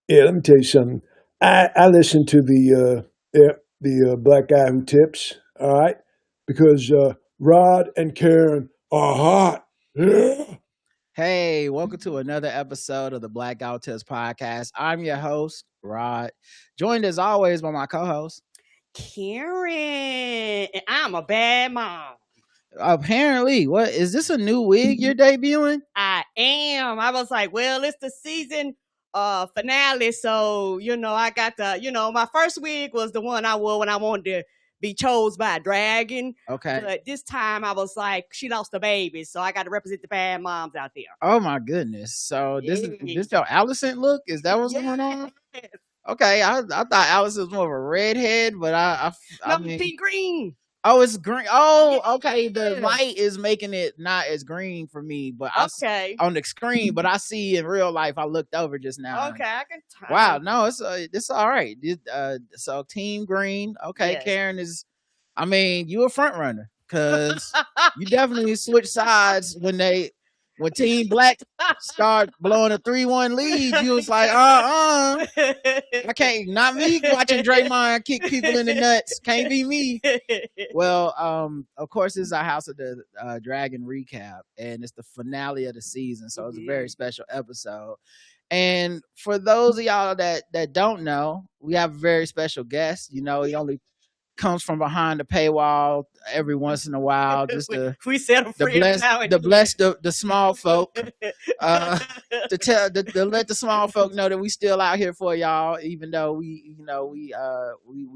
Yeah, let me tell you something. I listen to the black guy who tips. All right, because Rod and Karen are hot. Yeah. Hey, welcome to another episode of the Black Guy Who Tips podcast. I'm your host, Rod, joined as always by my co-host. Karen, and I'm a bad mom. Apparently, what is this a new wig you're debuting? I am. I was like, well, it's the season finale, so I got my first wig was the one I wore when I wanted to be chose by a dragon. Okay. But this time I was like, she lost a baby, so I got to represent the bad moms out there. Oh my goodness. So this Yeah. your Allison look? Is that what's going on? Yes. Okay, I thought Allison was more of a redhead, but I No, mean, pink green. oh, it's green. Oh, okay. The Yeah. light is making it not as green for me, but Okay. on the screen, but I see in real life. I looked over just now. Okay, I can. Wow, no, it's all right. So Team Green, okay. Yes. Karen is, I mean, you a front runner because you definitely switch sides when Team Black start blowing a 3-1 lead. You was like, I can't, not me watching Draymond kick people in the nuts. Can't be me. Well, of course, this is our House of the Dragon recap, and it's the finale of the season, so it's a very special episode. And for those of y'all that don't know, we have a very special guest. You know, he only comes from behind the paywall every once in a while, just to we set bless the small folk, to let the small folk know that we still out here for y'all, even though we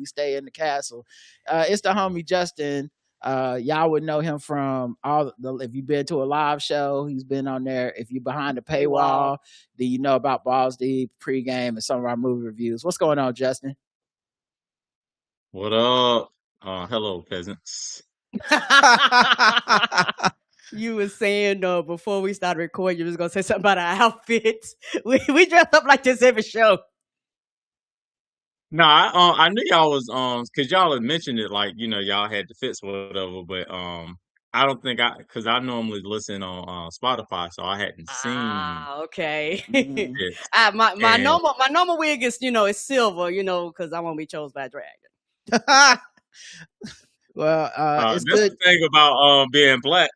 stay in the castle. It's the homie Justin. Y'all would know him from if you've been to a live show, he's been on there. If you're behind the paywall, then you know about Balls Deep, pregame, and some of our movie reviews. What's going on, Justin? What up? Hello, peasants. You were saying before we started recording, you was gonna say something about our outfits. We dress up like this every show. No, I knew y'all was because y'all had mentioned it, like y'all had the fits or whatever, but I don't think because I normally listen on Spotify, so I hadn't seen Okay. it. My normal wig is is silver, because I won't be chosen by a dragon. Well, it's that's good. the thing about being black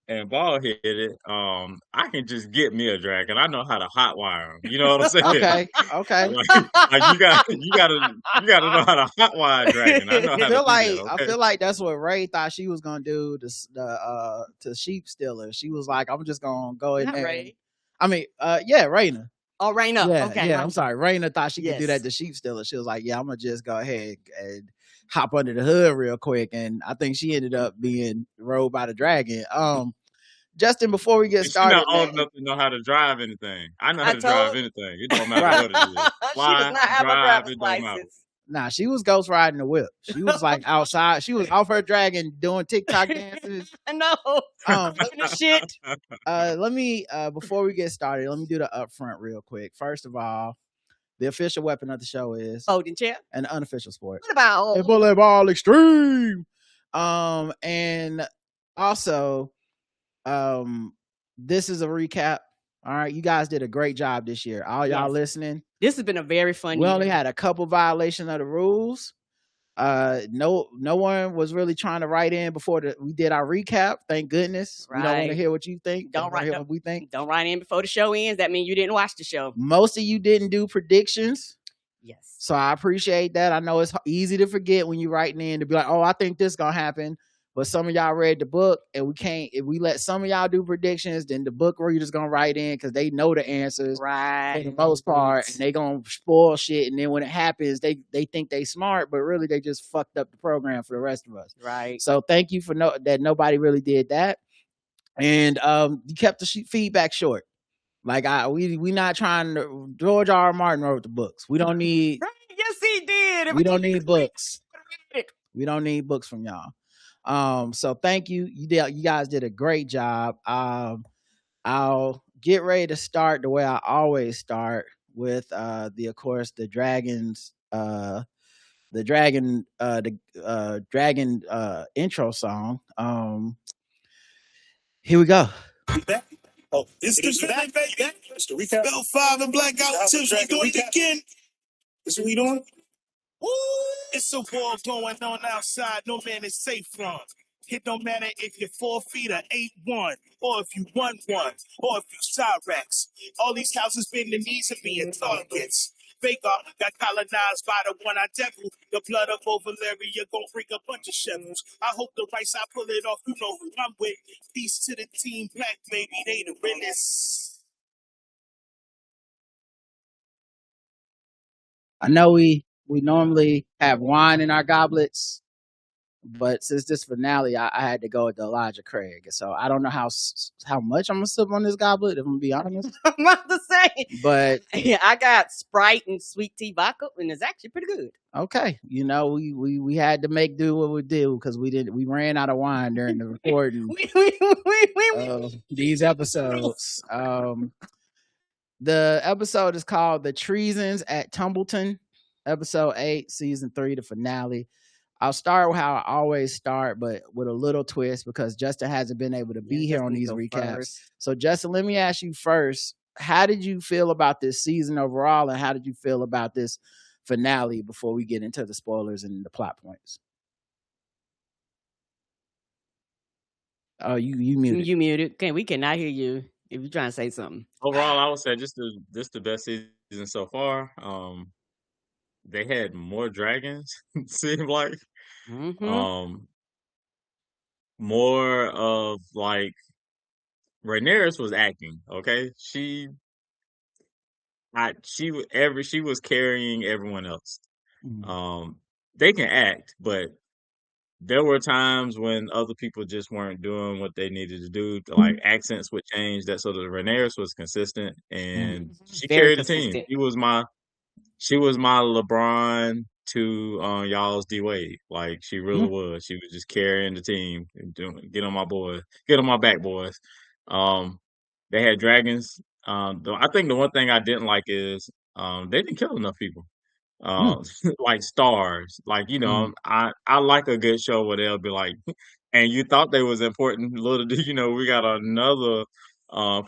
and bald headed. I can just get me a dragon. I know how to hotwire them. You know what I'm saying? Okay. Like you gotta know how to hotwire a dragon. I know how to do that. Okay? I feel like that's what Ray thought she was gonna do to Sheep Stealer. She was like, I'm just gonna go in Not there. Ray. I mean, yeah, Raina. Oh, Raina. Yeah, Okay. yeah. I'm sorry. Raina thought she could do Yes. that to Sheep Stealer. She was like, yeah, I'm gonna just go ahead and hop under the hood real quick. And I think she ended up being rode by the dragon. Justin, before we get started, she's not old enough to know how to drive anything. I know how to drive anything. It don't matter what it is. Fly, she does not have drive, a driver's it don't matter. license. Nah, she was ghost riding the whip. She was like outside. She was off her dragon doing TikTok dances. No, shit. Let me before we get started, let me do the upfront real quick. First of all, the official weapon of the show is folding chair, and the unofficial sport. What about volleyball extreme? And also, this is a recap. All right, you guys did a great job this year. All y'all listening. This has been a very fun We year. only had a couple violations of the rules. No one was really trying to write in before we did our recap. Thank goodness. Right. We don't want to hear what you think. Don't write hear what we think. Don't write in before the show ends. That means you didn't watch the show. Most of you didn't do predictions. Yes. So I appreciate that. I know it's easy to forget when you're writing in to be like, oh, I think this gonna happen. But some of y'all read the book, and we can't. If we let some of y'all do predictions, then the book where you're just gonna write in because they know the answers right for the most part, and they gonna spoil shit. And then when it happens, they think they smart, but really they just fucked up the program for the rest of us. Right. So thank you for that. Nobody really did that, and you kept the feedback short. Like we not trying to. George R. R. Martin wrote the books. We don't need. Right. Yes, he did. We don't need books. We don't need books from y'all. So thank you. You guys did a great job. I'll get ready to start the way I always start with of course the dragons the dragon intro song. Here we go. Oh, this is back, baby. It's the recap. Bell 5 and Blackout Tips. We doing it again. This is what we doing? Woo! It's a war going on outside. No man is safe from. It don't matter if you're 4 feet or 8'1", or if you 1'1", or if you Cyrex. All these houses bend the knees of being targets. Vega got colonized by the one-eyed devil. The blood of Ovalaria gon' bring a bunch of shovels. I hope the right side pull it off. You know who I'm with. Peace to the team black, baby. They the realest. I know we normally have wine in our goblets, but since this finale, I had to go with the Elijah Craig. So I don't know how much I'm gonna sip on this goblet, if I'm gonna be honest. I'm about to say, But yeah, I got Sprite and sweet tea vodka, and it's actually pretty good. okay, you know, we had to make do what we do because we ran out of wine during the recording of these episodes. The episode is called The Treasons at Tumbleton, episode 8, season 3, the finale. I'll start with how I always start, but with a little twist because Justin hasn't been able to be here on these recaps. First. So Justin, let me ask you first, how did you feel about this season overall, and how did you feel about this finale before we get into the spoilers and the plot points? Oh, you muted. You muted. Okay, we cannot hear you if you're trying to say something. Overall, I would say this the best season so far. They had more dragons, seemed like. More of like Rhaenyra was acting, okay? She was carrying everyone else. They can act, but there were times when other people just weren't doing what they needed to do. Like accents would change. That so the Rhaenyra was consistent, and she carried the team. She was my LeBron to y'all's D Wade. Like she really was. She was just carrying the team and get on my boys, get on my back, boys. They had dragons. I think the one thing I didn't like is they didn't kill enough people. Like stars. Like, you know, I like a good show where they'll be like, and you thought they was important. Little do you know, we got another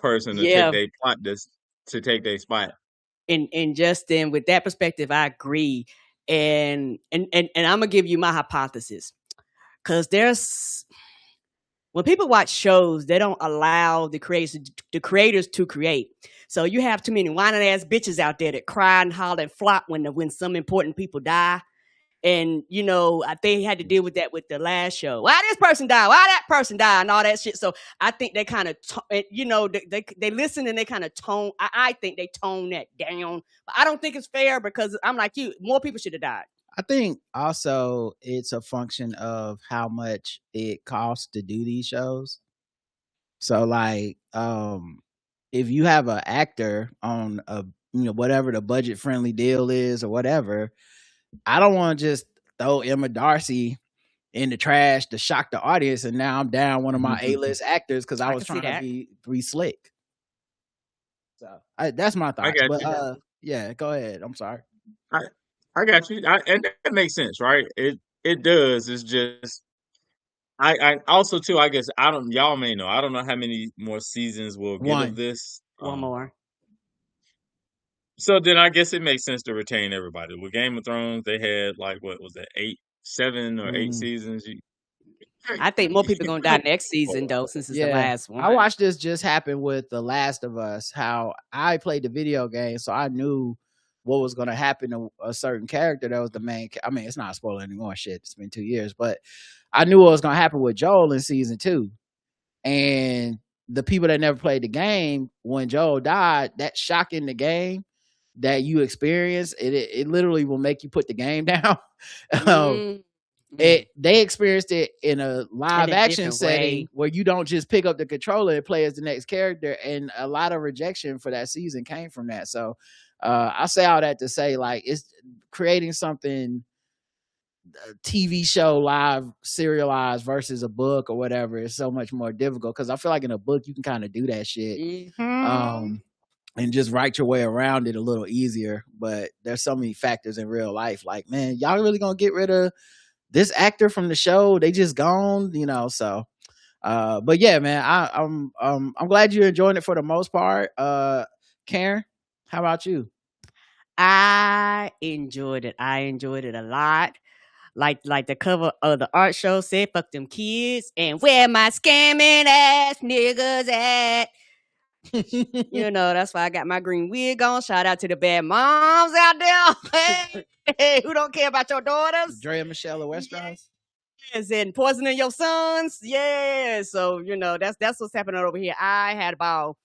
person to take their spot. And Justin, with that perspective, I agree. And I'm gonna give you my hypothesis, because when people watch shows, they don't allow the creators to create. So you have too many whining ass bitches out there that cry and holler and flop when some important people die. And, you know, they had to deal with that with the last show. Why this person died? Why that person died? And all that shit. So I think they kind of, you know, they listen and they kind of tone. I think they tone that down. But I don't think it's fair because I'm like you. More people should have died. I think also it's a function of how much it costs to do these shows. So like, if you have an actor on whatever the budget friendly deal is or whatever, I don't want to just throw Emma Darcy in the trash to shock the audience, and now I'm down one of my A-list actors because I was trying to be slick. So that's my thoughts. But yeah, go ahead. I'm sorry. I got you. And that makes sense, right? It does. It's just I also too. I guess y'all may know. I don't know how many more seasons we'll get of this. One more. So then I guess it makes sense to retain everybody. With Game of Thrones, they had like, what was that, 7 or 8 seasons? I think more people are going to die next season, though, since it's the last one. I watched this just happen with The Last of Us, how I played the video game, so I knew what was going to happen to a certain character that was the main. I mean, it's not a spoiler anymore. Shit, it's been 2 years, but I knew what was going to happen with Joel in season 2. And the people that never played the game, when Joel died, that shock in the game that you experience, it literally will make you put the game down. They experienced it in a live action setting where you don't just pick up the controller and play as the next character, and a lot of rejection for that season came from that. So I say all that to say, like, it's creating something TV show live serialized versus a book or whatever is so much more difficult, because I feel like in a book you can kind of do that shit and just write your way around it a little easier. But there's so many factors in real life, like, man, y'all really gonna get rid of this actor from the show? They just gone, you know. So But yeah, man, I'm glad you're enjoying it for the most part. Karen, how about you? I enjoyed it. I enjoyed it a lot. Like the cover of the art show said, "Fuck them kids," and where my scamming ass niggas at. You know, that's why I got my green wig on. Shout out to the bad moms out there. Hey, who don't care about your daughters? Drea Michelle of Westeros. Yes, and poisoning your sons. Yeah. So, you know, that's what's happening over here. I had a ball.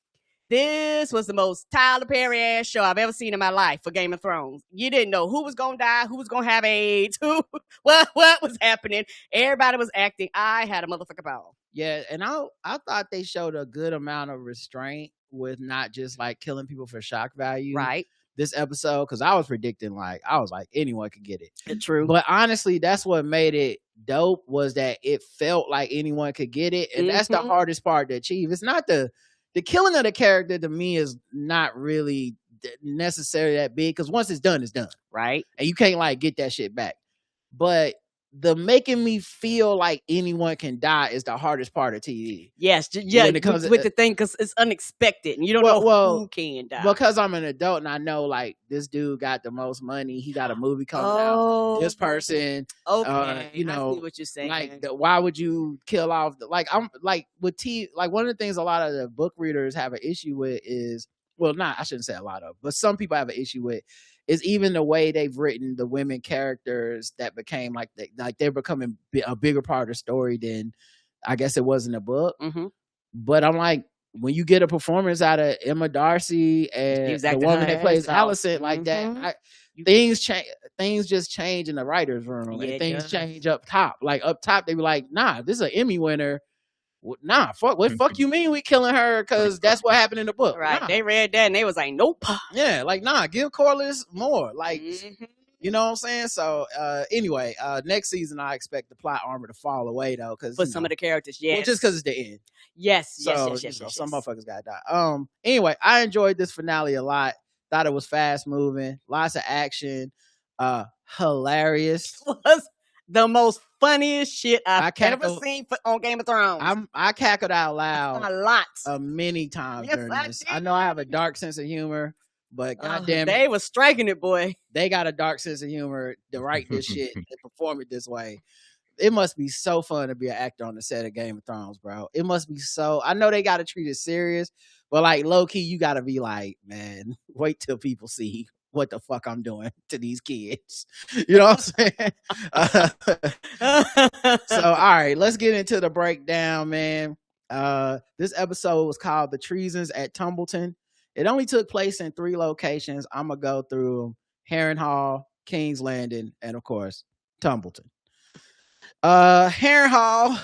This was the most Tyler Perry ass show I've ever seen in my life for Game of Thrones. You didn't know who was gonna die, who was gonna have AIDS, what was happening. Everybody was acting. I had a motherfucker ball. Yeah, and I thought they showed a good amount of restraint with not just like killing people for shock value. Right. This episode, because I was predicting I was like anyone could get it. True. But honestly, that's what made it dope, was that it felt like anyone could get it. And that's the hardest part to achieve. It's not the killing of the character, to me, is not really necessarily that big, because once it's done, it's done. Right. And you can't like get that shit back. But the making me feel like anyone can die is the hardest part of TV. Yes, yeah, when it comes with the thing, because it's unexpected and you don't know who can die. Because I'm an adult and I know like this dude got the most money, he got a movie coming out. This person, you know, I see what you're saying. Like, why would you kill off? I'm like with like one of the things a lot of the book readers have an issue with is, well, not, I shouldn't say a lot of, but some people have an issue with, is even the way they've written the women characters that became like they're becoming a bigger part of the story than I guess it was in the book. But I'm like, when you get a performance out of Emma Darcy and the woman that plays Alicent like that, things change. Things just change in the writer's room, and things change up top. Like up top, they be like, "Nah, this is an Emmy winner." Nah, fuck you mean we killing her because that's what happened in the book. Right. Nah. They read that and they was like, nope. Yeah, like, nah, give Corliss more. Like, you know what I'm saying? So anyway, next season I expect the plot armor to fall away though, because for some of the characters, yes. Well, just because it's the end. Yes, so, yes. Some motherfuckers gotta die. Anyway, I enjoyed this finale a lot. Thought it was fast moving, lots of action, hilarious. It was the most funniest shit I've ever seen on Game of Thrones. I cackled out loud a lot, many times during this. I know I have a dark sense of humor, but goddamn, they was striking it, boy. They got a dark sense of humor to write this shit and perform it this way. It must be so fun to be an actor on the set of Game of Thrones, bro. It must be so. I know they got to treat it serious, but like low key, you got to be like, man, wait till people see what the fuck I'm doing to these kids. You know what I'm saying? So, all right, let's get into the breakdown, man. This episode was called The Treasons at Tumbleton. It only took place in 3 locations. I'm going to go through them: Harrenhal, King's Landing, and of course, Tumbleton. Harrenhal,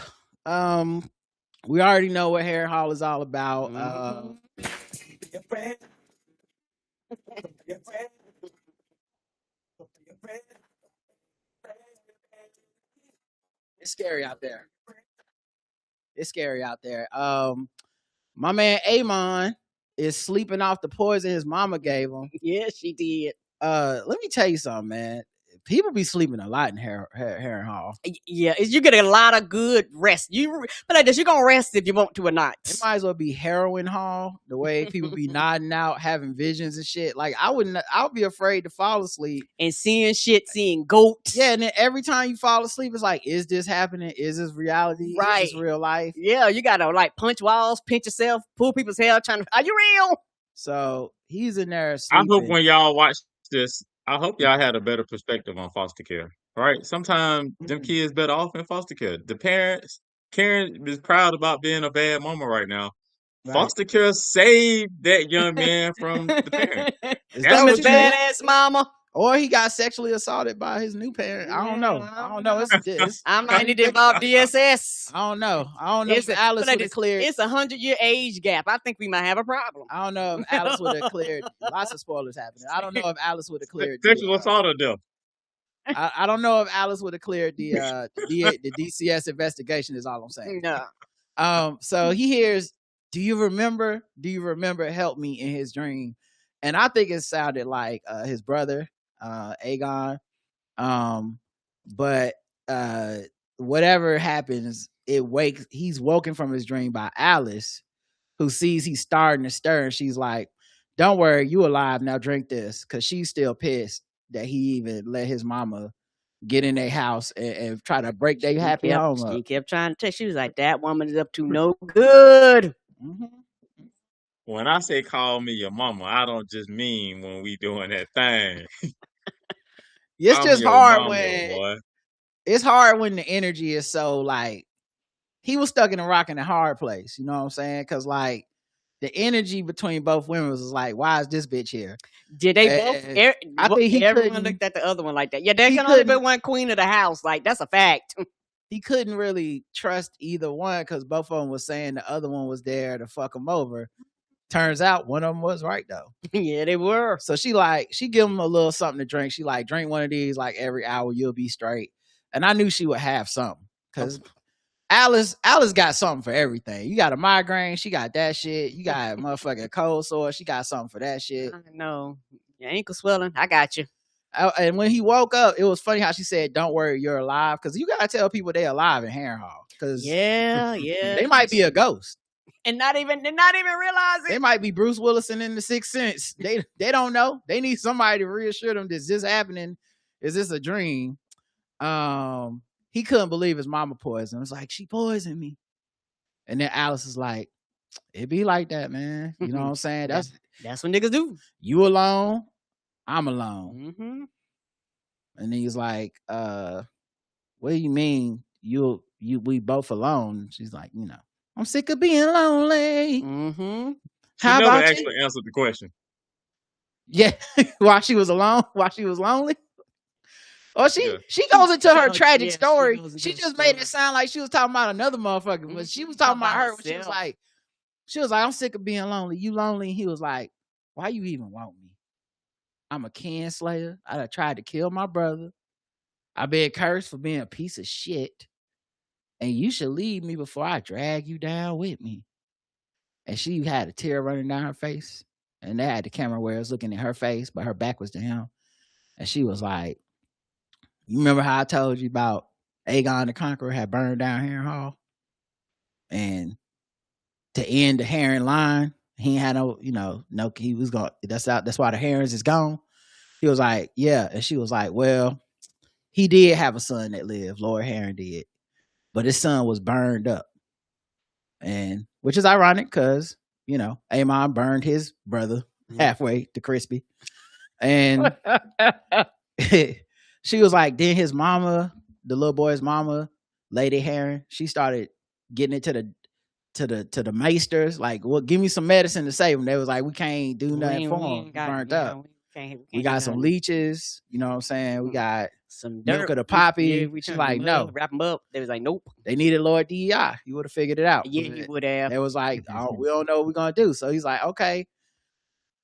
we already know what Harrenhal is all about. It's scary out there. It's scary out there. My man Aemon is sleeping off the poison his mama gave him. Yeah, she did. Let me tell you something, man. People be sleeping a lot in Harrenhal. Yeah, you get a lot of good rest. But like this, you're gonna rest if you want to or not. It might as well be Heroin Hall. The way people be nodding out, having visions and shit. Like I'll be afraid to fall asleep and seeing shit, seeing goats. Yeah, and then every time you fall asleep, it's like, is this happening? Is this reality? Right. Is this real life? Yeah, you gotta like punch walls, pinch yourself, pull people's hair, are you real? So he's in there sleeping. I hope when y'all watch this, I hope y'all had a better perspective on foster care. Right? Sometimes them kids better off in foster care. The parents, Karen is proud about being a bad mama right now. Right. Foster care saved that young man from the parent. That's his badass mama. Or he got sexually assaulted by his new parent. I don't know. I might need to involve DSS. I don't know if Alice would have cleared. It's 100-year age gap. I think we might have a problem. I don't know if Alice would have cleared. Lots of spoilers happening. I don't know if Alice would have cleared. Sexual assault or death. I don't know if Alice would have cleared the DCS investigation. Is all I'm saying. No. So he hears, "Do you remember? Help me," in his dream, and I think it sounded like his brother. Aegon, but whatever happens, he's woken from his dream by Alice, who sees he's starting to stir, and she's like, "Don't worry, you alive now. Drink this," because she's still pissed that he even let his mama get in their house and try to break their happy home up. She kept trying to tell. She was like, "That woman is up to no good." Mm-hmm. When I say call me your mama, I don't just mean when we doing that thing. It's I'm just your hard mama, when boy. it's hard when the energy is so like he was stuck in a rock and a hard place. You know what I'm saying? Because like the energy between both women was like, why is this bitch here? Did they both? I think everyone looked at the other one like that. Yeah, there can only be one queen of the house. Like that's a fact. He couldn't really trust either one because both of them was saying the other one was there to fuck him over. Turns out one of them was right though. Yeah, they were. So she give him a little something to drink. She like, drink one of these like every hour, you'll be straight. And I knew she would have something because Alice got something for everything. You got a migraine, she got that shit. You got a motherfucking cold sore, she got something for that shit. I know. Your ankle swelling, I got you. And when he woke up, it was funny how she said, "Don't worry, you're alive." Because you gotta tell people they're alive in Harrenhal. Because they might be a ghost and not even realize it. They might be Bruce Willis in The Sixth Sense. They don't know. They need somebody to reassure them, is this happening? Is this a dream? He couldn't believe his mama poisoned. It was like, she poisoned me. And then Alice is like, it be like that, man. You know what I'm saying? That's what niggas do. You alone, I'm alone. Mm-hmm. And then he's like, what do you mean we both alone? She's like, I'm sick of being lonely. Mm-hmm. How about actually answered the question. Yeah. While she was alone, while she was lonely. Or she goes into her tragic story. She just made it sound like she was talking about another motherfucker. Mm-hmm. But she was talking about her. She was like, I'm sick of being lonely. You lonely? And he was like, why you even want me? I'm a kin slayer. I tried to kill my brother. I've been cursed for being a piece of shit. And you should leave me before I drag you down with me. And she had a tear running down her face. And they had the camera where it was looking at her face, but her back was down. And she was like, you remember how I told you about Aegon the Conqueror had burned down Harrenhal? And to end the Harren line, he had he was going, that's why the Harrens is gone. He was like, yeah. And she was like, well, he did have a son that lived, Lord Harren did. But his son was burned up. And which is ironic because, Aemon burned his brother halfway to crispy. And she was like, then his mama, the little boy's mama, Lady Harren, she started getting into the maesters, like, well, give me some medicine to save him. They was like, we can't do nothing for him. Burnt up. We got some leeches, you know what I'm saying? We got some milk of the poppy. She's like, no. Wrap them up. They was like, nope. They needed Lord DEI. You would have figured it out. Yeah, you would have. They was like, we don't know what we're going to do. So he's like, okay.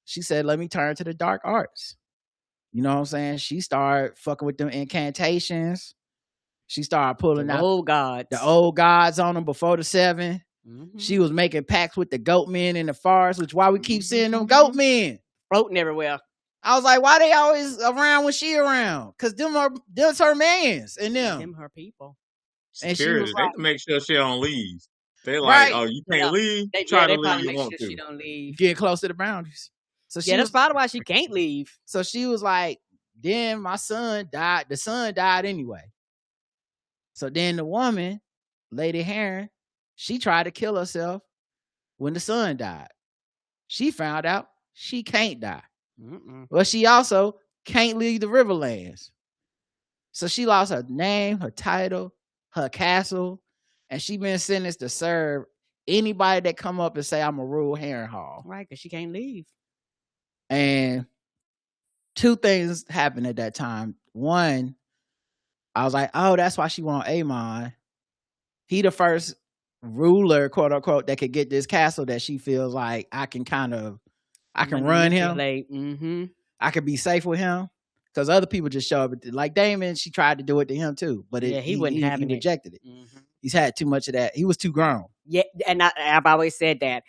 She said, let me turn to the dark arts. You know what I'm saying? She started fucking with them incantations. She started pulling out the old gods on them before the 7. Mm-hmm. She was making pacts with the goat men in the forest, which why we keep seeing them goat men floating everywhere. I was like, why they always around when she around? Because them's her mans and them her people. And security, she was they make sure she don't leave. They're like, oh, you can't leave. Try to leave. You want to. She don't leave. Get close to the boundaries. So that's probably why she can't leave. So she was like, then my son died. The son died anyway. So then the woman, Lady Harren, she tried to kill herself when the son died. She found out she can't die. Well, she also can't leave the Riverlands. So she lost her name, her title, her castle, and she been sentenced to serve anybody that come up and say, I'm a rule Harrenhal. Right, because she can't leave. And 2 things happened at that time. One, I was like, oh, that's why she want Aemon. He the first ruler, quote unquote, that could get this castle that she feels like I can run him. Mm-hmm. I could be safe with him. Because other people just show up. Like Daemon, she tried to do it to him too. But he rejected it. Mm-hmm. He's had too much of that. He was too grown. Yeah, and I've always said that.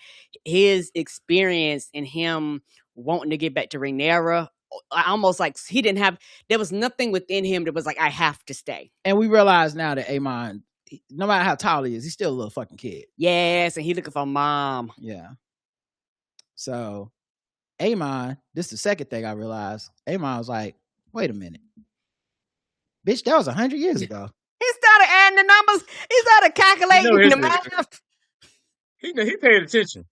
His experience and him wanting to get back to Rhaenyra, almost like there was nothing within him that was like, I have to stay. And we realize now that Aemon no matter how tall he is, he's still a little fucking kid. Yes, and he looking for mom. Yeah. So Amon, this is the second thing I realized. Amon was like, wait a minute. Bitch, that was 100 years ago. He started adding the numbers. He started calculating the math. He paid attention.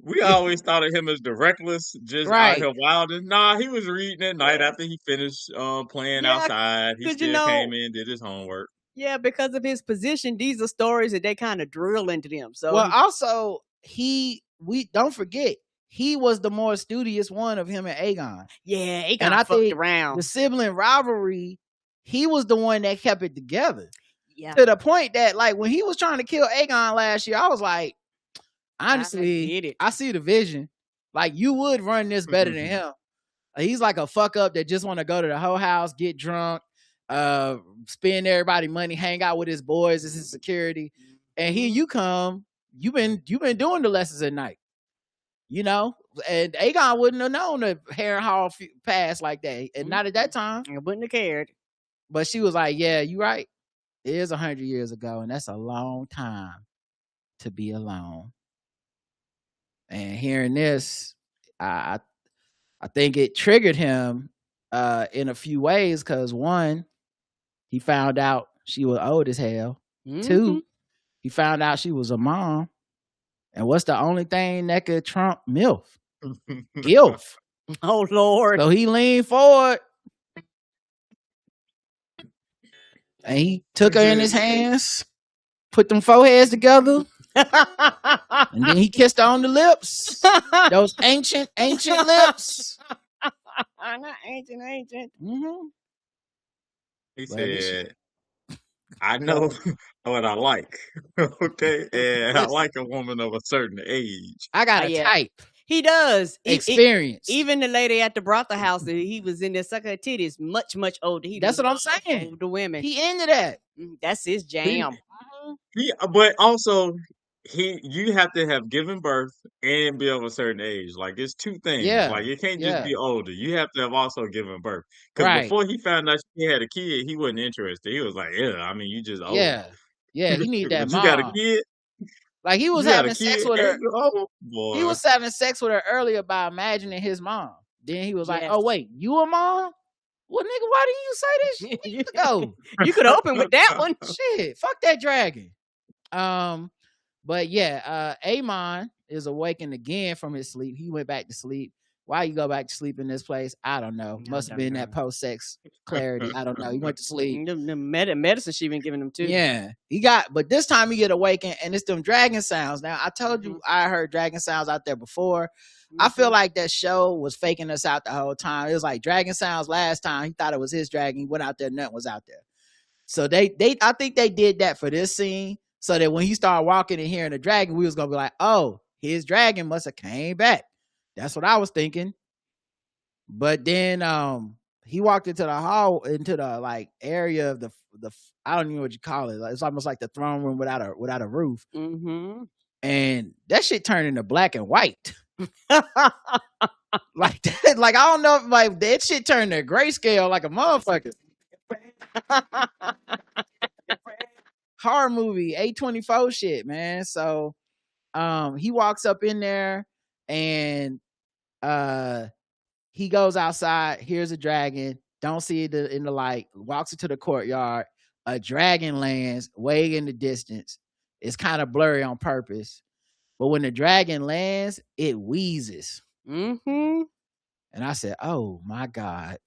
We always thought of him as the reckless, just out here wilding. Nah, he was reading at night after he finished playing outside. He still came in, did his homework. Yeah, because of his position, these are stories that they kind of drill into them. So also we don't forget, he was the more studious one of him and Aegon. Yeah, Aegon and I fucked around. The sibling rivalry, he was the one that kept it together. Yeah. To the point that, like, when he was trying to kill Aegon last year, I was like, honestly, I see the vision. Like, you would run this better than him. He's like a fuck up that just want to go to the whole house, get drunk, spend everybody money, hang out with his boys as his security. And here you come, you've been doing the lessons at night, you know. And Aegon wouldn't have known the Harrenhal pass like that, and not at that time. I wouldn't have cared. But she was like, "Yeah, you right. It is 100 years ago, and that's a long time to be alone." And hearing this, I think it triggered him in a few ways, because one, he found out she was old as hell. Two, he found out she was a mom. And what's the only thing that could trump MILF? GILF. Oh, Lord. So he leaned forward and he took her in his hands, put them foreheads together, and then he kissed her on the lips. Those ancient lips. Not ancient. Mm-hmm. He said, I know what I like. Okay. And I like a woman of a certain age. I got a type. He does. Experience. Even the lady at the brothel house that he was in there sucking her titties, much older. That's what I'm saying. Older women. He into that. That's his jam. But also, you have to have given birth and be of a certain age. Like, it's two things. Yeah. Like, you can't just be older. You have to have also given birth. Because before he found out she had a kid, he wasn't interested. He was like, yeah, I mean, you just old. Yeah, he need that mom. You got a kid? Like, he was having sex with her. He was having sex with her earlier by imagining his mom. Then he was like, oh, wait, you a mom? Well, nigga, why didn't you say this shit? Go. You could open with that one. Shit, fuck that dragon. But yeah, Amon is awakened again from his sleep. He went back to sleep. Why you go back to sleep in this place? I don't know. Must have been that post-sex clarity. I don't know. He went to sleep. The medicine she been giving him too. Yeah, but this time he get awakened and it's them dragon sounds. Now, I told you I heard dragon sounds out there before. I feel like that show was faking us out the whole time. It was like dragon sounds last time. He thought it was his dragon. He went out there, nothing was out there. So I think they did that for this scene, so that when he started walking and hearing the dragon, we was gonna be like, oh, his dragon must have came back. That's what I was thinking. But then he walked into the hall, into the like area of the I don't even know what you call it. It's almost like the throne room without a roof. Mm-hmm. And that shit turned into black and white. Like that, like I don't know if like that shit turned to grayscale like a motherfucker. Horror movie, A24 shit, man. So he walks up in there and he goes outside, here's a dragon, don't see it in the light, walks into the courtyard, a dragon lands way in the distance. It's kind of blurry on purpose. But when the dragon lands, it wheezes. Mm-hmm. And I said, oh my God.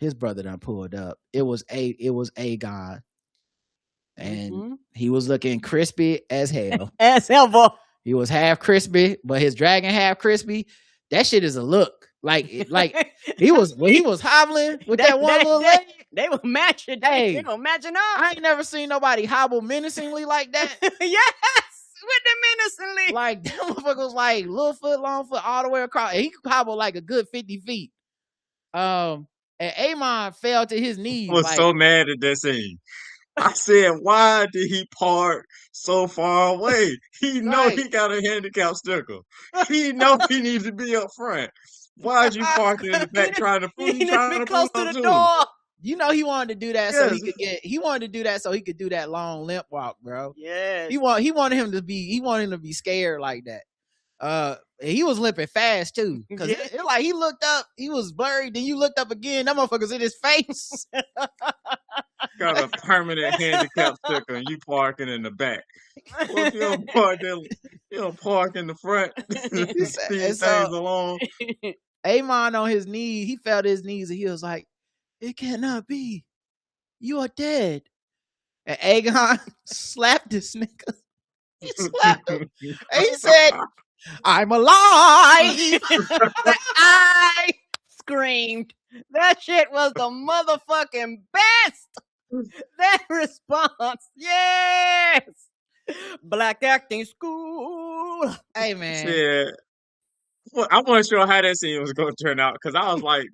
His brother done pulled up. It was Aegon. And he was looking crispy as hell. As hell, boy. He was half crispy, but his dragon half crispy. That shit is a look. Like he was hobbling with that one little leg. They were matching. They were matching up. I ain't never seen nobody hobble menacingly like that. Yes. With the menacingly. Like, that motherfucker was like little foot, long foot, all the way across. And he could hobble like a good 50 feet. And Amon fell to his knees. I was so mad at that scene. I said, why did he park so far away? He know he got a handicap sticker. He know he needs to be up front. Why did you park in the back trying to pull him close to the door? You know he wanted to do that so he Yes. could get. He wanted to do that so he could do that long limp walk, bro. Yes. He wanted him to be scared like that. He was limping fast too, because Yeah. it like he looked up, he was blurry. Then you looked up again, that motherfucker's in his face. Got a permanent handicap sticker and you parking in the back. Well, if you don't park in the front, And speed things so along. Amon on his knees, he felt his knees, and he was like, "It cannot be. You are dead." And Aegon slapped this nigga. He slapped him. And he said, "I'm alive." I screamed. That shit was the motherfucking best. That response. Yes. Black acting school. Hey man, Yeah. Well, I wasn't sure how that scene was going to turn out because I was like,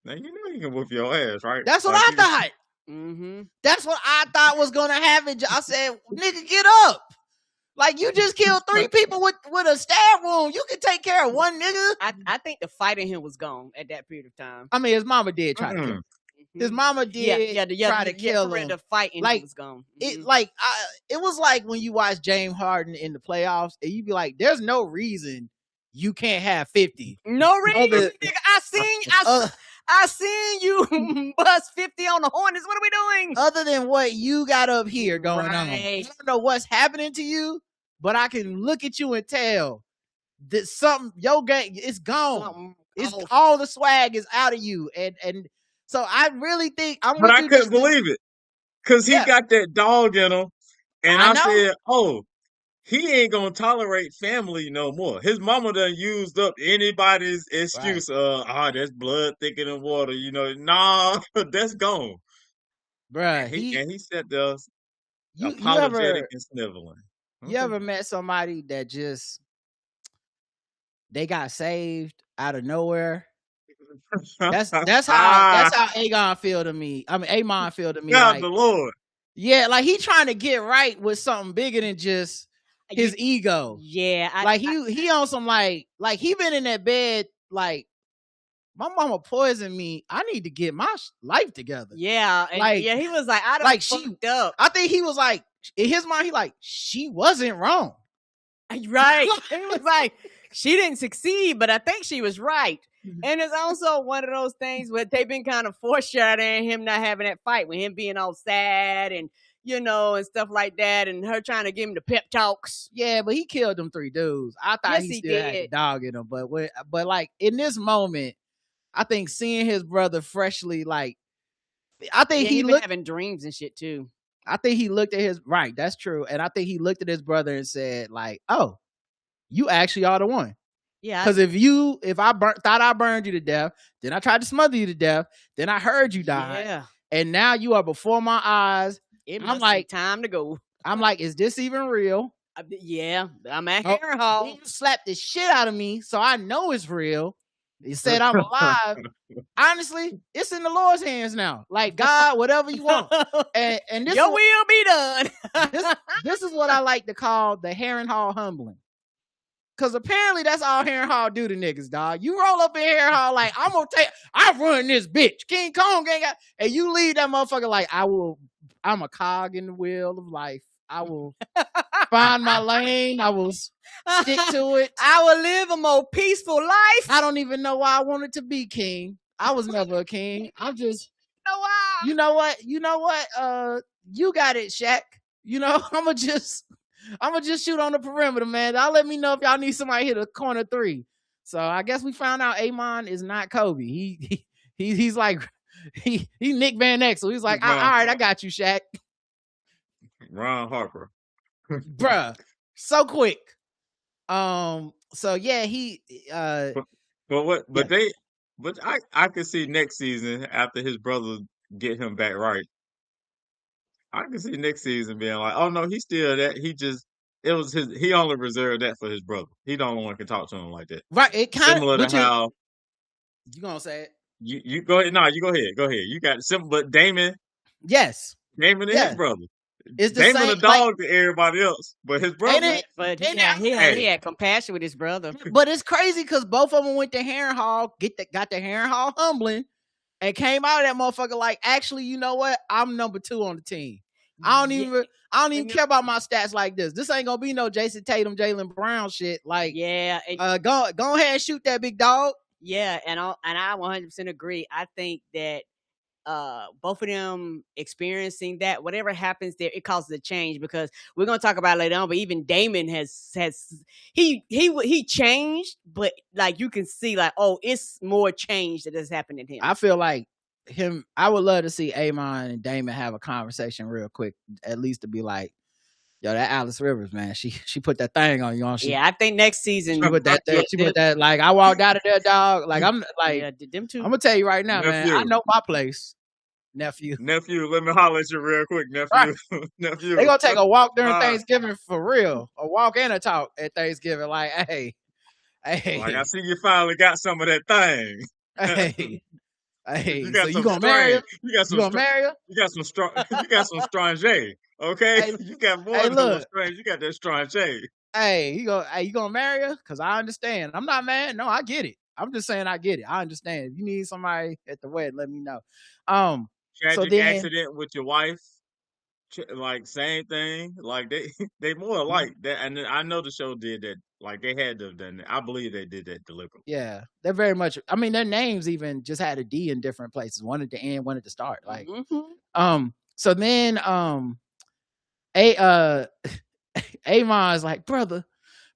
"Now you know you can whoop your ass, right?" that's what Like, I thought. Mm-hmm. That's what I thought was gonna happen. I said, "Nigga, get up! Like you just killed 3 people with a stab wound. You can take care of one nigga." I think the fight in him was gone at that period of time. I mean, his mama did try to kill him. His mama did try to kill him. The fight in Like, him was gone. It like it was like when you watch James Harden in the playoffs, and you be like, "There's no reason you can't have 50." No reason, Other- nigga. I seen you bust 50 on the Hornets. What are we doing? Other than what you got up here going on, I Right. don't know what's happening to you, but I can look at you and tell that something your game it's gone. Something It's off. all the swag is out of you, and so I really think I'm. But with I you, couldn't Justin. believe it because he Yeah. got that dog in him, and I I know. said, "Oh, he ain't gonna tolerate family no more." His mama done used up anybody's excuse. That's blood thicker than water. You know, nah, that's gone. Bruh, And he said there's you apologetic and sniveling. You ever met somebody that just they got saved out of nowhere? That's how Aegon feel to me. I mean, Amon feel to me. God Like, the Lord. yeah, like he trying to get right with something bigger than just his ego. Yeah, He on some like he been in that bed like my mama poisoned me. I need to get my life together. Yeah, and Like- he was like, I don't like fucked up. I think he was like in his mind. He like she wasn't wrong. Right. He was like, she didn't succeed, but I think she was right. And it's also one of those things where they've been kind of foreshadowing him not having that fight, with him being all sad and, and stuff like that, and her trying to give him the pep talks. Yeah, but he killed them 3 dudes. I thought Yes, he he still had the did. dog in him, but like in this moment, I think seeing his brother freshly, like I think He he been looked. having dreams and shit too. I think he looked at his right. That's true, and I think he looked at his brother and said, like, "Oh, you actually are the one." Yeah, Because if I thought I burned you to death, then I tried to smother you to death, then I heard you die, yeah. and now you are before my eyes. It I'm must like- be time to go. I'm like, is this even real? Yeah, I'm at Oh, Harrenhal. You slapped the shit out of me, so I know it's real. You said I'm alive. Honestly, it's in the Lord's hands now. Like God, whatever you want. And this Your is, will be done. this is what I like to call the Harrenhal humbling. Cause apparently that's all Harrenhal do to niggas, dog. You roll up in Harrenhal like I run this bitch. King Kong ain't got, and you leave that motherfucker like I'm a cog in the wheel of life. I will find my lane. I will stick to it. I will live a more peaceful life. I don't even know why I wanted to be king. I was never a king. I'm just, know why? you know what? You got it, Shaq. I'ma just shoot on the perimeter, man. Y'all let me know if y'all need somebody hit a corner 3. So I guess we found out Amon is not Kobe. He's like he's Nick Van Exel. He's like, all right, I got you, Shaq. Ron Harper. Bruh. So quick. So yeah, he But I could see next season after his brother get him back right. I can see next season being like, oh no, he's still that. He only reserved that for his brother. He the only one can talk to him like that. right. It kind Similar of to how you gonna say it? you go ahead. No, you go ahead. Go ahead. You got it simple, but Damon Yes. and Yeah. his brother. It's the Damon same a dog to everybody else, but his brother. it? But And he had compassion with his brother. But it's crazy because both of them went to Harrenhal, got the Harrenhal humbling, and came out of that motherfucker like, actually, you know what? I'm number 2 on the team. I don't even care about my stats like this. This ain't gonna be no Jason Tatum, Jaylen Brown shit. Like, yeah, go ahead and shoot that big dog. Yeah, and I 100% agree. I think that both of them experiencing that, whatever happens there, it causes a change, because we're gonna talk about it later on. But even Damon has he changed, but like you can see, like, oh, it's more change that has happened in him. I feel like I would love to see Amon and Damon have a conversation real quick, at least to be like, yo, that Alice Rivers, man, she put that thing on you, on she. Yeah, I think next season she put that, like, I walked out of there, dog. Like, I'm like, yeah, them two. I'm gonna tell you right now, man, I know my place. Nephew, let me holler at you real quick, nephew. Right. Nephew. They gonna take a walk during Thanksgiving for real. A walk and a talk at Thanksgiving. Like, hey. Like, I see you finally got some of that thing. Hey, you got so some you gonna marry her? You got some strong. You got some strange. Okay, Hey, you got more than look. strange. You got that strange. Hey, you gonna marry her? Cause I understand. I'm not mad. No, I get it. I'm just saying I get it. I understand. If you need somebody at the wedding, let me know. Tragic accident with your wife, like same thing. Like they more like that. And I know the show did that. Like they had to have done that. I believe they did that deliberately. Yeah, they're very much. I mean, their names even just had a D in different places. One at the end, one at the start. Like, so then, Amon is like, brother,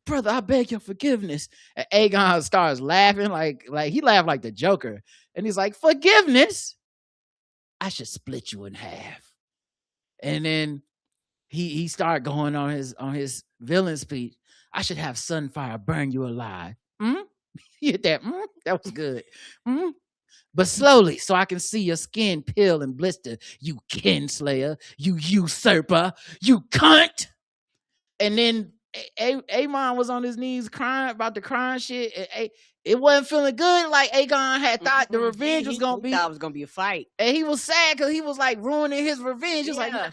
I beg your forgiveness. And Aegon starts laughing like he laughed like the Joker, and he's like, forgiveness? I should split you in half. And then he started going on his villain speech. I should have Sunfire burn you alive. You hit that? That was good. But slowly, so I can see your skin peel and blister. You kinslayer, you usurper, you cunt. And then Amon was on his knees crying about the crying shit. It wasn't feeling good. Like Aegon had thought the revenge was gonna be. Thought it was gonna be a fight, and he was sad because he was like ruining his revenge. He was like, no.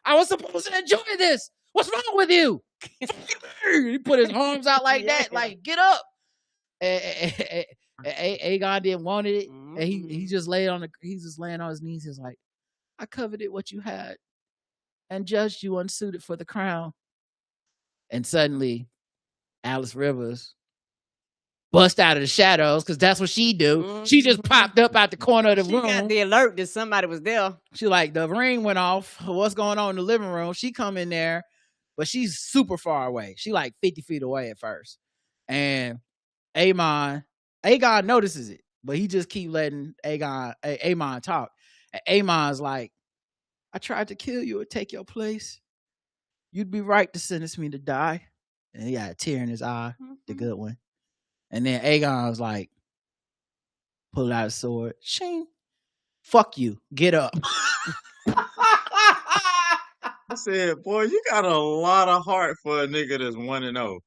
I was supposed to enjoy this. What's wrong with you? He put his arms out like that, like, get up. Aegon didn't want it, and he just laying on his knees. He's like, I coveted what you had and judged you unsuited for the crown. And suddenly, Alice Rivers bust out of the shadows, because that's what she do. She just popped up out the corner of the room. Got the alert that somebody was there. She like, the ring went off. What's going on in the living room? She come in there, but she's super far away. She like 50 feet away at first. And Aegon notices it, but he just keep letting Amon talk. And Amon's like, I tried to kill you or take your place. You'd be right to sentence me to die. And he got a tear in his eye, the good one. And then Aegon's like, pull out his sword. Shing. Fuck you. Get up. I said, boy, you got a lot of heart for a nigga that's 1-0.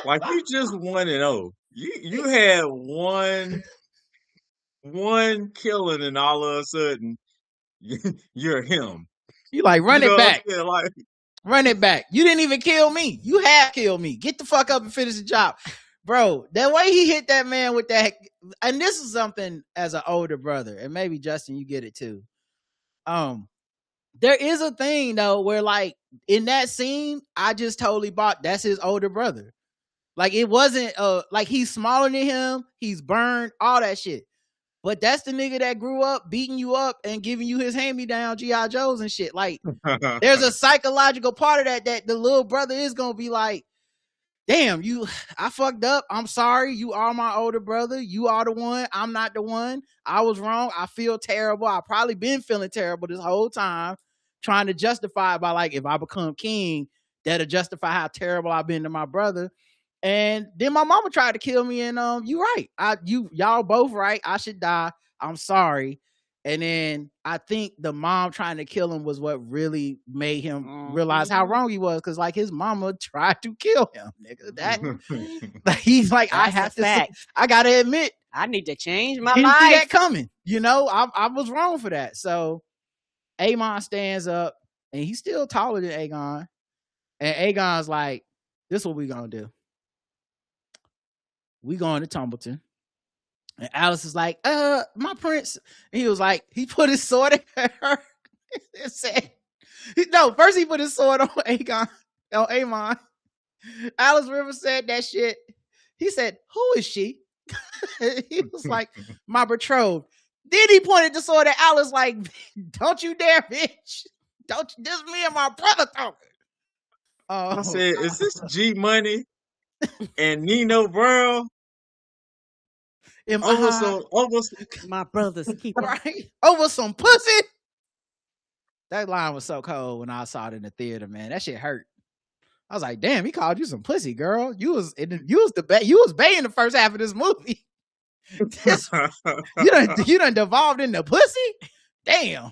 Like, you just 1-0. You had one killing, and all of a sudden you're him. You like, run it back. Like, run it back. You didn't even kill me. You have killed me. Get the fuck up and finish the job. Bro, that way he hit that man with that, and this is something as an older brother, and maybe Justin, you get it too. There is a thing though where, like, in that scene, I just totally bought that's his older brother. Like, it wasn't like he's smaller than him, he's burned, all that shit. But that's the nigga that grew up beating you up and giving you his hand-me-down G.I. Joes and shit. Like, there's a psychological part of that the little brother is gonna be like, damn, I fucked up. I'm sorry. You are my older brother. You are the one. I'm not the one. I was wrong. I feel terrible. I've probably been feeling terrible this whole time, trying to justify it by, like, if I become king, that'll justify how terrible I've been to my brother. And then my mama tried to kill me, and you right. Y'all both right. I should die. I'm sorry. And then I think the mom trying to kill him was what really made him realize how wrong he was, because, like, his mama tried to kill him, nigga. That he's like, I have to. I gotta admit, I need to change my didn't life. see that coming. You know, I was wrong for that. So Amon stands up, and he's still taller than Aegon. And Aegon's like, this is what we gonna do. We going to Tumbleton, And Alice is like, my prince. And he was like, he put his sword at her and said, no, first he put his sword on Aemon. Alice River said that shit. He said, who is she? He was like, my betrothed. Then he pointed the sword at Alice like, don't you dare, bitch. Don't you, this me and my brother talking. I said, is this G Money and Nino Brown? Over my brother's keeper. Right? Over some pussy. That line was so cold when I saw it in the theater, man. That shit hurt. I was like, damn, he called you some pussy, girl. You was baying the first half of this movie. You done devolved into pussy? Damn.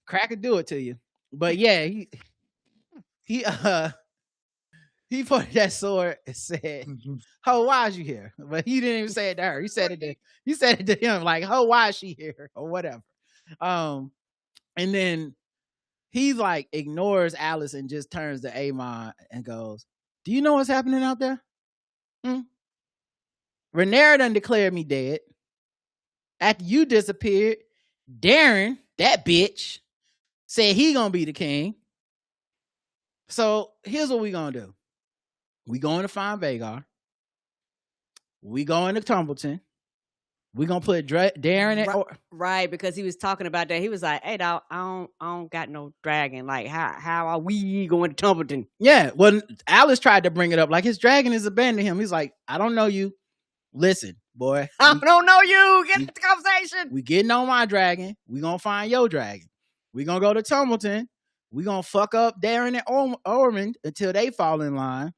Crack could do it to you. But yeah, he pointed that sword and said, "Ho, why is you here?" But he didn't even say it to her. He said it to him, like, "Ho, why is she here?" or whatever. And then he like ignores Alice and just turns to Aemon and goes, "Do you know what's happening out there? Rhaenyra done declared me dead. After you disappeared, Darren, that bitch, said he gonna be the king. So here's what we gonna do. We going to find Vhagar. We going to Tumbleton. We gonna put Darren in right, because he was talking about that. He was like, "Hey, dog, I don't got no dragon. Like, how are we going to Tumbleton?" Yeah, well, Alice tried to bring it up. Like, his dragon is abandoning him. He's like, "I don't know you. Listen, boy, I don't know you. Get the conversation. We getting on my dragon. We gonna find your dragon. We gonna go to Tumbleton. We gonna fuck up Darren and Ormond until they fall in line.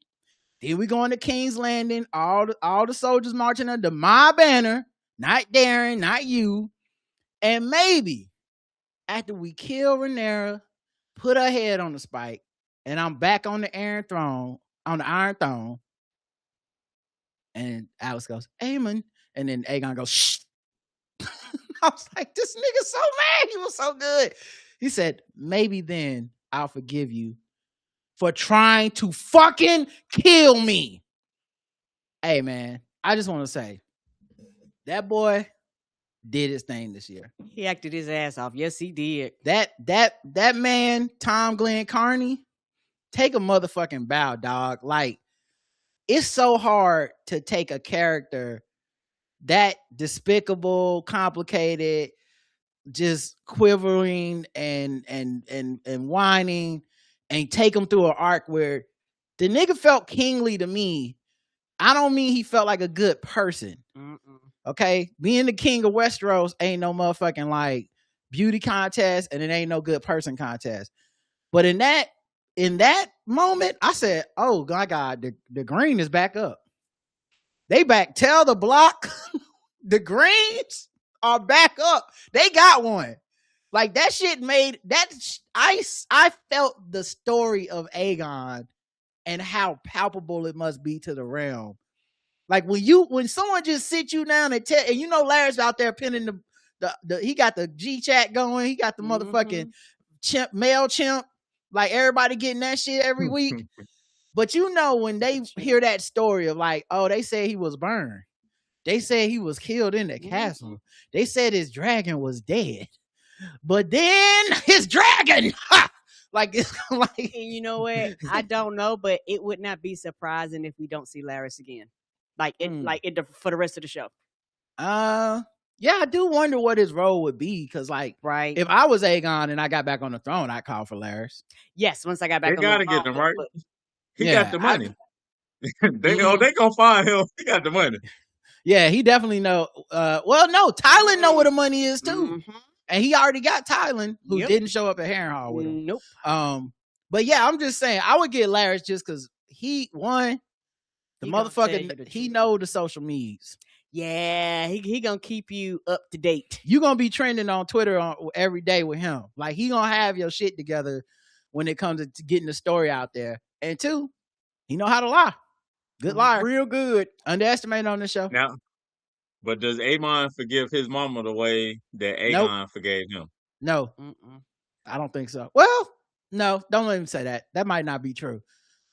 Then we going to King's Landing. All the soldiers marching under my banner, not Darren, not you. And maybe after we kill Rhaenyra, put her head on the spike, and I'm back on the Iron Throne. And Alice goes, Aemon. And then Aegon goes, shh. I was like, this nigga's so mad. He was so good. He said, maybe then I'll forgive you for trying to fucking kill me. Hey, man, I just want to say, that boy did his thing this year. He acted his ass off. Yes, he did. That man, Tom Glenn Carney, take a motherfucking bow, dog. Like, it's so hard to take a character that despicable, complicated, just quivering and whining, and take him through an arc where the nigga felt kingly to me. I don't mean he felt like a good person. Okay, being the king of Westeros ain't no motherfucking like beauty contest, and it ain't no good person contest. But in that moment, I said, oh my God, the green is back up. They back. Tell the block, the greens are back up. They got one. Like, that shit made that. I felt the story of Aegon and how palpable it must be to the realm. Like, when someone just sits you down and tell, and you know Larry's out there pinning the he got the G chat going, he got the motherfucking male chimp, like everybody getting that shit every week. But you know, when they hear that story of like, oh, they say he was burned, they said he was killed in the castle, they said his dragon was dead, but then his dragon, like, it's like, and you know what? I don't know, but it would not be surprising if we don't see Larys again. For the rest of the show. Yeah, I do wonder what his role would be, because like, right, if I was Aegon and I got back on the throne, I'd call for Larys. Yes, once I got back, they gotta get him right. He got the money. They gonna find him. He got the money. Yeah, he definitely know. Well, no, Tylan know where the money is too, and he already got Tylan, who didn't show up at Harrenhal with him. Nope. But yeah, I'm just saying, I would get Larys just because he motherfucker, he know the social medias. Yeah, he gonna keep you up to date. You gonna be trending on Twitter every day with him. Like, he gonna have your shit together when it comes to getting the story out there. And two, he know how to lie. Good liar. Real good. Underestimated on this show. Now, but does Aemon forgive his mama the way that Aegon forgave him? No. I don't think so. Well, no, don't let him say that. That might not be true.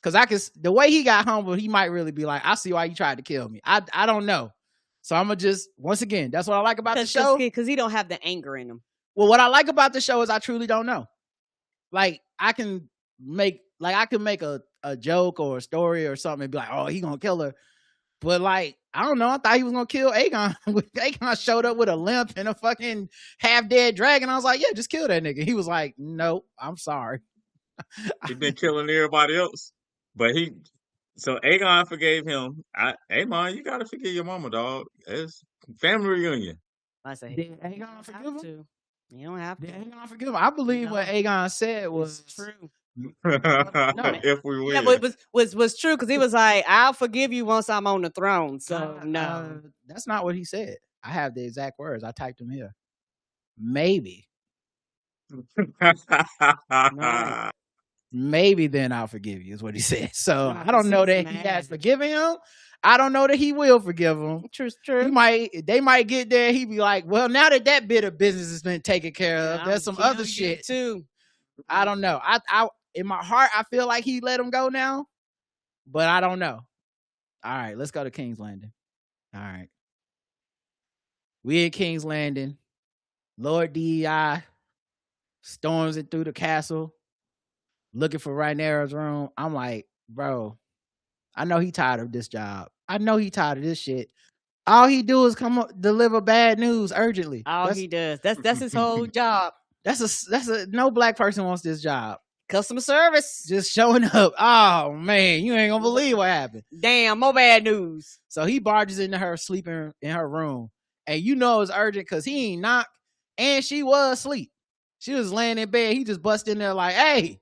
Because the way he got humbled, he might really be like, I see why you tried to kill me. I don't know. So I'm gonna just once again, that's what I like about the show. Because he don't have the anger in him. Well, what I like about the show is I truly don't know. Like I can make a joke or a story or something and be like, oh, he gonna kill her. But like, I don't know. I thought he was gonna kill Aegon. Aegon showed up with a limp and a fucking half dead dragon. I was like, yeah, just kill that nigga. He was like, nope, I'm sorry. He's been killing everybody else, but so Aegon forgave him. Aemon, you gotta forgive your mama, dog. It's family reunion. I say, Did Aegon forgive him? You don't have to. Did Aegon forgive him? I believe what Aegon said was true. If we win, Yeah, but it was true because he was like, "I'll forgive you once I'm on the throne." So no, that's not what he said. I have the exact words. I typed them here. Maybe. Right. Maybe then I'll forgive you is what he said. So Right, I don't know he's that he mad. has forgiven him. I don't know that he will forgive him. True. They might get there. He'd be like, well, now that bit of business has been taken care of, there's some other shit too. I don't know. I in my heart, I feel like he let him go now, but I don't know. All right, let's go to King's Landing. All right. We at King's Landing. Lord DEI storms it through the castle, looking for Rhaenyra's room. I'm like, bro, I know he tired of this job. I know he tired of this shit. All he do is come up, deliver bad news urgently. He does. That's his whole job. That's a no black person wants this job. Customer service. Just showing up. Oh man, you ain't gonna believe what happened. Damn, more bad news. So he barges into her sleeping in her room. And you know it's urgent because he ain't knocked. And she was asleep. She was laying in bed. He just bust in there like, hey,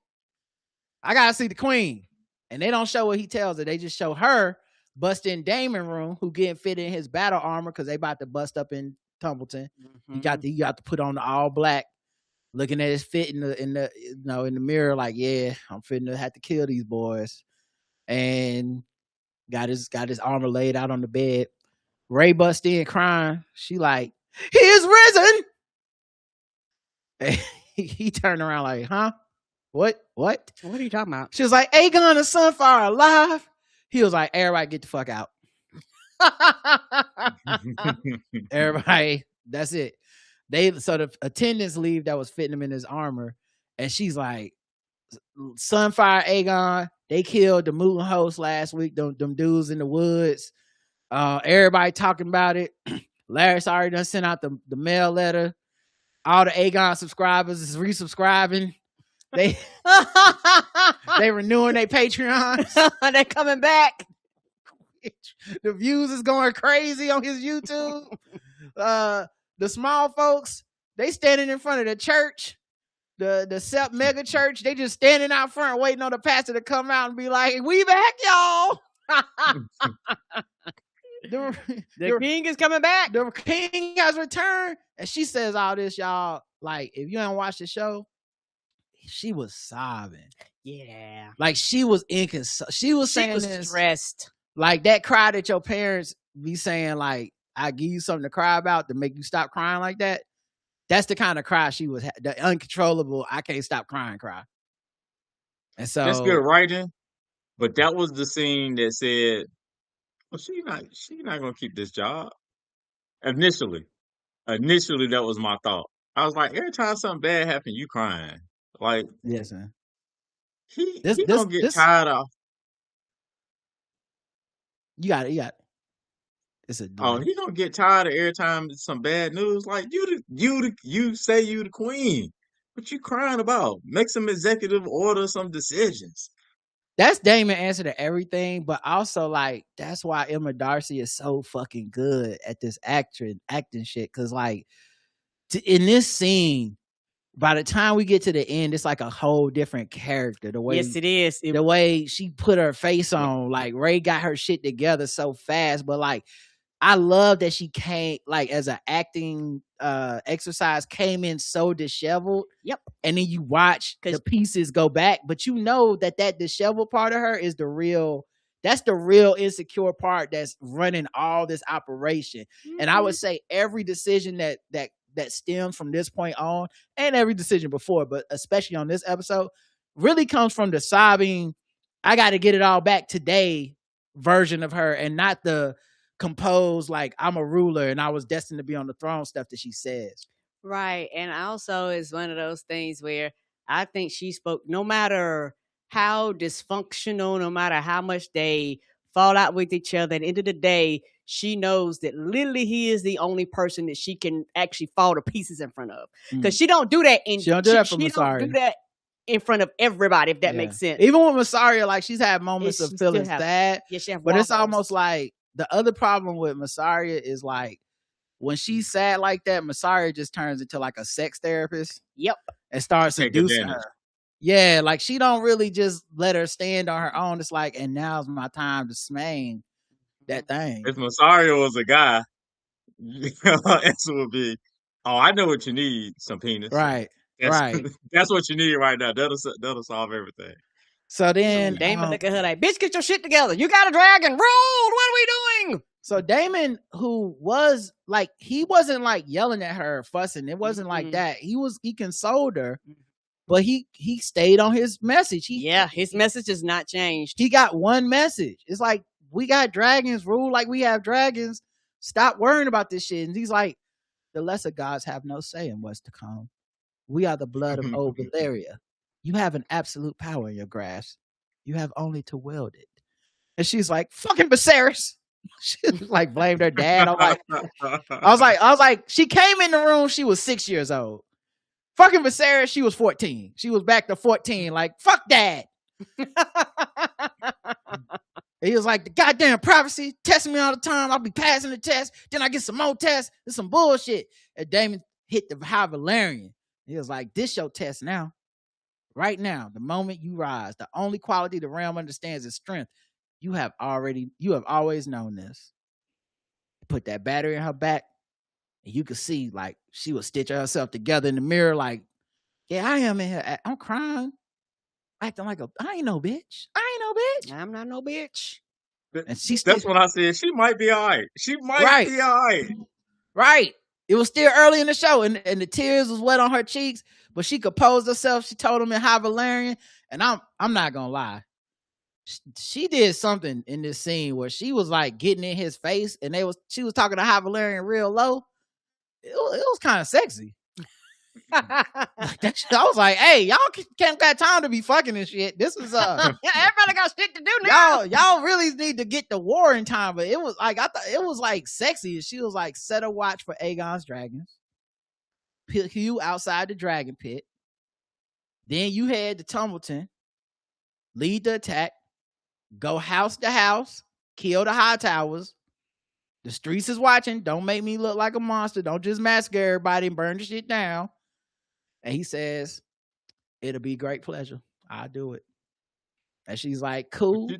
I gotta see the queen. And they don't show what he tells her. They just show her bust in Daemon's room, who getting fit in his battle armor because they about to bust up in Tumbleton. Mm-hmm. You got to put on the all black, looking at his fit in the mirror, like, yeah, I'm fitting to have to kill these boys. And got his armor laid out on the bed. Ray bust in crying. She like, he is risen. And he turned around like, huh? What? What are you talking about? She was like, Aegon and Sunfire alive. He was like, everybody get the fuck out. Everybody, that's it. So the attendants leave that was fitting him in his armor. And she's like, Sunfire, Aegon, they killed the Mutant host last week, them dudes in the woods. Everybody talking about it. Larry's already done sent out the mail letter. All the Aegon subscribers is resubscribing. They renewing their Patreons. They're coming back. The views is going crazy on his YouTube. The small folks, they standing in front of the church, the Sept mega church. They just standing out front waiting on the pastor to come out and be like, we back, y'all. The king is coming back. The king has returned. And she says all this, y'all. Like, if you ain't watched the show, she was sobbing. Yeah. Like, she was inconsolable. She was stressed. Like, that cry that your parents be saying, like, I give you something to cry about to make you stop crying like that. That's the kind of cry she was, the uncontrollable, I can't stop crying cry. And so that's good writing, but that was the scene that said, well, she not gonna keep this job. Initially, that was my thought. I was like, every time something bad happened, you crying. Like, yes, man. He gonna get tired of. You got it. He gonna get tired of every time some bad news. Like you say you the queen, what you crying about? Make some executive order, some decisions. That's Daemon's answer to everything, but also like that's why Emma Darcy is so fucking good at this acting shit. Cause like in this scene, by the time we get to the end, it's like a whole different character. The way yes, it is. The way she put her face on, like Ray got her shit together so fast, but like I love that she came like as an acting exercise, came in so disheveled. Yep. And then you watch the pieces go back, but you know that disheveled part of her is that's the real insecure part that's running all this operation. Mm-hmm. And I would say every decision that stems from this point on, and every decision before, but especially on this episode, really comes from the sobbing, I got to get it all back today version of her, and not the composed, like I'm a ruler and I was destined to be on the throne stuff that she says. Right. And also it's one of those things where I think she spoke, no matter how dysfunctional, no matter how much they fall out with each other, at the end of the day, she knows that literally he is the only person that she can actually fall to pieces in front of. Because she don't do that in She don't do that for she don't Masaria. do that in front of everybody, if that Yeah. makes sense. Even with Masaria, like she's had moments Yeah, of she still feeling have- sad, Yeah, she have but it's wobbles. almost like the other problem with Masaria is like when she's sad like that, Masaria just turns into like a sex therapist. Yep. And starts Take seducing advantage. her. Yeah, like she don't really just let her stand on her own. It's like, and now's my time to smain that thing. If Masario was a guy, her answer would be, "Oh, I know what you need, some penis." Right. That's, Right. That's what you need right now. That'll solve everything. So then Damon look at her like, bitch, get your shit together. You got a dragon. Roll. What are we doing? So Damon, who was like, he wasn't like yelling at her, fussing. It wasn't like that. He consoled her, but he stayed on his message. His message has not changed. He got one message. It's like, we got dragons, rule like we have dragons. Stop worrying about this shit. And he's like, the lesser gods have no say in what's to come. We are the blood of old Valeria. You have an absolute power in your grasp. You have only to wield it. And she's like, fucking Viserys. She like blamed her dad. I was like, she came in the room, she was 6 years old. Fucking Viserys, she was 14. She was back to 14. Like, fuck dad. He was like, the goddamn prophecy, testing me all the time. I'll be passing the test. Then I get some more tests. It's some bullshit. And Damon hit the High Valerian. He was like, this your test now. Right now, the moment you rise, the only quality the realm understands is strength. You have always known this. Put that battery in her back, and you could see like she was stitching herself together in the mirror, like, yeah, I am in here. I'm crying, acting like I ain't no bitch. I'm not no bitch. And she That's what I said. She might be all right. She might Right. be all right. Right. It was still early in the show, and the tears was wet on her cheeks, but she composed herself. She told him in High Valerian, and I'm not gonna lie. She did something in this scene where she was like getting in his face, and she was talking to High Valerian real low. It was kind of sexy. Like that shit, I was like, hey, y'all can't got time to be fucking this shit. This is Everybody got shit to do now. y'all really need to get the war in time. But it was like, I thought it was like sexy. She was like, set a watch for Aegon's dragons. Hugh outside the dragon pit. Then you head to Tumbleton, lead the attack, go house to house, kill the high towers. The streets is watching. Don't make me look like a monster. Don't just massacre everybody and burn the shit down. And he says, it'll be a great pleasure. I'll do it. And she's like, cool.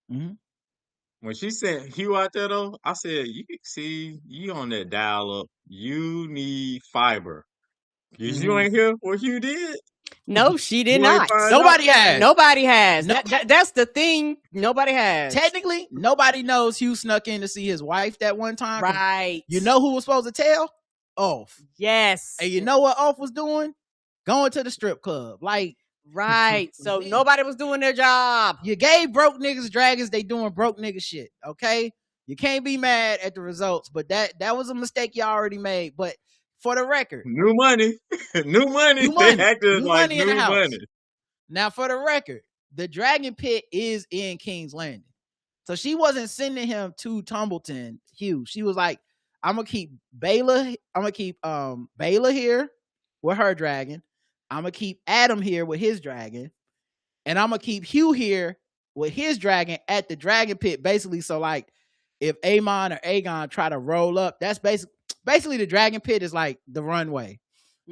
When she said Hugh out there though, I said, you can see you on that dial up. You need fiber. Because you ain't hear what Hugh did? No, she did You ain't not. find Nobody out? has. Nobody has. No- That's the thing. Nobody has. Technically, nobody knows Hugh snuck in to see his wife that one time. 'Cause Right. You know who was supposed to tell? Off. Yes. And you know what Off was doing? Going to the strip club. Like, Right. So nobody was doing their job. you gave broke niggas dragons, they doing broke nigga shit. Okay? You can't be mad at the results, but that was a mistake you already made. But for the record, New money. New money. New money. They acted New like money in new the house. money. now for the record, the dragon pit is in King's Landing. So she wasn't sending him to Tumbleton, Hugh. She was like, I'm gonna keep Baela here with her dragon. I'm gonna keep Adam here with his dragon. And I'm gonna keep Hugh here with his dragon at the dragon pit. Basically, so like if Aemon or Aegon try to roll up, that's basically the dragon pit is like the runway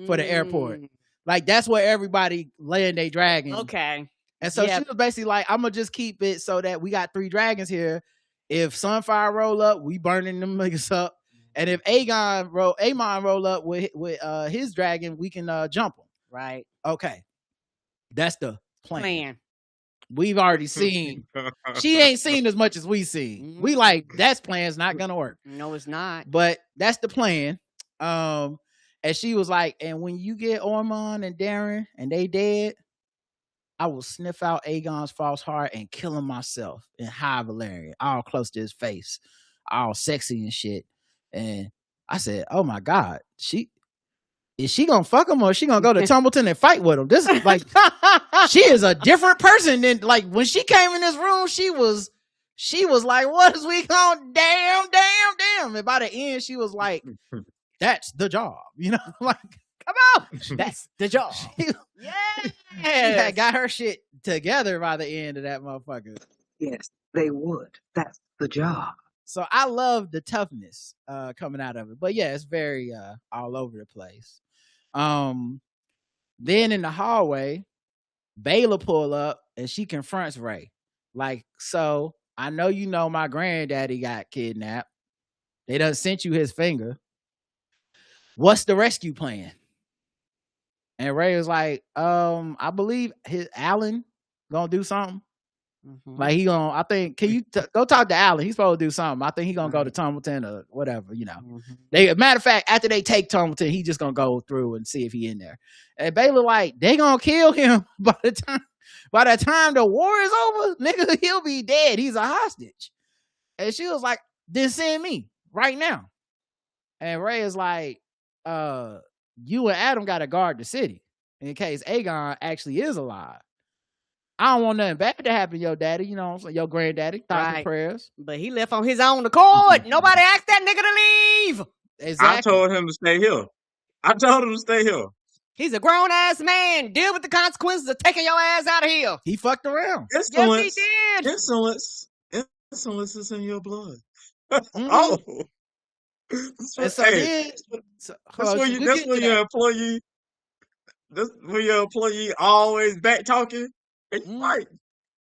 for the airport. Like that's where everybody land their dragon. Okay. And so she was basically like, I'm gonna just keep it so that we got 3 dragons here. If Sunfire roll up, we burning them niggas up. And if Aemon roll up with his dragon, we can jump him. Right. Okay. That's the plan. We've already seen. She ain't seen as much as we seen. We like, that plan's not gonna work. No, it's not. But that's the plan. And she was like, and when you get Ormond and Darren and they dead, I will sniff out Aegon's false heart and kill him myself in High Valerian, all close to his face. all sexy and shit. And I said, "Oh my God, is she gonna fuck him or is she gonna go to Tumbleton and fight with him?" This is like, she is a different person than like when she came in this room. She was like, "What is we going? Damn. And by the end, she was like, "That's the job," you know, like, come on, that's the job. she had got her shit together by the end of that motherfucker. Yes, they would. That's the job. So I love the toughness coming out of it. But yeah, it's very all over the place. Then in the hallway, Bayla pull up and she confronts Ray. Like, so I know you know my granddaddy got kidnapped. They done sent you his finger. What's the rescue plan? And Ray was like, I believe Alan gonna do something. Like he gonna, I think, can you go talk to Alan? He's supposed to do something. I think he gonna go to Tumbleton or whatever, you know. They, matter of fact, after they take Tumbleton, he just gonna go through and see if he in there. And Bayla like, they gonna kill him by the time the war is over, nigga, he'll be dead. He's a hostage. And she was like, then send me right now. And Ray is like, you and Adam gotta guard the city in case Aegon actually is alive. I don't want nothing bad to happen to your daddy, you know, your granddaddy. Thoughts and prayers. But he left on his own accord. Nobody asked that nigga to leave. Exactly. I told him to stay here. He's a grown ass man. Deal with the consequences of taking your ass out of here. He fucked around. Insolence. Yes, he did. Insolence is in your blood. Mm-hmm. Oh. And so hey, that's when your employee always back talking. And right.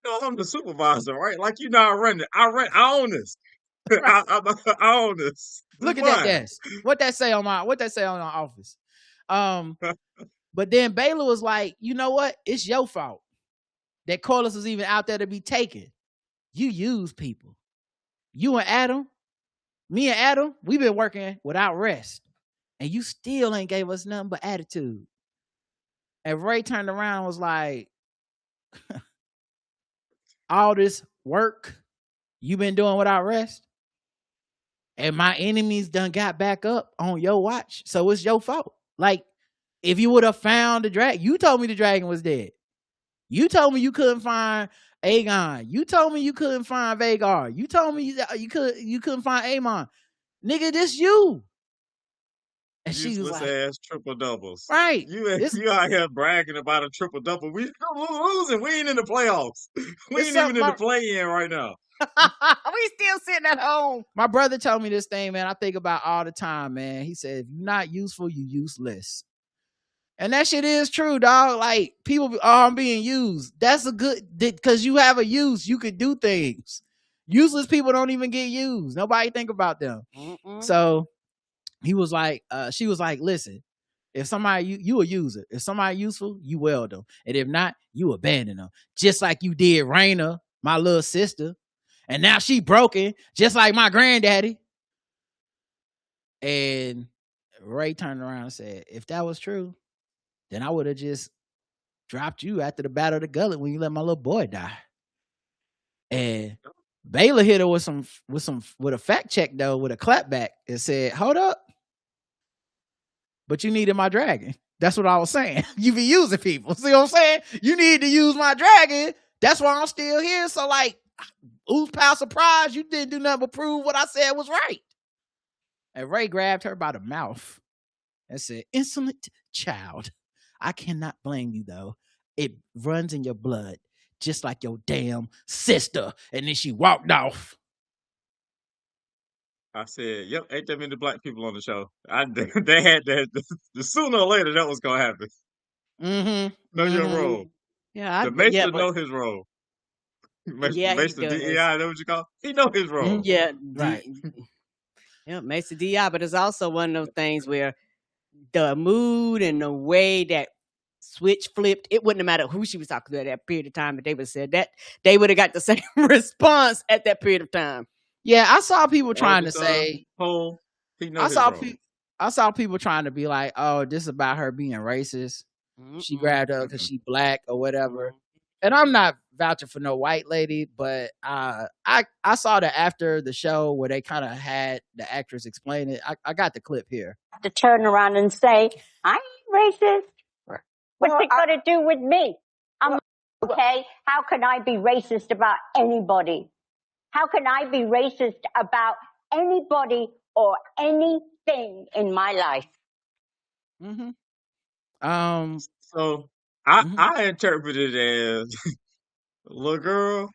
You know, I'm the supervisor, right? Like, you know, I own this. I own this. Look at that desk. What that say on our office? But then Bayla was like, you know what? It's your fault that Corlys was even out there to be taken. You use people. You and Adam, me and Adam, we've been working without rest. And you still ain't gave us nothing but attitude. And Ray turned around and was like, all this work you been doing without rest, and my enemies done got back up on your watch, so it's your fault. Like, if you would have found the dragon, you told me the dragon was dead. You told me you couldn't find Aegon. You told me you couldn't find Vhagar. You told me you couldn't find Aemon. Nigga, this you. And she was like, ass triple doubles. Right. You out here bragging about a triple double. We losing. We ain't in the playoffs. We ain't even in the play-in right now. We still sitting at home. My brother told me this thing, man. I think about all the time, man. He said, if you're not useful, you useless. And that shit is true, dog. Like, people, I'm being used. That's a good, because you have a use. You could do things. Useless people don't even get used. Nobody think about them. So he was like, she was like, listen, if somebody, you a user. If somebody useful, you weld them. And if not, you abandon them. Just like you did Raina, my little sister. And now she broken, just like my granddaddy. And Ray turned around and said, if that was true, then I would have just dropped you after the Battle of the Gullet when you let my little boy die. And Bayla hit her with a fact check though, with a clapback, and said, hold up. But you needed my dragon. That's what I was saying. You be using people. See what I'm saying? You need to use my dragon. That's why I'm still here. So like, ooh, pal, surprise, you didn't do nothing but prove what I said was right. And Ray grabbed her by the mouth and said, insolent child, I cannot blame you though. It runs in your blood, just like your damn sister. And then she walked off. I said, yep, ain't that many black people on the show. They had that. Sooner or later, that was going to happen. Know your role. Yeah, the Maester know his role. Maester DEI, is that what you call it? He know his role. Yeah, right. Yeah, Maester DEI, but it's also one of those things where the mood and the way that switch flipped, it wouldn't have mattered who she was talking to at that period of time, but they would have said that they would have got the same response at that period of time. Yeah, I saw people trying to say, I saw people trying to be like, oh, this is about her being racist. She grabbed her because she black or whatever. and I'm not vouching for no white lady, but I saw that after the show where they kind of had the actress explain it. I got the clip here. To turn around and say, I ain't racist. What's Well, it got to do with me? I'm okay. How can I be racist about anybody? How can I be racist about anybody or anything in my life? So Mhm. I interpret it as, little girl,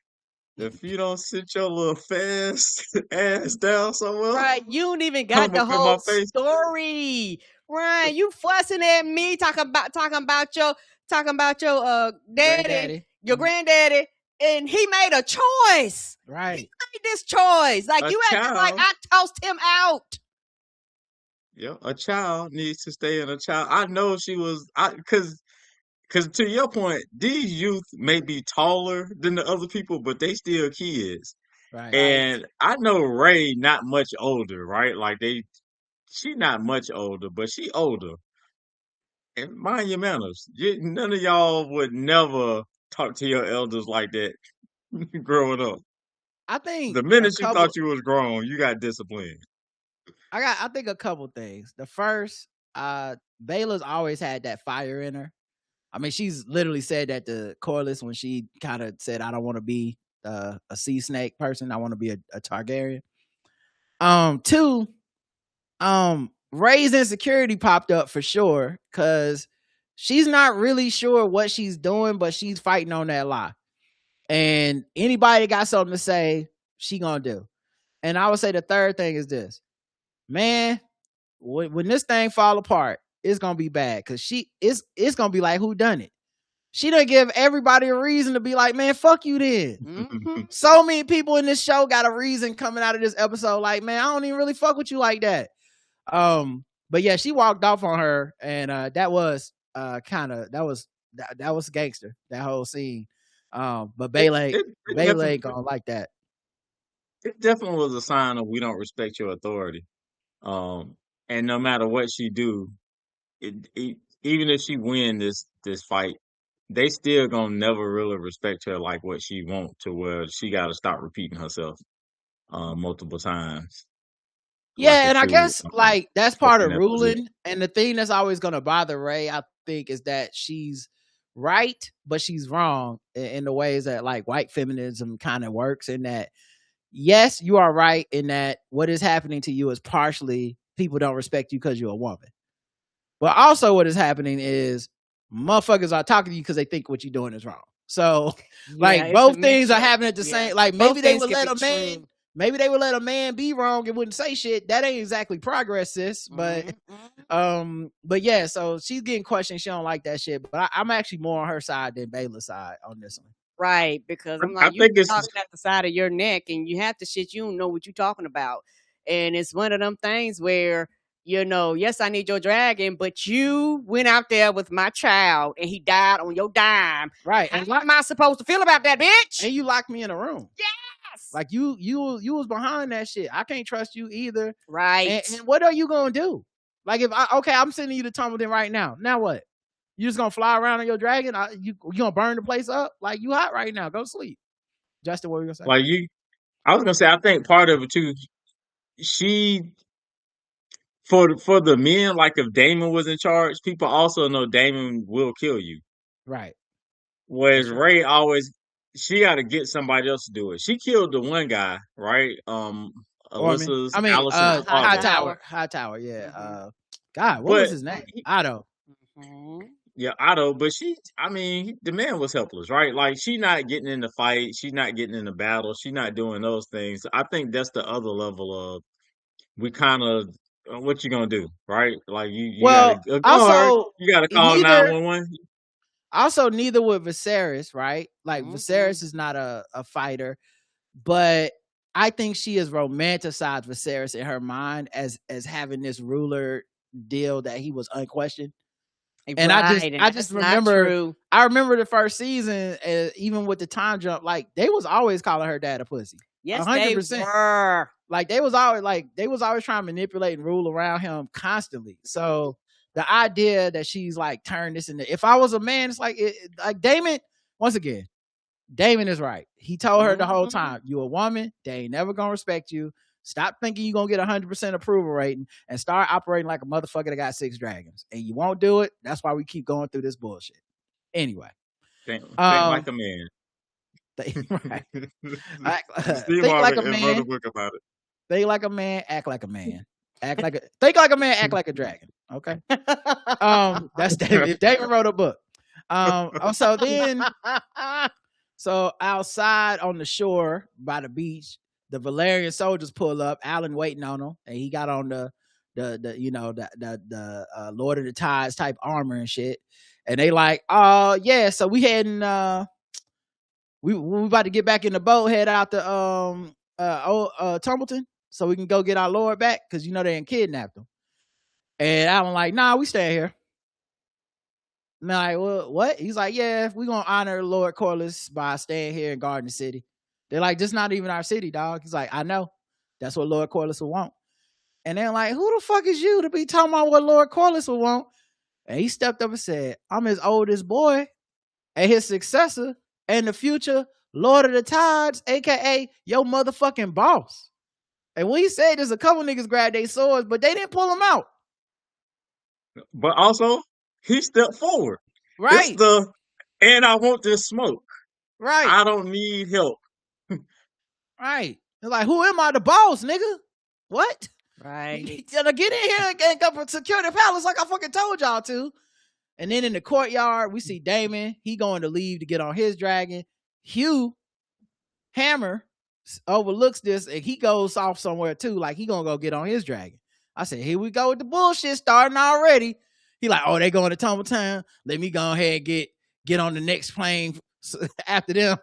if you don't sit your little fast ass down somewhere, Right, you don't even come got the up in my whole face. story. Right, you fussing at me, talking about your daddy, Granddaddy. your granddaddy, and he made a choice. Right. He made this choice. Like A you acting like child, I tossed him out. yeah, a child needs to stay in a child. I know she was, because to your point, these youth may be taller than the other people, but they still kids. Right. And I know Ray not much older, right? Like she not much older, but she older. And mind your manners. None of y'all would never talk to your elders like that growing up. I think The a minute you couple. thought you was grown, you got disciplined. I think a couple things. The first, Bayla's always had that fire in her. I mean, she's literally said that to Corlys when she kind of said, "I don't want to be a sea snake person. I want to be a Targaryen." Two, Ray's insecurity popped up for sure because she's not really sure what she's doing, but she's fighting on that lie. And anybody got something to say, she gonna do. And I would say the third thing is this, man. When this thing fall apart, it's gonna be bad because it's gonna be like, who done it? She done give everybody a reason to be like, man, fuck you then. Mm-hmm. So many people in this show got a reason coming out of this episode like, man, I don't even really fuck with you like that. But yeah, she walked off on her, and that was that was gangster, that whole scene. But Bayla ain't gonna like that. It definitely was a sign of we don't respect your authority. And no matter what she do, even if she win this fight, they still gonna never really respect her like what she want, to where she got to stop repeating herself multiple times. Like Yeah, a and I true guess like that's part in of that ruling. position. And the thing that's always gonna bother Ray, I think, is that she's right, but she's wrong in the ways that like white feminism kind of works. In that, yes, you are right in that what is happening to you is partially people don't respect you because you're a woman. But also what is happening is motherfuckers are talking to you because they think what you're doing is wrong. So like it's a both things are mixture. happening at the Yeah. same, like Both maybe they things would can let be a man, true. maybe they would let a man be wrong and wouldn't say shit. That ain't exactly progress, sis. But yeah, so she's getting questioned. She don't like that shit. But I'm actually more on her side than Bayla's side on this one. Right, because I'm I like, you think it's talking at the side of your neck and you have to shit, you don't know what you're talking about. And it's one of them things where, yes, I need your dragon, but you went out there with my child and he died on your dime. Right. And what am I supposed to feel about that, bitch? And you locked me in a room. Yes. Like you was behind that shit. I can't trust you either. Right. And what are you gonna do? Like if I'm sending you to Tumbleton right now. Now what? You just gonna fly around on your dragon? You gonna burn the place up? Like you hot right now. Go to sleep. Justin, what were you gonna say? like I was gonna say, I think part of it too, she for the men, like if Damon was in charge, people also know Damon will kill you. Right. Whereas Ray always, she got to get somebody else to do it. She killed the one guy, right? Allison's father. Hightower. Yeah. God, what But was his name? Otto. Yeah, Otto. But the man was helpless, right? Like she not getting in the fight, she's not getting in the battle, she's not doing those things. I think that's the other level of we kind of what you gonna do, right? Like you Well, got a guard, also you got to call 911. Also, neither with Viserys, right? Like Viserys is not a fighter, but I think she has romanticized Viserys in her mind as having this ruler deal that he was unquestioned. And I just remember, I remember the first season, even with the time jump, like they was always calling her dad a pussy. Yes, 100%. they were. Like they was always trying to manipulate and rule around him constantly. So the idea that she's like turned this into, if I was a man, it's like like Damon, once again, Damon is right. He told her the whole time, you a woman, they ain't never gonna respect you. Stop thinking you're gonna get 100% approval rating and start operating like a motherfucker that got 6 dragons. And you won't do it. That's why we keep going through this bullshit. Anyway. Think like a man. Think like a man. Wrote a book about it. Think like a man, act like a man. Think like a man, act like a dragon. Okay. That's David. David wrote a book. So outside on the shore by the beach, the Valerian soldiers pull up. Alan waiting on them, and he got on the Lord of the Tides type armor and shit. And they like, yeah. So we heading. We about to get back in the boat, head out to Tumbleton, so we can go get our Lord back because they ain't kidnapped him. And Alan like, nah, we stay here. And I'm like, well, what? He's like, yeah, we're gonna honor Lord Corlys by staying here in Garden City. They're like, this not even our city, dog. He's like, I know. That's what Lord Corlys will want. And they're like, who the fuck is you to be talking about what Lord Corlys will want? And he stepped up and said, I'm his oldest boy and his successor and the future Lord of the Tides, aka your motherfucking boss. And when he said there's a couple niggas grabbed their swords, but they didn't pull them out. But also, he stepped forward. Right. And I want this smoke. Right. I don't need help. Right. They're like, who am I? The boss, nigga? What? Right. Get in here and go secure the palace like I fucking told y'all to. And then in the courtyard, we see Damon. He going to leave to get on his dragon. Hugh Hammer overlooks this and he goes off somewhere too. Like he gonna go get on his dragon. I said, here we go with the bullshit starting already. He like, oh, they going to Tumbletown. Let me go ahead and get on the next plane after them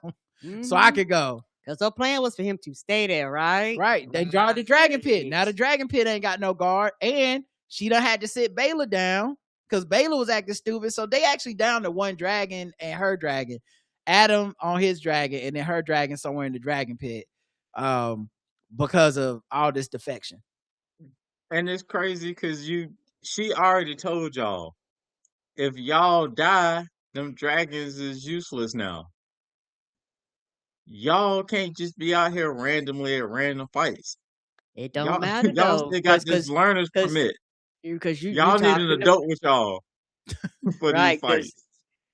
so I could go. Because the plan was for him to stay there, right? Right. They guard the dragon pit. Now the dragon pit ain't got no guard. And she done had to sit Baylor down because Baylor was acting stupid. So they actually down to one dragon and her dragon. Adam on his dragon and then her dragon somewhere in the dragon pit because of all this defection. And it's crazy because she already told y'all, if y'all die, them dragons is useless now. Y'all can't just be out here randomly at random fights. It don't matter y'all though. Still got this learner's permit. Because y'all need an adult with y'all for these fights.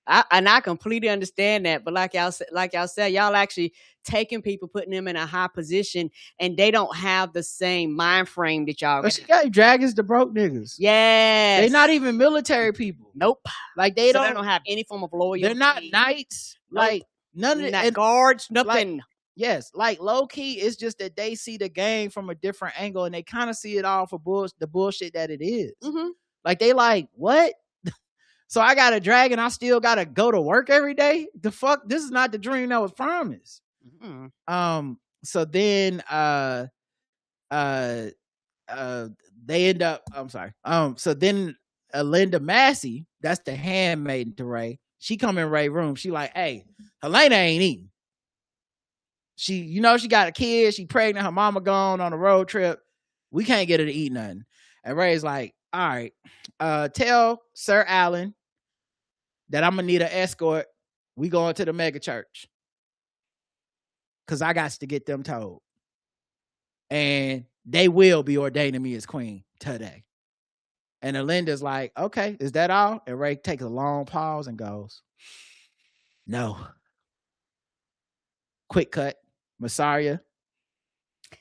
I completely understand that, but like y'all said, y'all actually taking people, putting them in a high position, and they don't have the same mind frame that y'all. But she got dragons to broke niggas. Yes, they're not even military people. Nope. Like they don't have any form of loyalty. They're not knights. Nope. Like none of that guards. Nothing. Like, yes, like low key, it's just that they see the game from a different angle, and they kind of see it all for the bullshit that it is. Mm-hmm. Like they like what. So I got a dragon. I still got to go to work every day. The fuck, this is not the dream that was promised. Mm-hmm. So then, they end up. I'm sorry. So then, Linda Massey, that's the handmaiden to Ray. She come in Ray's room. She like, hey, Helena ain't eating. She, she got a kid. She pregnant. Her mama gone on a road trip. We can't get her to eat nothing. And Ray's like, all right, tell Sir Alan that I'm gonna need an escort. We going to the mega church. Cause I got to get them told. And they will be ordaining me as queen today. And Alinda's like, okay, is that all? And Ray takes a long pause and goes, no. Quick cut. Mysaria.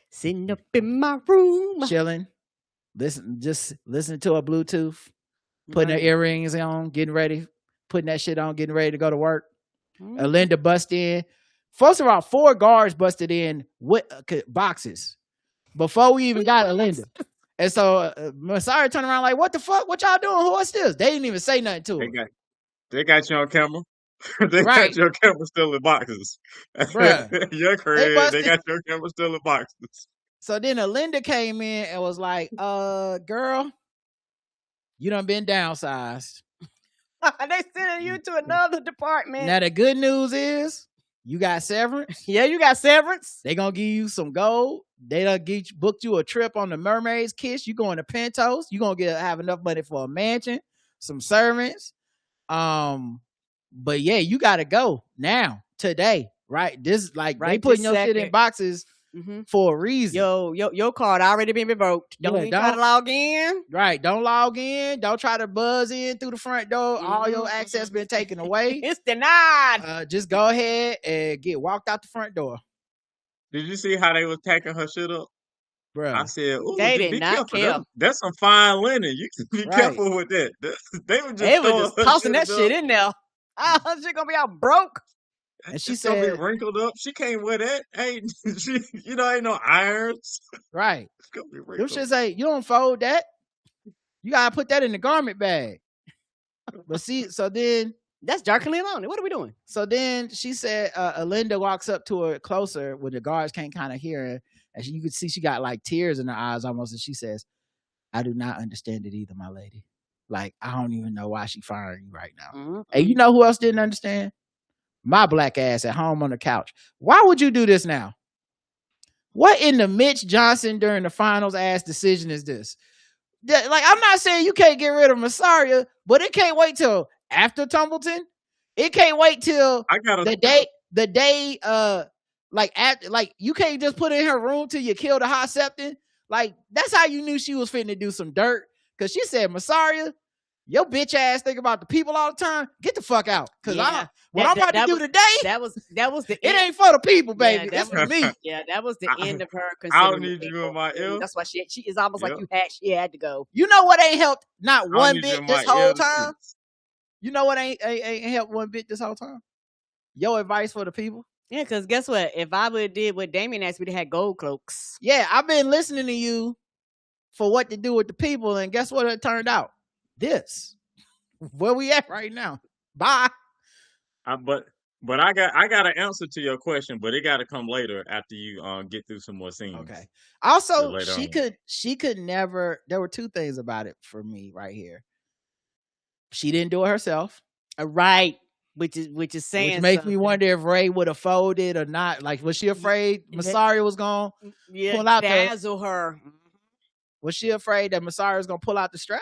Sitting up in my room. Chilling. Just listening to her Bluetooth. Putting her earrings on, getting ready. Putting that shit on, getting ready to go to work. Alinda bust in. First of all, 4 guards busted in with boxes before we even got Alinda. And so Mysaria turned around like, what the fuck? What y'all doing? What's this? They didn't even say nothing to her. They got you on camera. They got your camera still in boxes. You're crazy. They got your camera still in boxes. So then Alinda came in and was like, girl, you done been downsized. They sending you to another department. Now the good news is you got severance. Yeah, you got severance. They gonna give you some gold. They done booked you a trip on the Mermaid's Kiss. You going to Pentos. You gonna have enough money for a mansion, some servants. But yeah, you gotta go now, today. right? This like they Right putting this your shit in second. boxes Mm-hmm. for a reason. Your card already been revoked. Don't Yeah, even try to log in. Right. Don't log in. Don't try to buzz in through the front door. All your access been taken away. It's denied. Just go ahead and get walked out the front door. Did you see how they was packing her shit up? I Bruh. said, "Ooh, They be did not careful. care. That's some fine linen. You can be Right. careful with that." They were just They were throwing just her tossing that up. shit in there. Oh, her shit gonna be all broke. And she It's gonna be said, wrinkled up. She can't wear that. Ain't she? Ain't no irons. right. It's gonna be Them wrinkled. shit say, you don't fold that. You gotta put that in the garment bag. But see, so then That's Jacqueline on it. What are we doing? So then she said, Linda walks up to her closer when the guards can't kind of hear her. And you could see she got like tears in her eyes almost. And she says, I do not understand it either, my lady. Like, I don't even know why she firing you right now. Mm-hmm. And you know who else didn't understand? My black ass at home on the couch. Why would you do this now? What in the Mitch Johnson during the finals ass decision is this? Like, I'm not saying you can't get rid of Massaria, but it can't wait till after Tumbleton. It can't wait till the day, like you can't just put her in her room till you kill the hot septon. Like, that's how you knew she was fitting to do some dirt. Cause she said, Massaria, your bitch ass think about the people all the time. Get the fuck out. Cause what I'm about to do today, that was the it ain't for the people, baby. Yeah, It's for me. Yeah, that was the end of her. I don't need you in my ear. That's why she is almost like she had to go. You know what ain't helped not one bit this whole time? ear. You know what ain't helped one bit this whole time? Your advice for the people? Yeah, because guess what? If I would have did what Damien asked me, to had gold cloaks. Yeah, I've been listening to you for what to do with the people, and guess what it turned out? This. Where we at right now? Bye. But I got an answer to your question, but it got to come later after you get through some more scenes. Okay. Also, later she could never. There were two things about it for me right here. She didn't do it herself. Right. Which is saying, which makes me wonder if Ray would have folded or not. Like, was she afraid Massaria was gonna pull out dazzle her? Was she afraid that Massaria was gonna pull out the strap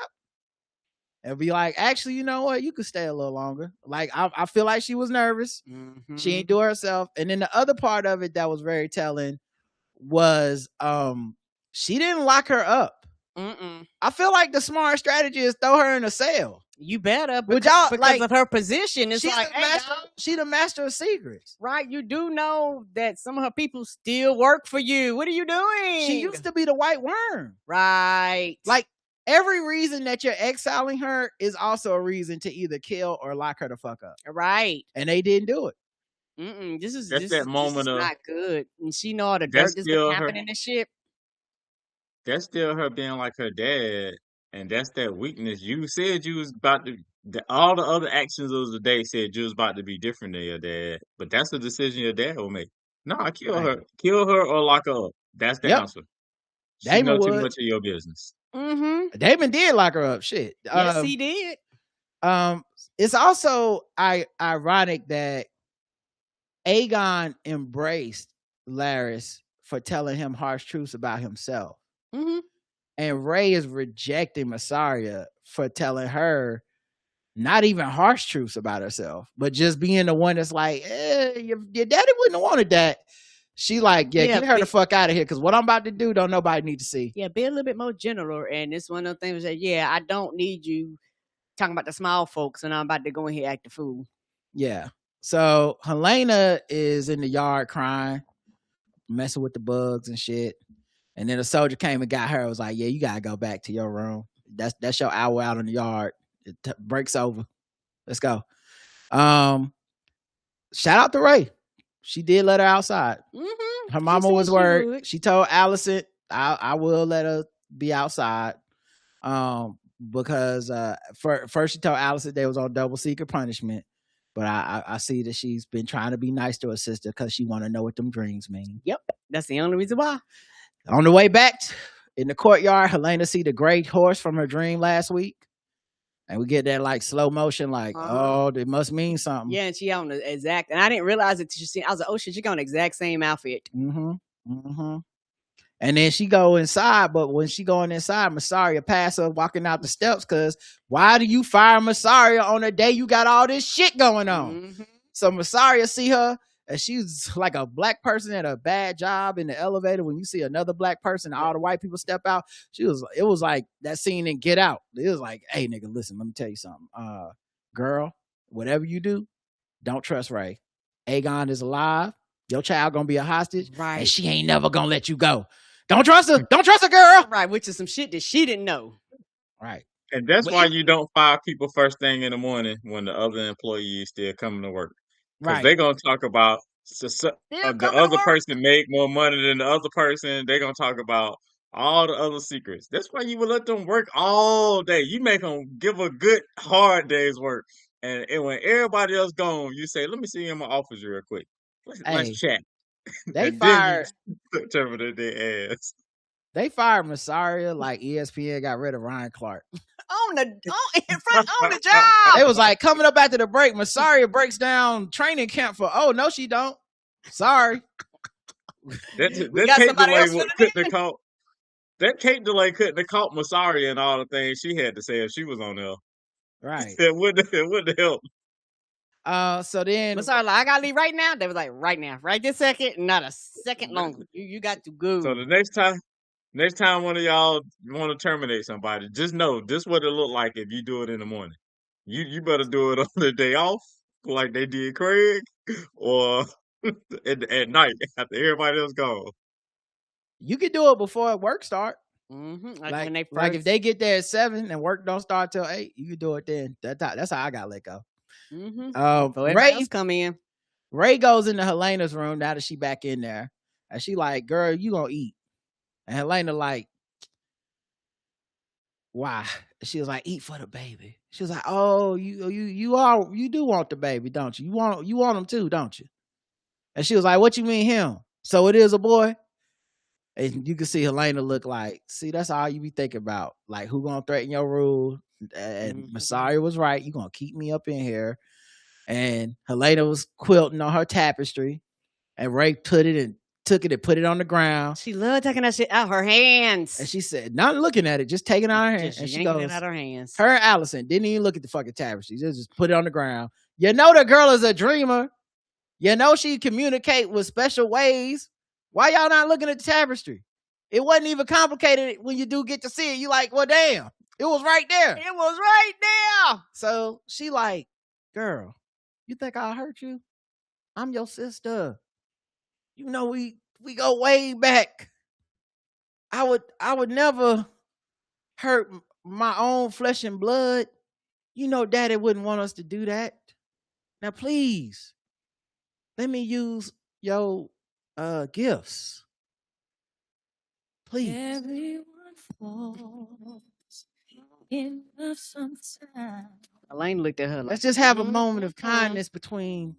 and be like, actually, you know what? You could stay a little longer. Like, I feel like she was nervous. Mm-hmm. She ain't do it herself. And then the other part of it that was very telling was she didn't lock her up. I feel like the smart strategy is throw her in a cell. You better, because of her position. It's like, she the master of secrets. Right. You do know that some of her people still work for you. What are you doing? She used to be the white worm. Right. Like, every reason that you're exiling her is also a reason to either kill or lock her the fuck up. Right. And they didn't do it. This is moment of not good. And she know all the dirt that's been happening and shit. That's still her being like her dad, and that's that weakness. You said you was about to. All the other actions of the day said you was about to be different than your dad, but that's a decision your dad will make. No, kill her or lock her up. That's the answer. She knows too much of your business. Mm-hmm. Damon did lock her up. Shit. Yes, he did. It's also ironic that Aegon embraced Larys for telling him harsh truths about himself. Mm-hmm. And Ray is rejecting Massaria for telling her not even harsh truths about herself, but just being the one that's like, your daddy wouldn't have wanted that. She like, get her the fuck out of here, because what I'm about to do, don't nobody need to see. Yeah, be a little bit more general. And it's one of the things that, I don't need you talking about the small folks, and I'm about to go in here and act a fool. Yeah. So Helena is in the yard crying, messing with the bugs and shit. And then a soldier came and got her. It was like, yeah, you gotta go back to your room. That's your hour out in the yard. It breaks over. Let's go. Shout out to Ray. She did let her outside. Mm-hmm. Her mama was worried. She told Allison, I will let her be outside. Because first she told Allison they was on double secret punishment. But I see that she's been trying to be nice to her sister because she want to know what them dreams mean. Yep. That's the only reason why. On the way back in the courtyard, Helena see the gray horse from her dream last week. And we get that like slow motion, like, oh, it must mean something. Yeah, and she on the exact, and I didn't realize it. I was like, oh shit, she got the exact same outfit. Mm-hmm. Mm-hmm. And then she go inside, but when she going inside, Massaria pass her walking out the steps, because why do you fire Massaria on a day you got all this shit going on? Mm-hmm. So Massaria see her and she's like a black person at a bad job in the elevator. When you see another black person, all the white people step out. It was like that scene in Get Out. It was like, hey nigga, listen, let me tell you something. Girl, whatever you do, don't trust Ray. Aegon is alive. Your child gonna be a hostage, Right. and she ain't never gonna let you go. Don't trust her. Don't trust her, girl. Right, which is some shit that she didn't know. Right. And that's But why it- you don't fire people first thing in the morning when the other employee is still coming to work. Because right. they're going to talk about the coming to other work. person make more money than the other person. They're going to talk about all the other secrets. That's why you would let them work all day. You make them give a good, hard day's work. And when everybody else gone, you say, let me see you in my office real quick. Let's Hey, chat. they And fired then you terminate their ass. they fired Massaria like ESPN got rid of Ryan Clark. On the job. They was like, coming up after the break, Massaria breaks down training camp for, oh, no, she don't. Sorry. That got tape somebody delay else filling couldn't have caught. That tape delay couldn't have caught Massaria and all the things she had to say if she was on there. Right. It wouldn't help. So then, Sorry, like, I gotta leave right now. They was like, right now, right this second, not a second longer. You got to go. So the next time one of y'all want to terminate somebody, just know this what it look like if you do it in the morning. You better do it on the day off, like they did Craig, or at night after everybody else gone. you could do it before work start. Like Like, when they first, like if they get there at 7 and work don't start till 8, you could do it then. That's how I got let go. so everybody else come in. Ray goes into Helena's room now that she back in there, and she like, girl, you gonna eat. And Helena like, why? She was like, eat for the baby. She was like, oh, you do want the baby, don't you? You want him too, don't you? And she was like, what you mean him? So it is a boy? And you can see Helena look like, see, that's all you be thinking about. Like, who gonna threaten your rule? And Massaria was right. You gonna keep me up in here. And Helena was quilting on her tapestry. And Ray took it and put it on the ground. She loved taking that shit out her hands. And she said, not looking at it, just taking it out her hands. And she yanking goes, it out her hands. her and Allison didn't even look at the fucking tapestry. Just put it on the ground. You know the girl is a dreamer. You know she communicate with special ways. Why y'all not looking at the tapestry? It wasn't even complicated when you do get to see it. You like, well, damn, it was right there. It was right there. So she like, girl, you think I'll hurt you? I'm your sister. You know we go way back. I would never hurt my own flesh and blood. You know Daddy wouldn't want us to do that. Now please, let me use your gifts. Please. Everyone falls in love sometime. Elaine looked at her like, Let's just have a moment of kindness between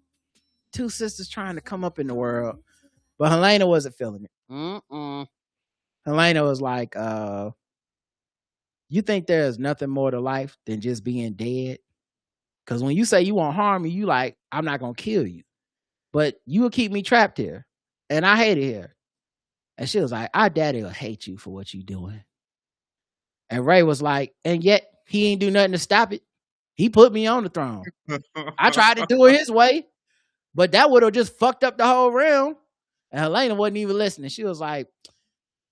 two sisters trying to come up in the world. But Helena wasn't feeling it. Helena was like, you think there's nothing more to life than just being dead? Because when you say you won't harm me, you like, I'm not going to kill you. But you will keep me trapped here. And I hate it here. And she was like, our daddy will hate you for what you doing. And Ray was like, and yet he ain't do nothing to stop it. He put me on the throne. I tried to do it his way, but that would have just fucked up the whole realm. And Helena wasn't even listening. She was like,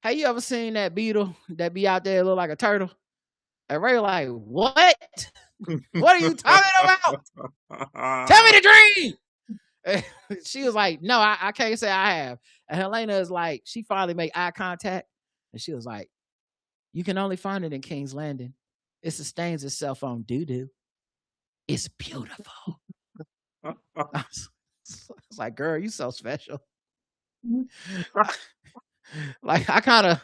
have you ever seen that beetle that be out there look like a turtle? And Ray was like, what? What are you talking about? Tell me the dream. And she was like, no, I can't say I have. And Helena is like, she finally made eye contact. And she was like, you can only find it in King's Landing. It sustains itself on doo-doo. It's beautiful. I was like, girl, you so special. Like, I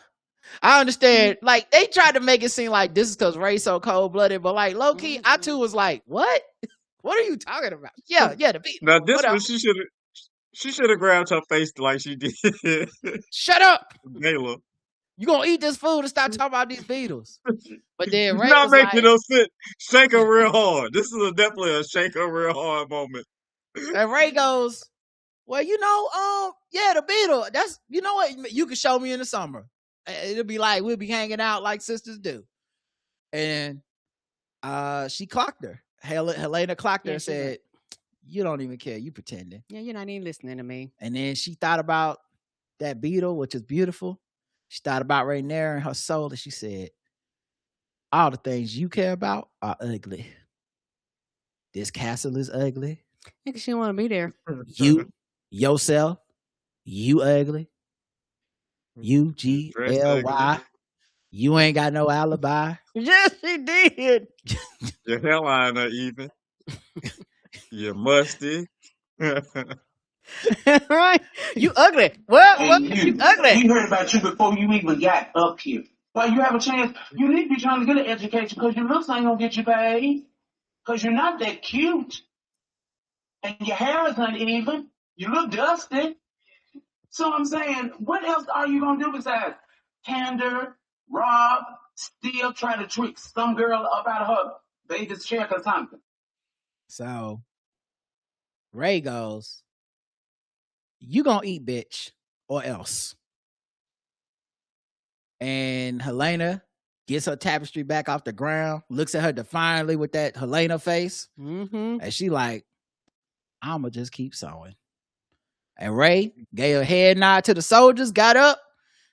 understand. Like, they tried to make it seem like this is because Ray's so cold-blooded, but like, low-key, I too was like, what? What are you talking about? Yeah, the beat. Now this one, she should have grabbed her face like she did. Shut up. Gayla. You gonna eat this food and stop talking about these Beatles. But then Ray not was making like, no sense. Shake her real hard. This is definitely a shake her real hard moment. And Ray goes, well, you know, yeah, the Beatles. That's, you know what? You can show me in the summer. It'll be like, we'll be hanging out like sisters do. And she clocked her. Helena clocked her and said, You don't even care. You pretending. Yeah, you're not even listening to me. And then she thought about that beetle, which is beautiful. She thought about Rhaenyra and her soul, and she said, all the things you care about are ugly. This castle is ugly. Because she don't want to be there. You, yourself, you ugly. UGLY. You ain't got no alibi. Yes, she did. Your hairline not even. You're musty. Right? You ugly. Well, Hey, you ugly. we heard about you before you even got up here. Well, you have a chance. You need to be trying to get an education because your looks ain't gonna get you paid. Because you're not that cute. And your hair is uneven. You look dusty. So I'm saying, what else are you gonna do besides pander, rob, steal, try to trick some girl up out of her Vegas check or something? So Ray goes, you gonna eat, bitch, or else. And Helena gets her tapestry back off the ground, looks at her defiantly with that Helena face. Mm-hmm. And she like, I'ma just keep sewing. And Ray gave a head nod to the soldiers, got up.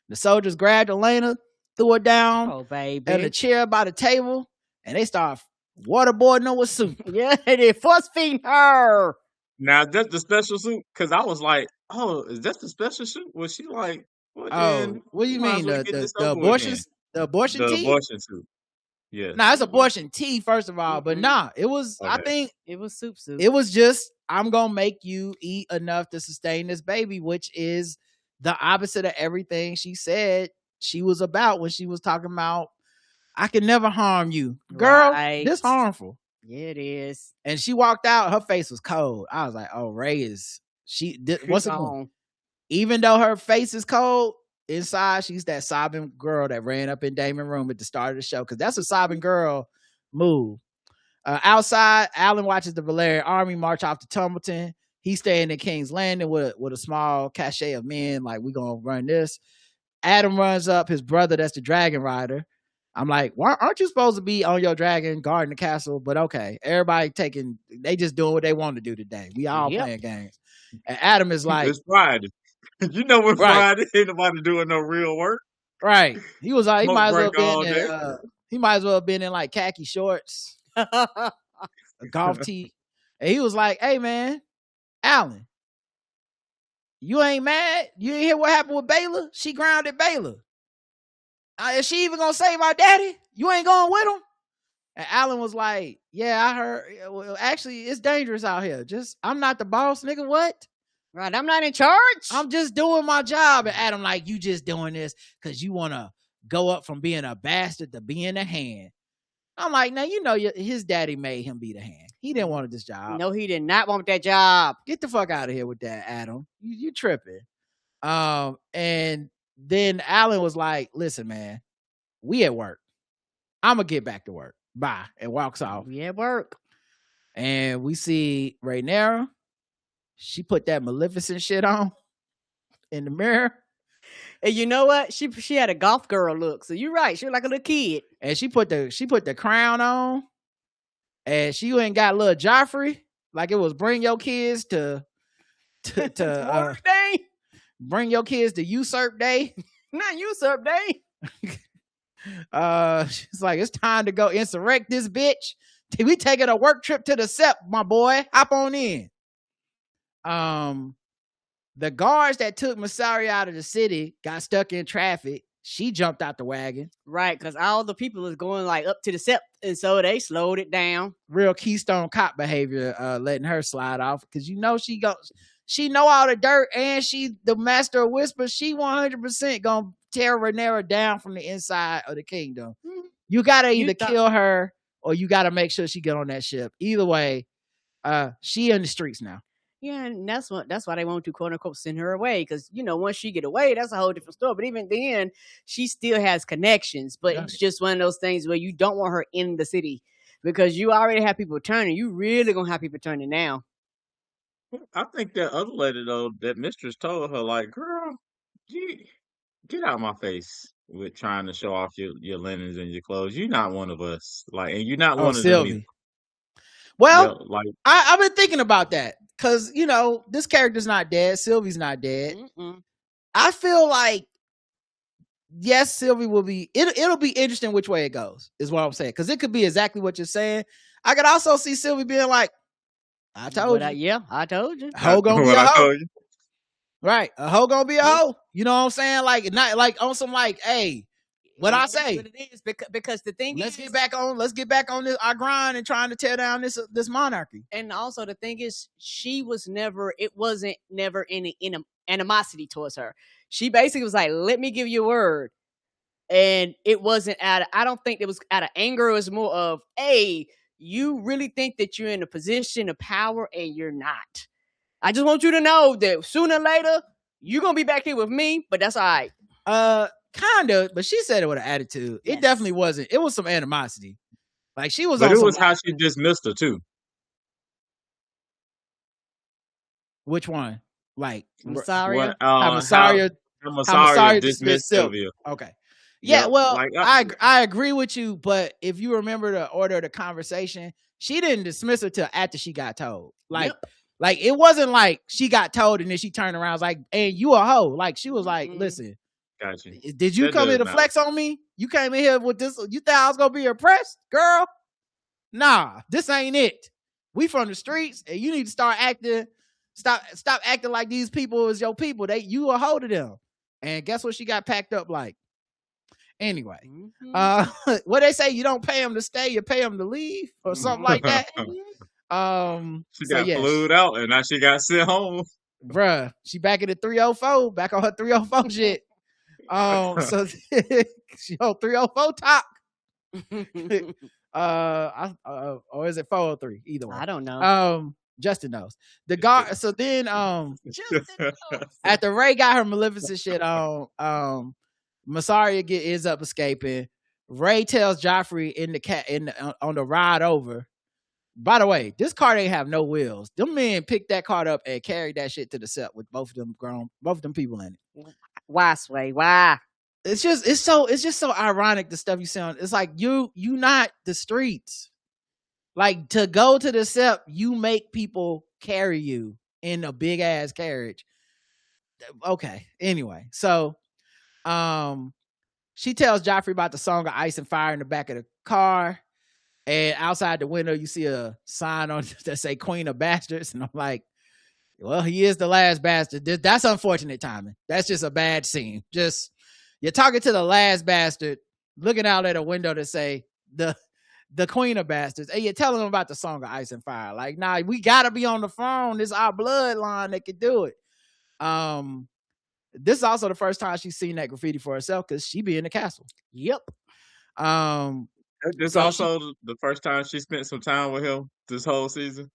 The soldiers grabbed Helena, threw her down Oh, baby. in a chair by the table, and they start waterboarding her with soup. Yeah, they force feed her. Now that's the special suit, because I was like, "Oh, is that the special suit?" Was she like, "Well, Oh, then what do you might as mean? well The get this the over with abortion then." the abortion The tea? abortion suit. Yeah. Nah, it's abortion tea, first of all. But Mhm. nah, it was, I Okay. think It was soup. it was just, I'm gonna make you eat enough to sustain this baby, which is the opposite of everything she said she was about when she was talking about, I can never harm you. Girl, this Right. harmful. Yeah, it is. And she walked out, her face was cold. I was like, oh, Ray is, once again, Gone. even though her face is cold, inside she's that sobbing girl that ran up in Damon's room at the start of the show, because that's a sobbing girl move. Outside, Alan watches the Valerian army march off to Tumbleton. He's staying in King's Landing with a small cachet of men, like, we gonna run this. Adam runs up, his brother, that's the dragon rider. I'm like, why aren't you supposed to be on your dragon guarding the castle? But okay, everybody they just doing what they want to do today. We all Yep. playing games. And Adam is like, It's Friday. You know when Right. Friday ain't nobody doing no real work. right. He was like, he Smoke might as well break all been day. in, he might as well have been in like khaki shorts, a golf tee. And he was like, hey man, Alan, you ain't mad? You ain't hear what happened with Baylor? She grounded Baylor. Is she even gonna save our daddy? You ain't going with him? And Alan was like, yeah, I heard. Well, actually, it's dangerous out here. Just, I'm not the boss, nigga. What? Right, I'm not in charge. I'm just doing my job. And Adam like, you just doing this because you want to go up from being a bastard to being a hand. I'm like, now, you know, his daddy made him be the hand. He didn't want this job. No, he did not want that job. Get the fuck out of here with that, Adam. You tripping. And then Alan was like, listen, man, we at work. I'm going to get back to work. Bye. And walks off. We at work. And we see Rhaenyra. She put that Maleficent shit on in the mirror. And you know what? She had a golf girl look. So you're right. She was like a little kid. And she put the crown on. And she went and got little Joffrey. Like it was bring your kids to Work day. bring your kids to usurp day. Not usurp day. She's like, it's time to go insurrect this bitch. We taking a work trip to the Sept, my boy. Hop on in. The guards that took Masari out of the city got stuck in traffic. She jumped out the wagon. Right, because all the people is going like up to the Sept, and so they slowed it down. Real Keystone Cop behavior, letting her slide off, because you know she know all the dirt, and she the master of whispers. She 100% gonna tear Rhaenyra down from the inside of the kingdom. You gotta either kill her or you gotta make sure she get on that ship. Either way, she in the streets now. Yeah, and that's why they want to quote unquote send her away, because you know once she get away, that's a whole different story. But even then, she still has connections. But it's just one of those things where you don't want her in the city because you already have people turning. You really gonna have people turning now. I think that other lady though, that mistress told her like, girl, get out of my face with trying to show off your linens and your clothes. You're not one of us. Like, and you're not one of them either. Well, like I've been thinking about that because this character's not dead. Sylvie's not dead. Mm-mm. I feel like yes, Sylvie will be. It'll be interesting which way it goes. Is what I'm saying because it could be exactly what you're saying. I could also see Sylvie being like, "I told you, I told you. hoe gonna be what a I hoe, told you. right? A hoe gonna be a hoe. You know what I'm saying? Like not like on some like, hey, what I It is say. what it is because the thing Let's is, get back on this our grind and trying to tear down this monarchy. and also the thing is, it wasn't never any animosity towards her. She basically was like, "Let me give you a word," and it wasn't I don't think it was out of anger. It was more of, "Hey, you really think that you're in a position of power and you're not. I just want you to know that sooner or later you're gonna be back here with me, but that's all right." Kind of, but she said it with an attitude. It Yes. definitely wasn't. It was some animosity. Like she was But on it was some. how she dismissed her too. Which one? Like Massaria. What how Massaria Massaria dismissed dismissed Sylvia. Sylvia. Okay. Yeah, Yep. well, Like I agree with you, but if you remember the order of the conversation, she didn't dismiss her till after she got told. Like, Yep. like it wasn't like she got told and then she turned around and was like, "And you a hoe." Like she was like, Mhm. "Listen, Gotcha. did you That come here does to matter. flex on me? You came in here with this. You thought I was gonna be impressed, girl? Nah, this ain't it. We from the streets, and you need to start acting. Stop acting like these people is your people. You a hoe to them." And guess what? She got packed up like. Anyway, Mhm. what they say, you don't pay them to stay, you pay them to leave, or something like that. She So got yes, flued out and now she got sent home. bruh, she back in the 304, back on her 304 shit. So she on 304 top. Or is it 403? Either way. I don't know. Justin knows. The guard. So then, after Ray got her Maleficent shit on, Massaria ends up escaping. Ray tells Joffrey on the ride over. By the way, this car ain't have no wheels. Them men picked that car up and carried that shit to the set with both of them people in it. Why, Sway? Why? It's just so ironic the stuff you see on. It's like you not the streets. Like to go to the set, you make people carry you in a big ass carriage. Okay. Anyway, so she tells Joffrey about the Song of Ice and Fire in the back of the car. And outside the window, you see a sign on that say Queen of Bastards. And I'm like, well, he is the last bastard. That's unfortunate timing. That's just a bad scene. Just you're talking to the last bastard, looking out at a window to say the Queen of Bastards, and you're telling them about the Song of Ice and Fire. Like, nah, we gotta be on the phone. This is our bloodline that can do it. This is also the first time she's seen that graffiti for herself because she be in the castle. Yep. This So also the first time she spent some time with him this whole season.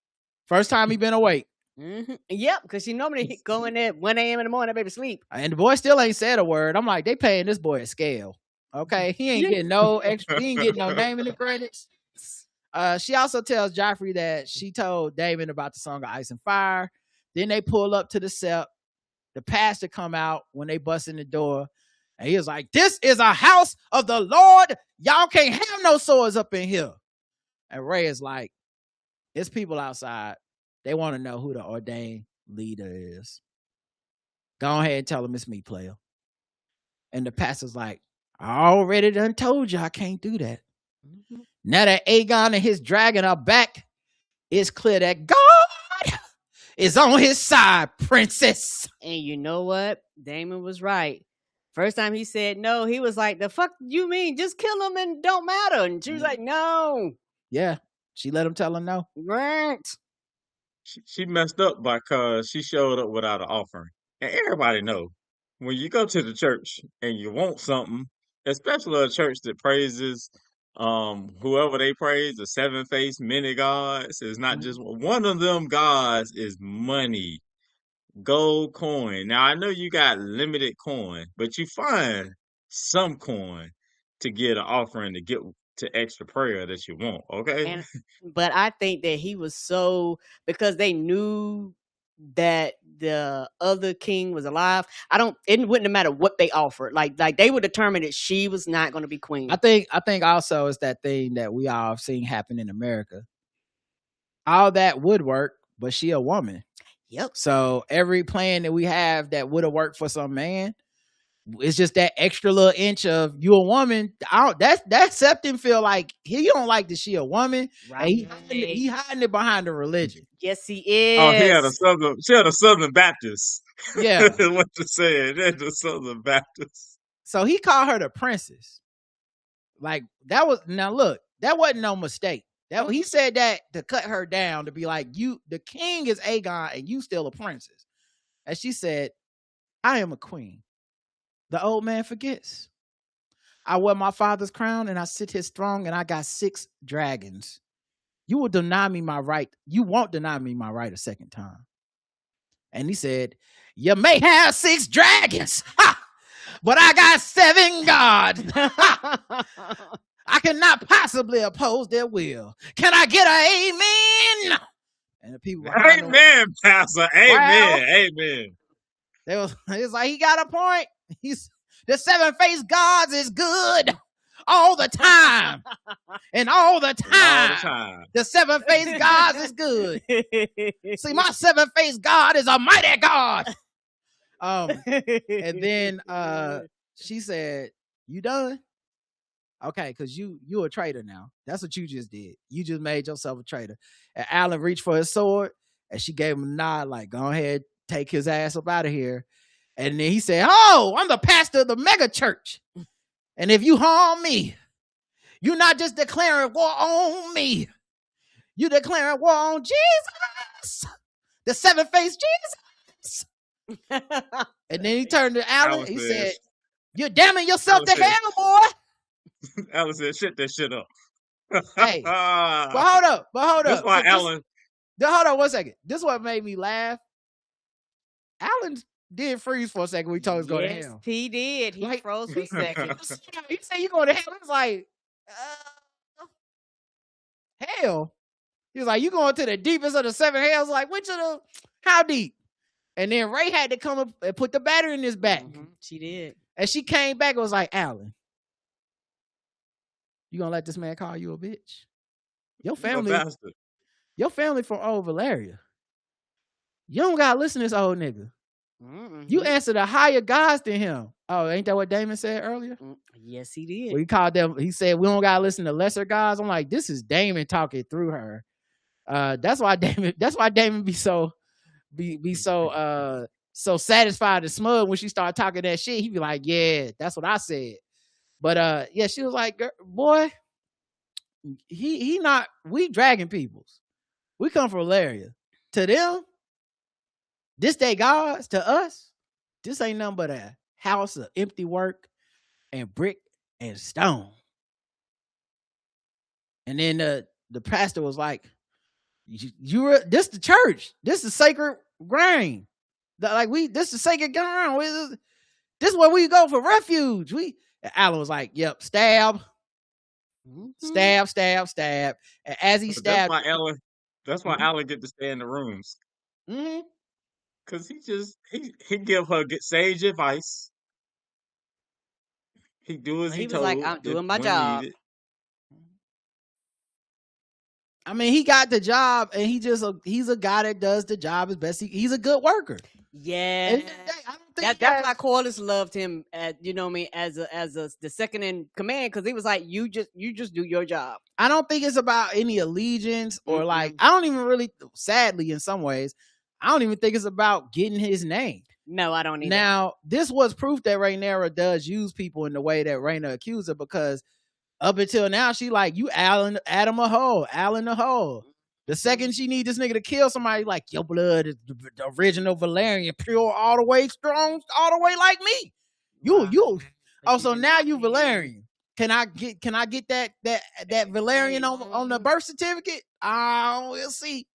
First time he been awake. Mm-hmm. Yep, because she normally go in there at 1 a.m. in the morning, that baby sleep. And the boy still ain't said a word. I'm like, they paying this boy a scale. Okay. He ain't getting no extra, he ain't getting no name in the credits. She also tells Joffrey that she told Daemon about the Song of Ice and Fire. Then they pull up to the sept. The pastor come out when they bust in the door. And he was like, "This is a house of the Lord. Y'all can't have no swords up in here." And Ray is like, "It's people outside. They want to know who the ordained leader is. Go ahead and tell them it's me, player." And the pastor's like, "I already done told you I can't do that." Mm-hmm. Now that Aegon and his dragon are back, it's clear that God is on his side, princess. And you know what? Daemon was right. First time he said no, he was like, "The fuck you mean? Just kill him and don't matter." And she was like, "No." Yeah, she let him tell her no. Right. She messed up because she showed up without an offering. And everybody know when you go to the church and you want something, especially a church that praises whoever they praise, the seven-faced many gods, is not just one of them gods is money. Gold coin. Now I know you got limited coin, but you find some coin to get an offering to get to extra prayer that you want. Okay. But I think that he was so, because they knew that the other king was alive. It wouldn't matter what they offered. Like they were determined that she was not going to be queen. I think also it's that thing that we all have seen happen in America. all that would work, but she a woman. Yep. So every plan that we have that would have worked for some man, it's just that extra little inch of you a woman. That Septon feel like he don't like that she a woman, and he hiding it behind the religion. Yes, he is. Oh, she had a Southern Baptist. Yeah. What you saying? That's a Southern Baptist. So he called her the princess. Like that wasn't no mistake. He said that to cut her down, to be like, you, the king is Aegon and you still a princess. And she said, I am a queen. The old man forgets. I wear my father's crown and I sit his throne and I got 6 dragons. You will deny me my right. You won't deny me my right a second time. And he said, you may have 6 dragons, but I got 7 gods. I cannot possibly oppose their will. Can I get an amen? And the people, amen, Pastor. Amen. Amen. It's like he got a point. The 7-faced gods is good all the time. And all the time. The 7-faced gods is good. See, my 7-faced God is a mighty God. And then she said, you done? Okay, because you a traitor now. That's what you just did. You just made yourself a traitor. And Alan reached for his sword, and she gave him a nod, like, go ahead, take his ass up out of here. And then he said, oh, I'm the pastor of the mega church. And if you harm me, you're not just declaring war on me. You declaring war on Jesus. The 7-faced Jesus. And then he turned to Alan. He said, you're damning yourself to hell, boy. Alan said, shut that shit up. Hey, but hold up. That's why Alan. Hold on 1 second. This is what made me laugh. Alan did freeze for a second when he told us to go to hell. Yes, he did. He froze for a second. He said you going to hell. It was like, hell. He was like, you going to the deepest of the 7 hells? Like, how deep? And then Ray had to come up and put the battery in his back. Mm-hmm. She did. And she came back and was like, Alan, you gonna let this man call you a bitch? Your family from old Valeria. You don't gotta listen to this old nigga. Mm-hmm. You answer the higher gods than him. Oh, ain't that what Damon said earlier? Yes, he did. Well, he called them. He said we don't gotta listen to lesser gods. I'm like, this is Damon talking through her. That's why Damon be so satisfied and smug when she started talking that shit. He be like, yeah, that's what I said. But yeah, she was like, boy, he not, we dragon peoples. We come from Valeria. To them, this they gods. To us, this ain't nothing but a house of empty work and brick and stone. And then the pastor was like, this the church. This is sacred ground. This is sacred ground. This is where we go for refuge. And Alan was like, yep, stab. Stab. And as he stabbed, that's why Alan get to stay in the rooms. Mm-hmm. Cause he give her sage advice. He do as he told. He was like, I'm doing my job. Needed. I mean, he got the job, and he's a guy that does the job as best. He's a good worker. Yeah, that's why Corliss loved him. As the second in command, because he was like, you just do your job. I don't think it's about any allegiance or like. I don't even really. Sadly, in some ways, I don't even think it's about getting his name. No, I don't either. Now, this was proof that Rhaenyra does use people in the way that Rhaena accused her, because up until now, she like, you Alan a hoe, Alan a hoe. The second she need this nigga to kill somebody, like, your blood is the original Valerian, pure, all the way strong, all the way like me. You. Oh, so now you Valerian. Can I get that Valerian on the birth certificate? We'll see.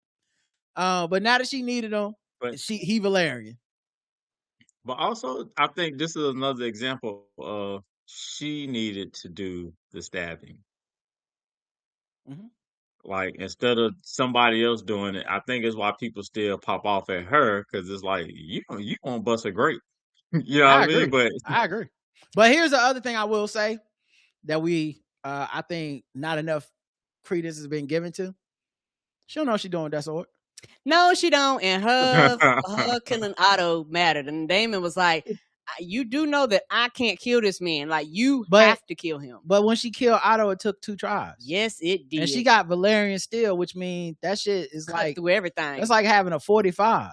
But now that she needed him, he Valerian. But also, I think this is another example of she needed to do the stabbing. Mm-hmm. Like, instead of somebody else doing it, I think it's why people still pop off at her, because it's like, you won't bust a grape. You know what I mean? But I agree. But here's the other thing I will say that I think not enough credence has been given to. She don't know what she doing with that sword. No, she don't. And her killing Otto mattered. And Damon was like, you do know that I can't kill this man. Like, you have to kill him. But when she killed Otto, it took 2 tries. Yes, it did. And she got Valerian steel, which means that shit is cut like through everything. It's like having a 45.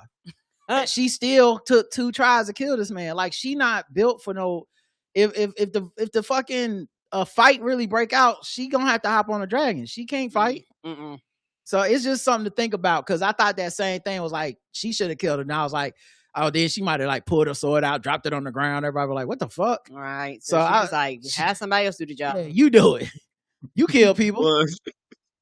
She still took 2 tries to kill this man. Like, she not built for no. If the fucking fight really break out, she gonna have to hop on a dragon. She can't fight. Mm-mm. So it's just something to think about, because I thought that same thing was like she should have killed her. And I was like, oh, then she might have like pulled her sword out, dropped it on the ground. Everybody was like, what the fuck? Right. So she I was like, have somebody else do the job. Yeah, you do it. You kill people. Well,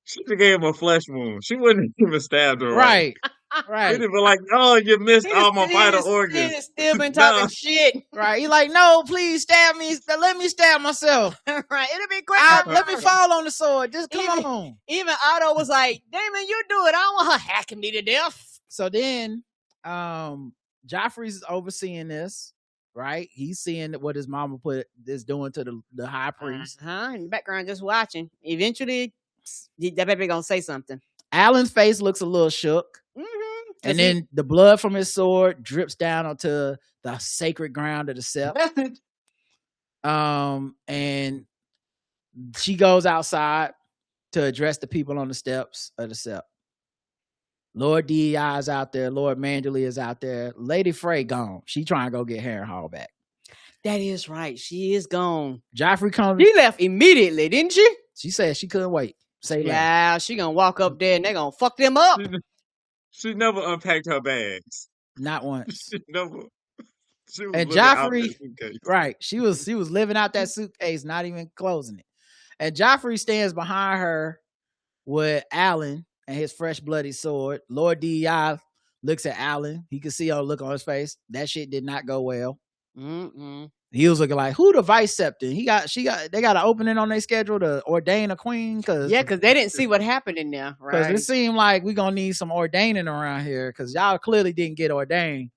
she gave him a flesh wound. She wouldn't even stabbed her. Right. She'd Right. have been like, oh, you missed all my vital organs. He's still been talking No. shit. Right. He's like, no, please stab me. Let me stab myself. Right. It'll be quick. Let me fall on the sword. Just come on. Even Otto was like, Damon, you do it. I don't want her hacking me to death. So then Joffrey's overseeing this, right? He's seeing what his mama is doing to the high priest. In the background, just watching. Eventually, that baby gonna say something. Alan's face looks a little shook. Mm-hmm. And then the blood from his sword drips down onto the sacred ground of the sept. And she goes outside to address the people on the steps of the sept. Lord DEI is out there. Lord Manderley is out there. Lady Frey gone. She trying to go get Harrenhal back. That is right. She is gone. Joffrey comes. She left immediately, didn't she? She said she couldn't wait. Say less. Yeah, she gonna walk up there and they gonna fuck them up. She never unpacked her bags. Not once. She never. She was And living out Joffrey, that suitcase. right? She was living out that suitcase, not even closing it. And Joffrey stands behind her with Alan and his fresh bloody sword. Lord DEI looks at Alan. He could see a look on his face. That shit did not go well. Mm-mm. He was looking like, who the vice septon? They got an opening on their schedule to ordain a queen. Because they didn't see what happened in there, Because right? it seemed like we're gonna need some ordaining around here, because y'all clearly didn't get ordained.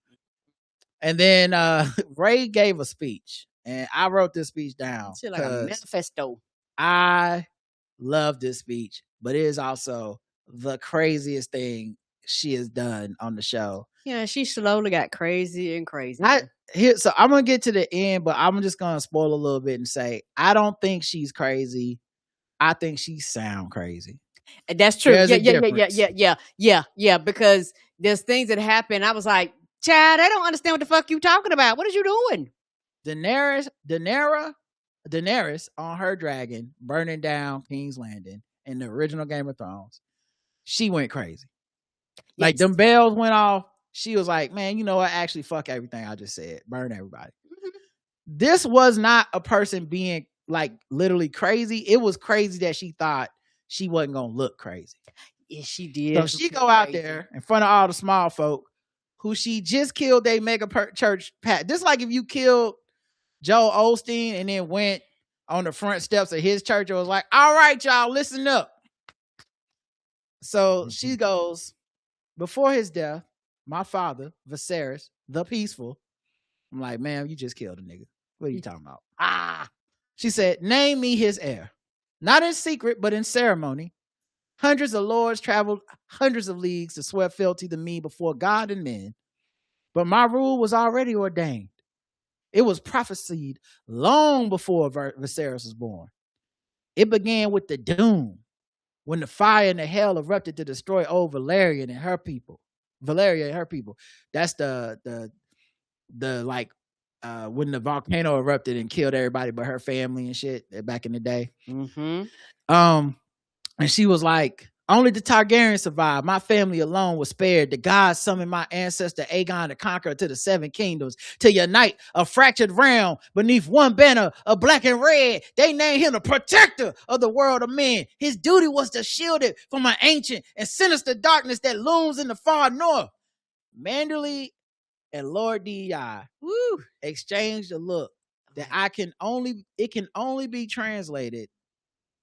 And then Ray gave a speech, and I wrote this speech down. Shit like a 'cause manifesto. I love this speech, but it is also the craziest thing she has done on the show. Yeah, she slowly got crazy and crazy. So I'm gonna get to the end, but I'm just gonna spoil a little bit and say I don't think she's crazy. I think she sound crazy. That's true. There's a Yeah. Because there's things that happen. I was like, child, I don't understand what the fuck you talking about. What is you doing? Daenerys on her dragon burning down King's Landing in the original Game of Thrones. She went crazy. Like them bells went off. She was like, man, you know what? Actually, fuck everything I just said. Burn everybody. This was not a person being like literally crazy. It was crazy that she thought she wasn't going to look crazy. Yeah, she did. So she go out there in front of all the small folk who she just killed they mega church pat. Just like if you killed Joel Osteen and then went on the front steps of his church and was like, all right, y'all, listen up. So she goes, before his death, my father, Viserys, the peaceful. I'm like, man, you just killed a nigga. What are you talking about? She said, name me his heir. Not in secret, but in ceremony. Hundreds of lords traveled hundreds of leagues to swear fealty to me before God and men. But my rule was already ordained. It was prophesied long before Viserys was born. It began with the doom, when the fire and the hell erupted to destroy old Valeria and her people. That's the like when the volcano erupted and killed everybody but her family and shit back in the day. Mm-hmm. And she was like, only the Targaryens survived. My family alone was spared. The gods summoned my ancestor Aegon the Conqueror to the Seven Kingdoms to unite a fractured realm beneath one banner of black and red. They named him the protector of the world of men. His duty was to shield it from an ancient and sinister darkness that looms in the far north. Manderley and Lord DEI exchanged a look that it can only be translated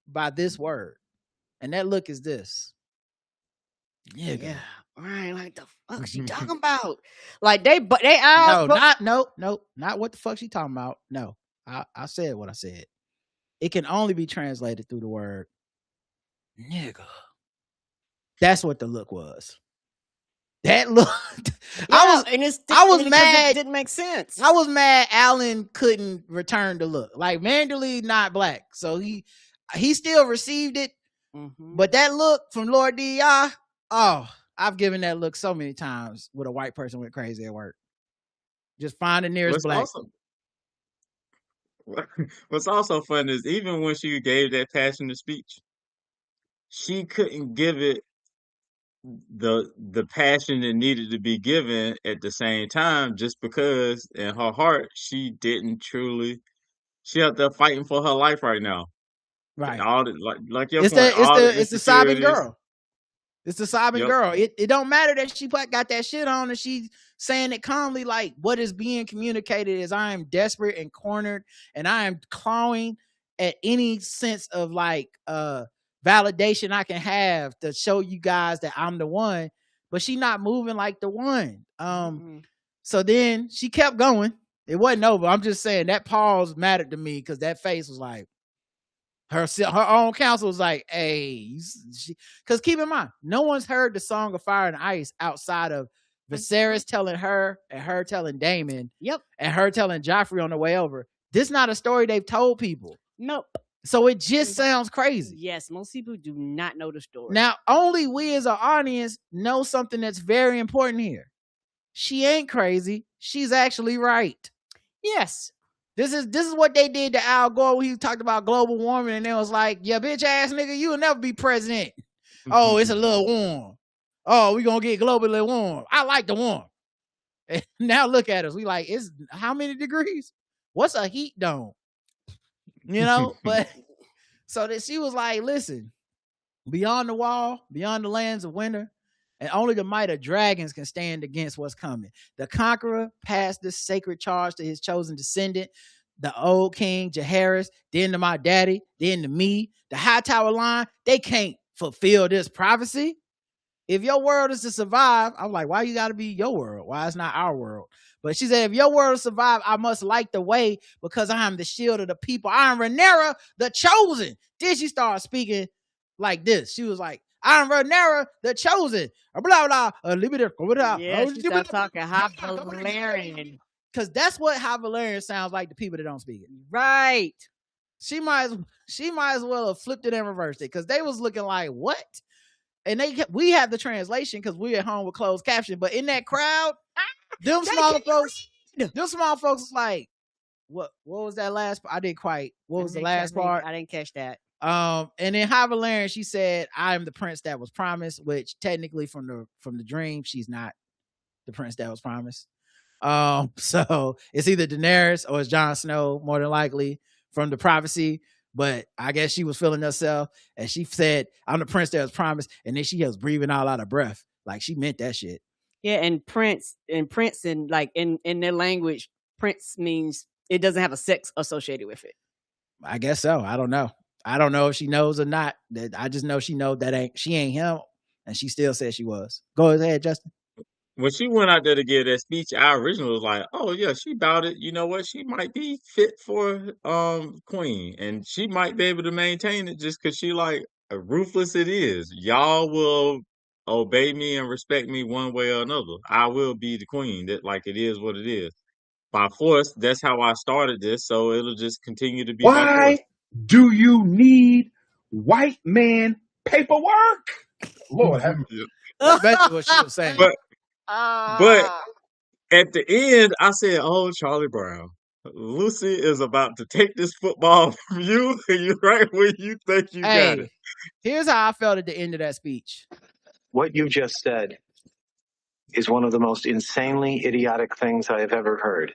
by this word. And that look is this. Yeah. Right. Like the fuck she talking about? Like they all not what the fuck she talking about. No. I said what I said. It can only be translated through the word nigga. That's what the look was. That look, Yeah, I was because mad. It didn't make sense. I was mad Allen couldn't return the look. Like Manderly not black, so he still received it. Mhm. But that look from Lord D.I., oh, I've given that look so many times with a white person went crazy at work. Just find the nearest black. What's also fun is even when she gave that passionate speech, she couldn't give it the passion that needed to be given at the same time, just because in her heart she didn't truly. She out there fighting for her life right now. Right. All the, like your It's point. All the the sobbing insecurities. girl. It's the sobbing Yep. girl. It don't matter that she got that shit on and she's saying it calmly. Like what is being communicated is I am desperate and cornered and I am clawing at any sense of like validation I can have to show you guys that I'm the one. But she not moving like the one. So then she kept going. It wasn't over. I'm just saying that pause mattered to me because that face was like, her own counsel was like, hey, because keep in mind, no one's heard the Song of Fire and Ice outside of Viserys telling her and her telling Daemon. Yep. And her telling Joffrey on the way over. This is not a story they've told people. Nope. So it just sounds crazy. Yes, most people do not know the story. Now, only we as an audience know something that's very important here. She ain't crazy. She's actually right. Yes. This is what they did to Al Gore when he talked about global warming, and it was like, yeah, bitch ass nigga, you will never be president. Oh, it's a little warm. Oh, we gonna get globally warm. I like the warm. And now look at us. We like, it's how many degrees? What's a heat dome? You know, but so that she was like, listen, beyond the wall, beyond the lands of winter, and only the might of dragons can stand against what's coming. The conqueror passed this sacred charge to his chosen descendant, the old king Jaehaerys, then to my daddy, then to me. The Hightower line, they can't fulfill this prophecy. If your world is to survive, I'm like, why you got to be your world? Why it's not our world? But she said, if your world is to survive, I must light the way because I am the shield of the people. I am Rhaenyra, the chosen. Then she started speaking like this. She was like, I am Rhaenyra, the chosen. Blah, blah, blah. Yeah, she started talking High Valyrian. Because that's what High Valyrian sounds like to people that don't speak it. Right. She might as well have flipped it and reversed it because they was looking like, what? And we have the translation because we're at home with closed caption. But in that crowd, them small folks was like, what was that last part? I didn't quite. What was the last part? I didn't catch that. And then High Valyrian, she said, I am the prince that was promised, which technically from the dream, she's not the prince that was promised. So it's either Daenerys or it's Jon Snow, more than likely, from the prophecy. But I guess she was feeling herself and she said, I'm the prince that was promised. And then she was breathing all out of breath. Like she meant that shit. Yeah, and prince and like in their language, prince means it doesn't have a sex associated with it. I guess so. I don't know. I don't know if she knows or not. I just know she knows that she ain't him. And she still said she was. Go ahead, Justin. When she went out there to give that speech, I originally was like, oh yeah, she about it. You know what? She might be fit for queen, and she might be able to maintain it just because she like ruthless it is. Y'all will obey me and respect me one way or another. I will be the queen. That like it is what it is. By force, that's how I started this, so it'll just continue to be by force. Why do you need white man paperwork? Lord have mercy. That's basically what she was saying. But at the end, I said, oh, Charlie Brown, Lucy is about to take this football from you, and you're right where you think you got it. Here's how I felt at the end of that speech. What you just said is one of the most insanely idiotic things I have ever heard.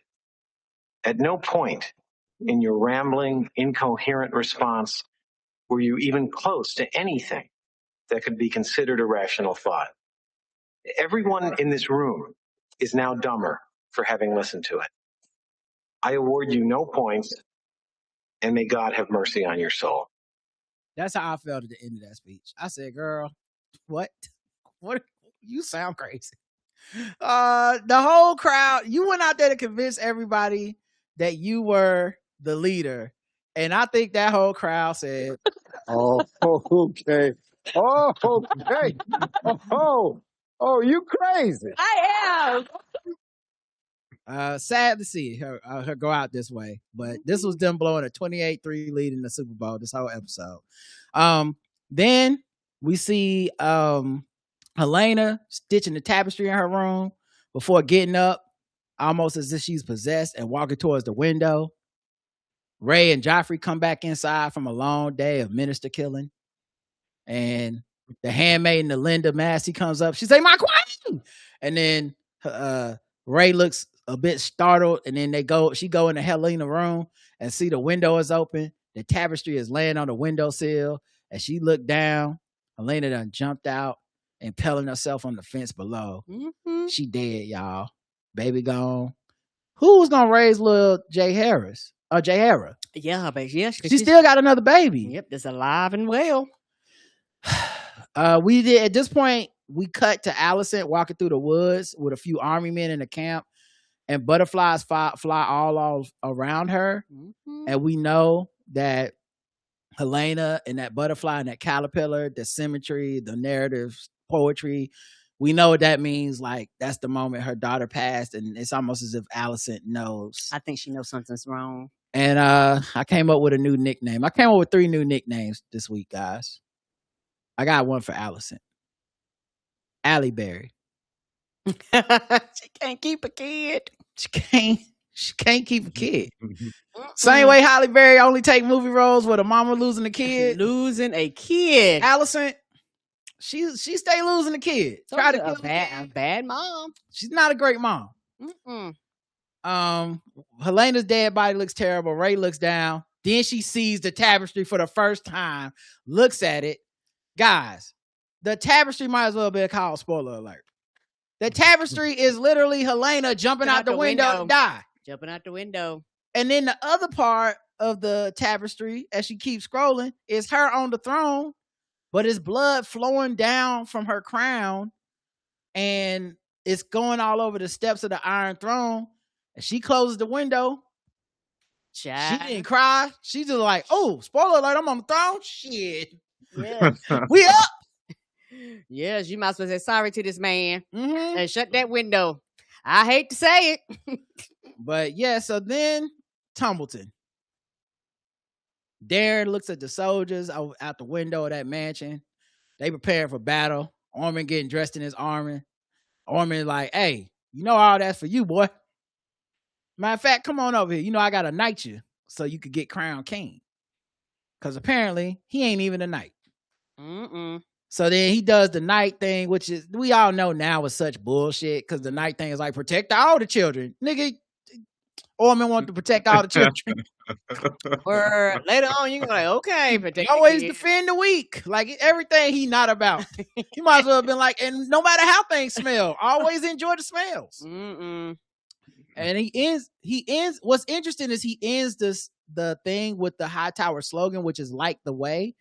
At no point in your rambling, incoherent response were you even close to anything that could be considered a rational thought. Everyone in this room is now dumber for having listened to it. I award you no points, and may God have mercy on your soul. That's how I felt at the end of that speech. I said, girl, what? You sound crazy. The whole crowd, you went out there to convince everybody that you were the leader. And I think that whole crowd said, oh, okay. Oh, okay. Oh, you crazy. I am. Sad to see her go out this way, but this was them blowing a 28-3 lead in the Super Bowl this whole episode. Then we see Helena stitching the tapestry in her room before getting up, almost as if she's possessed, and walking towards the window. Ray and Joffrey come back inside from a long day of minister killing, and the handmaiden, Linda Massey, comes up. She's like, "My queen!" And then Ray looks a bit startled, and then she go into Helena's room and see the window is open. The tapestry is laying on the windowsill. As she looked down, Helena done jumped out, impaling herself on the fence below. Mm-hmm. She dead, y'all. Baby gone. Who was gonna raise little Jay Harris? Jay Hera. Yeah, but yeah, She still got another baby. Yep, that's alive and well. We did at this point. We cut to Allison walking through the woods with a few army men in the camp, and butterflies fly all around her. Mm-hmm. And we know that Helena and that butterfly and that caterpillar, the symmetry, the narrative, poetry, we know what that means. Like, that's the moment her daughter passed, and it's almost as if Allison knows. I think she knows something's wrong. And I came up with a new nickname. I came up with 3 new nicknames this week, guys. I got one for Allison. Allie Berry. She can't keep a kid. She can't keep a kid. Same way Halle Berry only take movie roles with a mama losing a kid. Losing a kid. Allison, she stay losing a kid. Try to kill a bad mom. She's not a great mom. Mm-mm. Helena's dead body looks terrible. Ray looks down. Then she sees the tapestry for the first time. Looks at it. Guys, the tapestry might as well be called spoiler alert. The tapestry is literally Helena jumping out the window to die. Jumping out the window. And then the other part of the tapestry, as she keeps scrolling, is her on the throne, but it's blood flowing down from her crown, and it's going all over the steps of the Iron Throne. And she closes the window. Child. She didn't cry. She's just like, "Oh, spoiler alert, I'm on the throne." Shit. Yeah. We up. Yes, you might as well say sorry to this man Mm-hmm. and shut that window. I hate to say it. But yeah, so then Tumbleton. Darren looks at the soldiers out the window of that mansion. They preparing for battle. Armin getting dressed in his armor. Armin like, "Hey, you know all that's for you, boy. Matter of fact, come on over here. You know I gotta knight you so you could get crowned king." Because apparently he ain't even a knight. Mm-mm. So then he does the knight thing, which is, we all know now is such bullshit, because the knight thing is like, protect all the children. Nigga, Orman want to protect all the children. Or later on, you're like, okay, protect Always the kid. defend the weak. Like, everything he not about. He might as well have been like, and no matter how things smell, always enjoy the smells. Mm-mm. And he ends, what's interesting is he ends the thing with the Hightower slogan, which is "Like the Way,"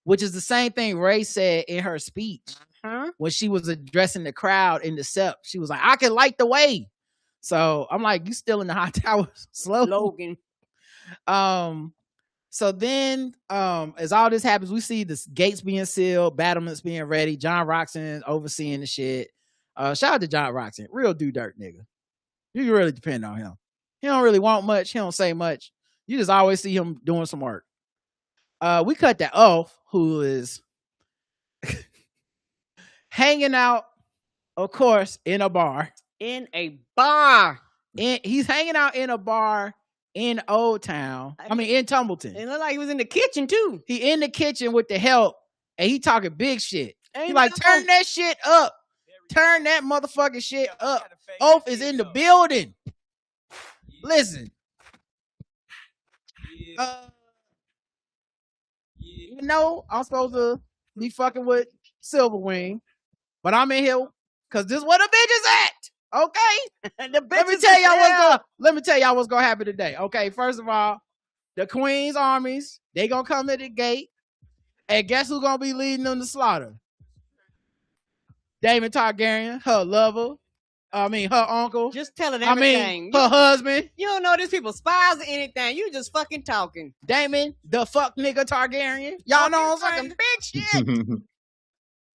which is the same thing Ray said in her speech when she was addressing the crowd in the Sept. She was like, "I can light the way." So I'm like, you still in the Hightower slogan. So then, as all this happens, we see the gates being sealed, battlements being ready, John Roxon overseeing the shit. Shout out to John Roxon, real do dirt nigga. You can really depend on him. He don't really want much. He don't say much. You just always see him doing some work. We cut that off, who is hanging out, of course, in a bar. In a bar. He's hanging out in a bar in Old Town. I mean, in Tumbleton. It looked like he was in the kitchen, too. He in the kitchen with the help, and he talking big shit. He like, turn that shit up. Turn that motherfucking shit up. Oath is in the building. Listen. You know, I'm supposed to be fucking with Silverwing, but I'm in here because this is where the bitch is at. Okay? Let me tell y'all what's gonna happen today. Okay, first of all, the Queen's armies, they gonna come at the gate, and guess who's gonna be leading them to slaughter? Daemon Targaryen, her lover. Her uncle. Just telling everything. Her husband. You don't know these people spies or anything. You just fucking talking. Daemon, the fuck nigga Targaryen. Y'all know what I'm saying? Big shit.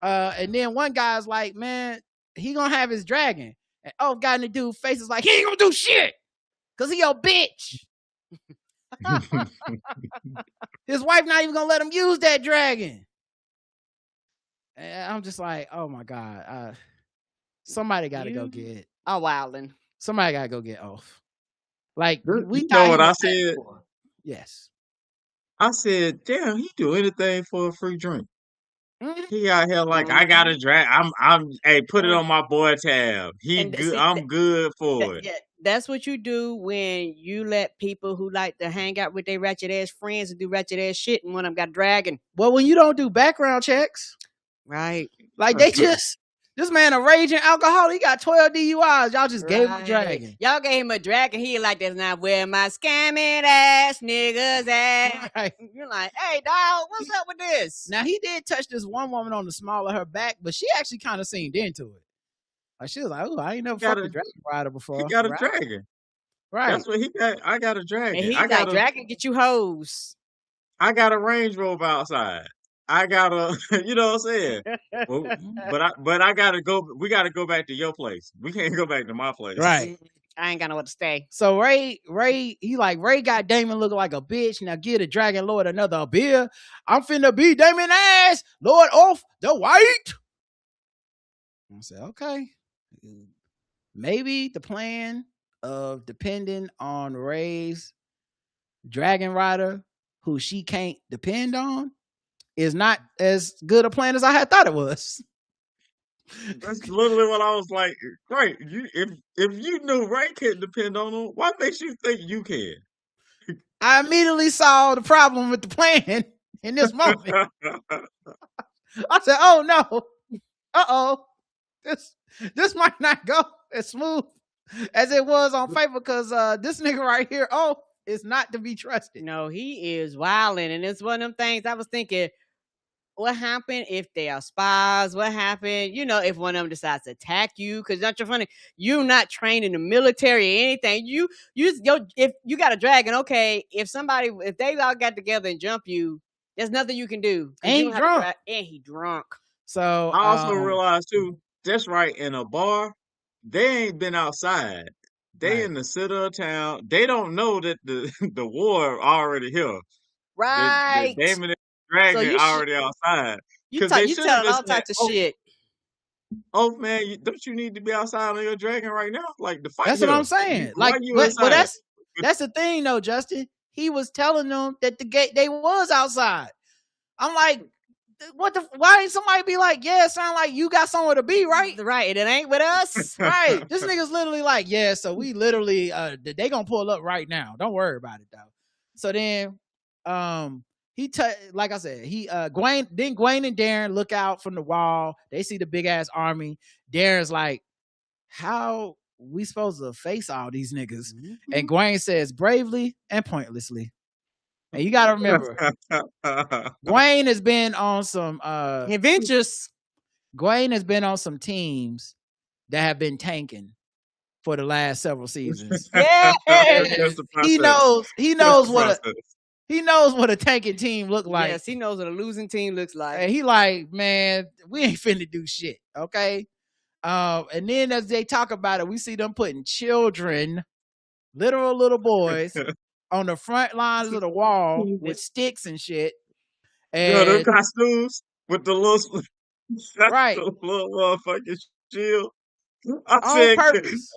And then one guy's like, man, he gonna have his dragon. And Oath got in the dude's face is like, he ain't gonna do shit. Cause he your bitch. His wife not even gonna let him use that dragon. And I'm just like, oh my God. Somebody gotta go get Oh, wildin'. somebody gotta go get Oath. Like we You thought know he what I was back said? before. Yes. I said, damn, he do anything for a free drink. Mhm. He out here like, I got a drag. Hey, put it on my boy tab. He And good. see, I'm good for it. yeah, that's what you do when you let people who like to hang out with their ratchet ass friends and do ratchet ass shit, and one of them got a dragon. Well, when you don't do background checks, Right. like they just this man a raging alcoholic. He got 12 DUIs. Y'all just gave him a dragon. Y'all gave him a dragon. He like, that's not where my scamming ass niggas at. Right. You're like, hey, dog, what's up with this? Now he did touch this one woman on the small of her back, but she actually kind of seemed into it. Like she was like, "Oh, I ain't never fucked a dragon rider before." He got a Right. dragon. Right. That's what he got. I got a dragon. And he's I got like, dragon, get you hoes. I got a Range Rover outside. I got a, you know what I'm saying? Well, but I gotta go. We gotta go back to your place. We can't go back to my place. Right. I ain't got nowhere to stay. So Ray, he like, Ray got Damon looking like a bitch. Now give the Dragon Lord another beer. I'm finna beat Damon ass. Lord Oath the White. I said, okay. Maybe the plan of depending on Ray's Dragon Rider, who she can't depend on, is not as good a plan as I had thought it was. That's literally what I was like. Right. If you knew Ray couldn't depend on him, what makes you think you can? I immediately saw the problem with the plan in this moment. I said, oh no. Uh-oh. This might not go as smooth as it was on paper because this nigga right here, is not to be trusted. No, he is wilding. And it's one of them things I was thinking, what happened if they are spies? What happened, if one of them decides to attack you? Because not your funny, you not trained in the military or anything. If you got a dragon, okay. If they all got together and jump you, there's nothing you can do. And he drunk. And he drunk. So I also realized too, that's right, in a bar, they ain't been outside. They in the center of town. They don't know that the war already here. Right. The Damon and Dragon already outside. You telling all types of shit. Oh man, don't you need to be outside on your dragon right now? Like the fight. That's what I'm saying. But that's the thing though, Justin. He was telling them that they was outside. I'm like, why ain't somebody be like, yeah, it sound like you got somewhere to be, right? Right, it ain't with us. Right. This nigga's literally like, yeah, so we literally they gonna pull up right now. Don't worry about it though. So then like I said, Gwen and Darren look out from the wall. They see the big ass army. Darren's like, how we supposed to face all these niggas? Mm-hmm. And Gwen says bravely and pointlessly. And you gotta remember, Gwen has been on some adventures. Gwen has been on some teams that have been tanking for the last several seasons. Yeah. He knows what a tanking team look like. Yes, he knows what a losing team looks like. And he like, man, we ain't finna do shit, okay? And then as they talk about it, we see them putting children, literal little boys, on the front lines of the wall with sticks and shit. And them costumes with the little right, the little motherfucking shield. On purpose.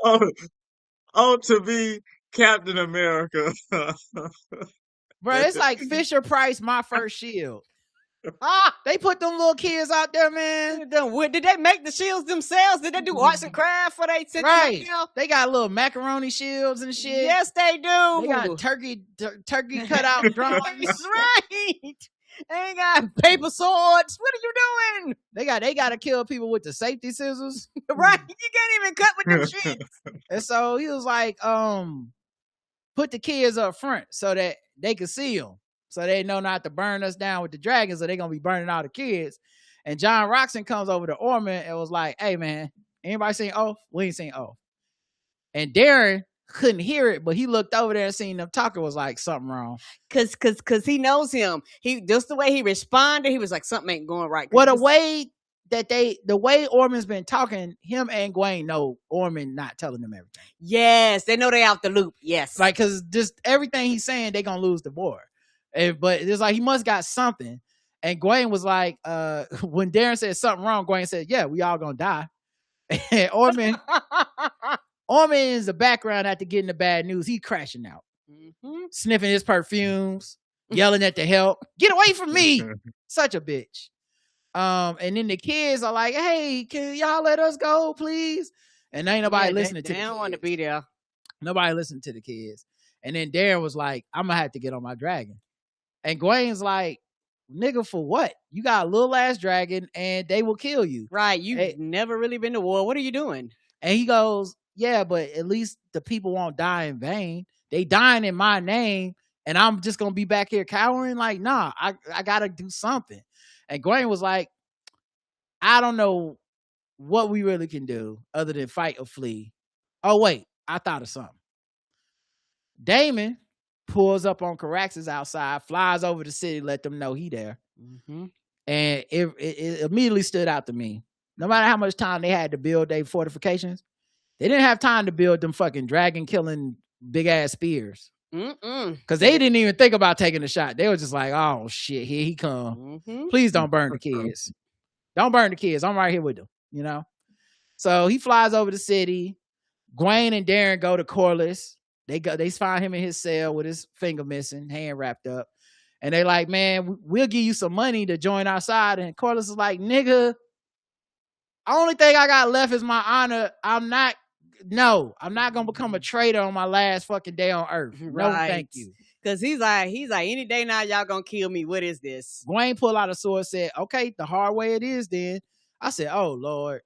To be Captain America. Bro, it's like Fisher Price, My First Shield. They put them little kids out there, man. Did they make the shields themselves? Did they do arts and crafts for they sent right? They got little macaroni shields and shit. Yes, they do. They got turkey cut out drums. Right. They got paper swords. What are you doing? They got to kill people with the safety scissors. Right. You can't even cut with them shits. And so he was like, put the kids up front so that they can see them. So they know not to burn us down with the dragons, or they're going to be burning all the kids. And John Roxon comes over to Orman and was like, hey, man, anybody seen Oath? We ain't seen Oath. And Darren couldn't hear it, but he looked over there and seen them talking, was like, something wrong. Cause he knows him. Just the way he responded, he was like, something ain't going right. Well, the way that the way Orman's been talking, him and Gwen know Orman not telling them everything. Yes, they know they out the loop. Yes. Like, cause just everything he's saying, they gonna lose the war. But it's like he must got something. And Gwen was like, when Darren said something wrong, Gwen said, yeah, we all gonna die. And Orman is the background after getting the bad news. He crashing out, sniffing his perfumes, yelling at the help. Get away from me. Such a bitch. And then the kids are like, hey, can y'all let us go, please? And ain't nobody listening to them. They don't want to be there. Nobody listened to the kids. And then Darren was like, I'm gonna have to get on my dragon. And Gwen's like, nigga, for what? You got a little ass dragon and they will kill you. Right. You've never really been to war. What are you doing? And he goes, yeah, but at least the people won't die in vain. They dying in my name and I'm just gonna be back here cowering. Like, nah, I gotta do something. And Gwen was like, I don't know what we really can do other than fight or flee. Oh, wait, I thought of something. Damon pulls up on Caraxes outside, flies over the city, let them know he there. And it immediately stood out to me. No matter how much time they had to build their fortifications, they didn't have time to build them fucking dragon-killing big-ass spears. Because they didn't even think about taking a shot. They were just like, oh, shit, here he come. Please don't burn the kids. Don't burn the kids. I'm right here with them, you know? So he flies over the city. Gwen and Darren go to Corliss. They find him in his cell with his finger missing, hand wrapped up. And they like, man, we'll give you some money to join our side. And Corliss is like, nigga, only thing I got left is my honor. I'm not going to become a traitor on my last fucking day on Earth. No, thank you. Because he's like, any day now, y'all going to kill me. What is this? Gwen pulled out a sword, said, okay, the hard way it is then. I said, oh, Lord.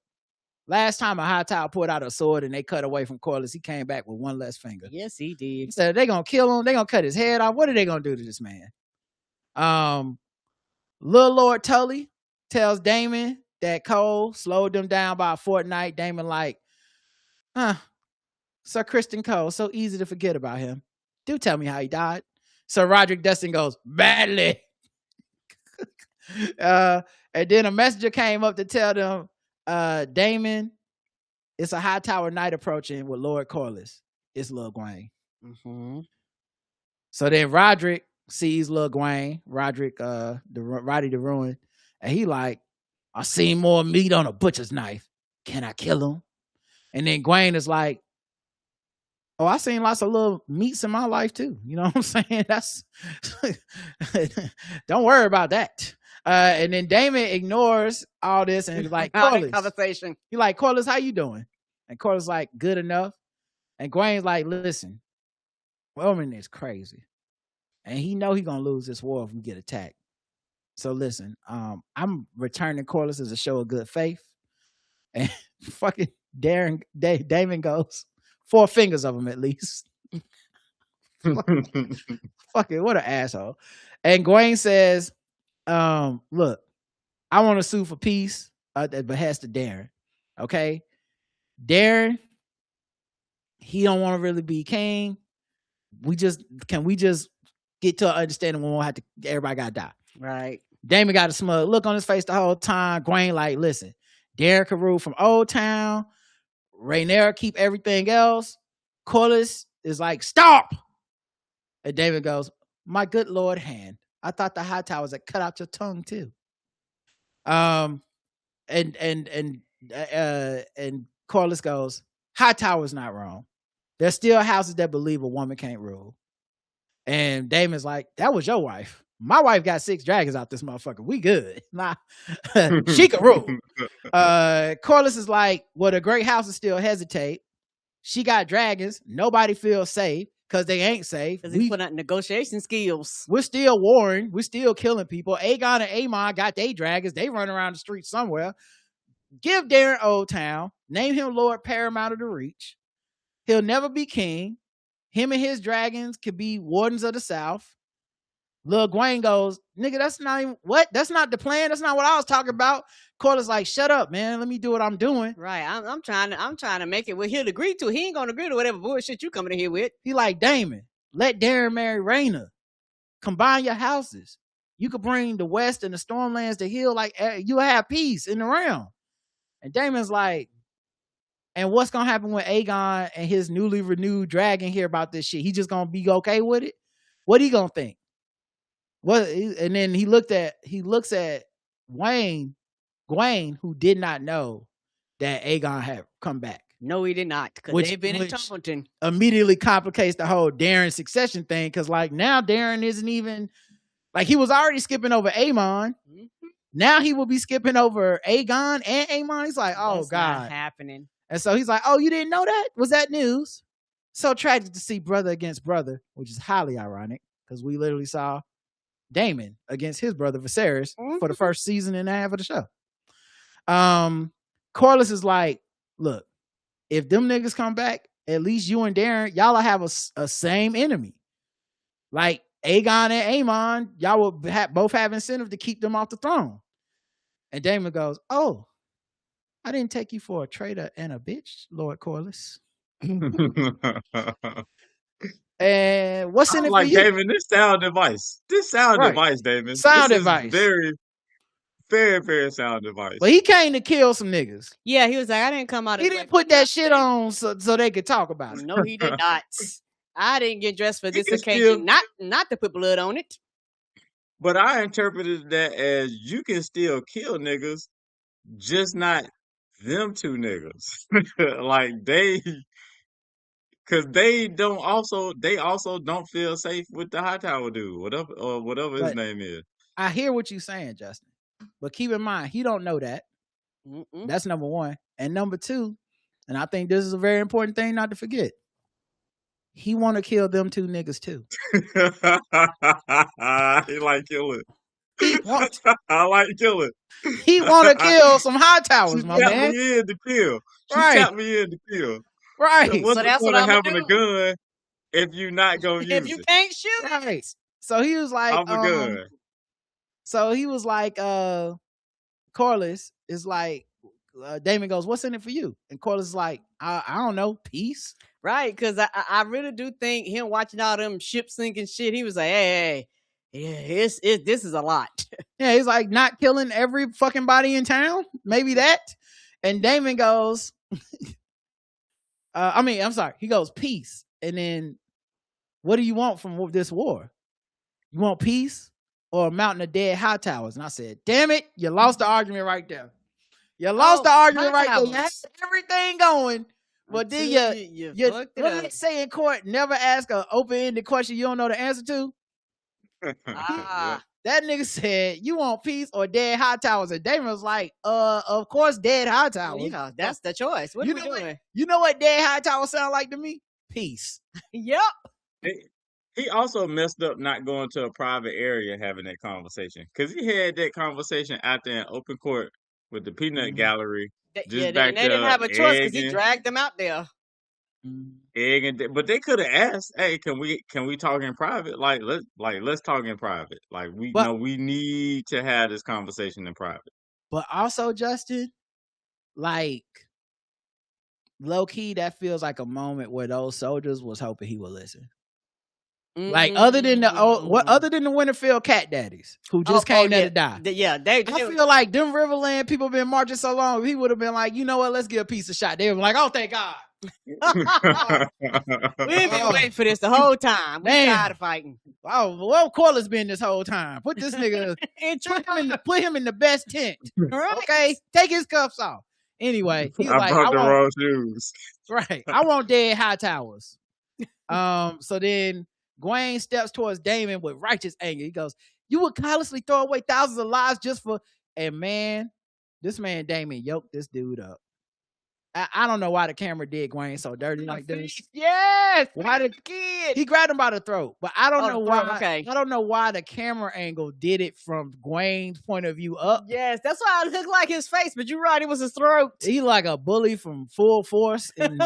Last time a Hightower pulled out a sword and they cut away from Corliss, he came back with one less finger. Yes, he did. He said, they're going to kill him. They're going to cut his head off. What are they going to do to this man? Little Lord Tully tells Damon that Cole slowed them down by a fortnight. Damon like, Sir Kristen Cole, so easy to forget about him. Do tell me how he died. Sir Roderick Dustin goes, badly. And then a messenger came up to tell them, Damon, it's a Hightower night approaching with Lord Corliss. It's Lil Gwen. So then Roderick sees Lil Gwen, Roderick, Roddy the Ruin, and he like, I seen more meat on a butcher's knife. Can I kill him? And then Gwen is like, oh, I seen lots of little meats in my life too. You know what I'm saying? That's don't worry about that. And then Damon ignores all this and he's like, Corliss. Conversation. He like, Corliss, how you doing? And Corliss like, good enough. And Gwen's like, listen, Orman is crazy. And he know he gonna lose this war if we get attacked. So listen, I'm returning Corliss as a show of good faith. And fucking Damon goes, 4 fingers of him at least. Fucking what an asshole. And Gwen says, look, I want to sue for peace at the behest of Darren. Okay? Darren, he don't want to really be king. Can we just get to an understanding we won't have to, everybody gotta die. Right. Damon got a smug look on his face the whole time. Gwen like, listen, Darren can rule from Old Town. Rhaenyra keep everything else. Corliss is like, stop. And David goes, my good Lord hand. I thought the Hightowers had cut out your tongue too. And Corliss goes, Hightower's not wrong. There's still houses that believe a woman can't rule. And Damon's like, that was your wife. My wife got 6 dragons out this motherfucker. We good. Nah, she can rule. Corliss is like, well, the great houses still hesitate. She got dragons. Nobody feels safe because they ain't safe. Because he put out negotiation skills. We're still warring. We're still killing people. Aegon and Aemon got their dragons. They run around the street somewhere. Give Darren Old Town. Name him Lord Paramount of the Reach. He'll never be king. Him and his dragons could be wardens of the South. Lil Gwen goes, nigga, that's not even what? That's not the plan. That's not what I was talking about. Corliss like, shut up, man. Let me do what I'm doing. Right. I'm trying to make it what he'll agree to. He ain't gonna agree to whatever bullshit you coming in here with. He like, Damon, let Darren marry Rhaena. Combine your houses. You could bring the West and the Stormlands to heal. Like you have peace in the realm. And Daemon's like, and what's gonna happen when Aegon and his newly renewed dragon hear about this shit? He just gonna be okay with it? What he gonna think? What? And then he looks at Gwaine, who did not know that Aegon had come back. No, he did not, because they've been in Templeton. Immediately complicates the whole Darren succession thing, because like now Darren isn't even like, he was already skipping over Aemon. Mm-hmm. Now he will be skipping over Aegon and Aemon. He's like, oh, that's God. not happening. And so he's like, oh, you didn't know that? Was that news? So tragic to see brother against brother, which is highly ironic, because we literally saw Daemon against his brother Viserys for the first season and a half of the show. Corlys is like, look, if them niggas come back, at least you and Darren, y'all will have a same enemy. Like Aegon and Aemon, y'all will both have incentive to keep them off the throne. And Daemon goes, oh, I didn't take you for a traitor and a bitch, Lord Corlys. And what's in it for you? Daemon, this sound device. Daemon. Sound device. Very, very, very sound device. But he came to kill some niggas. Yeah, he was like, I didn't come out. He didn't put that shit on so they could talk about it. No, he did not. I didn't get dressed for this occasion. Not to put blood on it. But I interpreted that as you can still kill niggas, just not them two niggas. Like because they also don't feel safe with the Hightower dude, whatever his name is. I hear what you're saying, Justin, but keep in mind he don't know that. That's number one, and number two, and I think this is a very important thing not to forget. He want to kill them two niggas too. He like killing. I like killing. He want to kill some Hightowers, my man. She got me in to kill. Right. So what's the point of having a gun if you're not gonna use it? If you can't shoot, right? So he was like, I'm a gun. So he was like, Corlys is like, Daemon goes, what's in it for you? And Corlys is like, I don't know, peace. Right, because I really do think him watching all them ship sinking shit, he was like, hey, this is a lot. Yeah, he's like, not killing every fucking body in town, maybe that. And Daemon goes, he goes, peace. And then, what do you want from this war? You want peace or a mountain of dead Hightowers? And I said, damn it, you lost the argument right there. You lost the argument right there. You had everything going. But then you say in court, never ask an open-ended question you don't know the answer to. That nigga said, you want peace or dead Hightowers? And Daemon was like, of course, dead Hightowers. Yeah, that's the choice. What are we doing? You know what dead Hightowers sound like to me? Peace. Yep. He also messed up not going to a private area having that conversation, because he had that conversation out there in open court with the peanut gallery. They didn't have a choice because he dragged them out there. But they could have asked, "Hey, can we talk in private? Let's talk in private. Like we need to have this conversation in private." But also, Justin, like low key, that feels like a moment where those soldiers was hoping he would listen. Like other than the Winterfell cat daddies who just came there to die. I feel like them Riverland people been marching so long, he would have been like, you know what, let's get a piece of shot. They were like, oh, thank God. We've been waiting for this the whole time. We're tired of fighting. Oh, well, Corlys been this whole time. Put this nigga, put him in the best tent. Right. Okay, take his cuffs off. Anyway, he's I brought the wrong shoes. Right, I want dead Hightowers. So then Gwaine steps towards Daemon with righteous anger. He goes, you would callously throw away thousands of lives just for... And man, this man Daemon yoked this dude up. I don't know why the camera did Gwaine so dirty like this. Yes! Why the kid? He grabbed him by the throat, but I don't know why. Okay. I don't know why the camera angle did it from Gwaine's point of view up. Yes, that's why it looked like his face, but you're right, it was his throat. He like a bully from Full Force in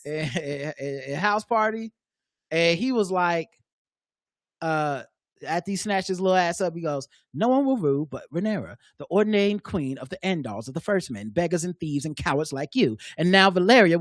yes! a house party. And he was like, after he snatched his little ass up, he goes, "No one will rule but Rhaenyra, the ordained queen of the Andals of the First Men, beggars and thieves and cowards like you. And now new Valyria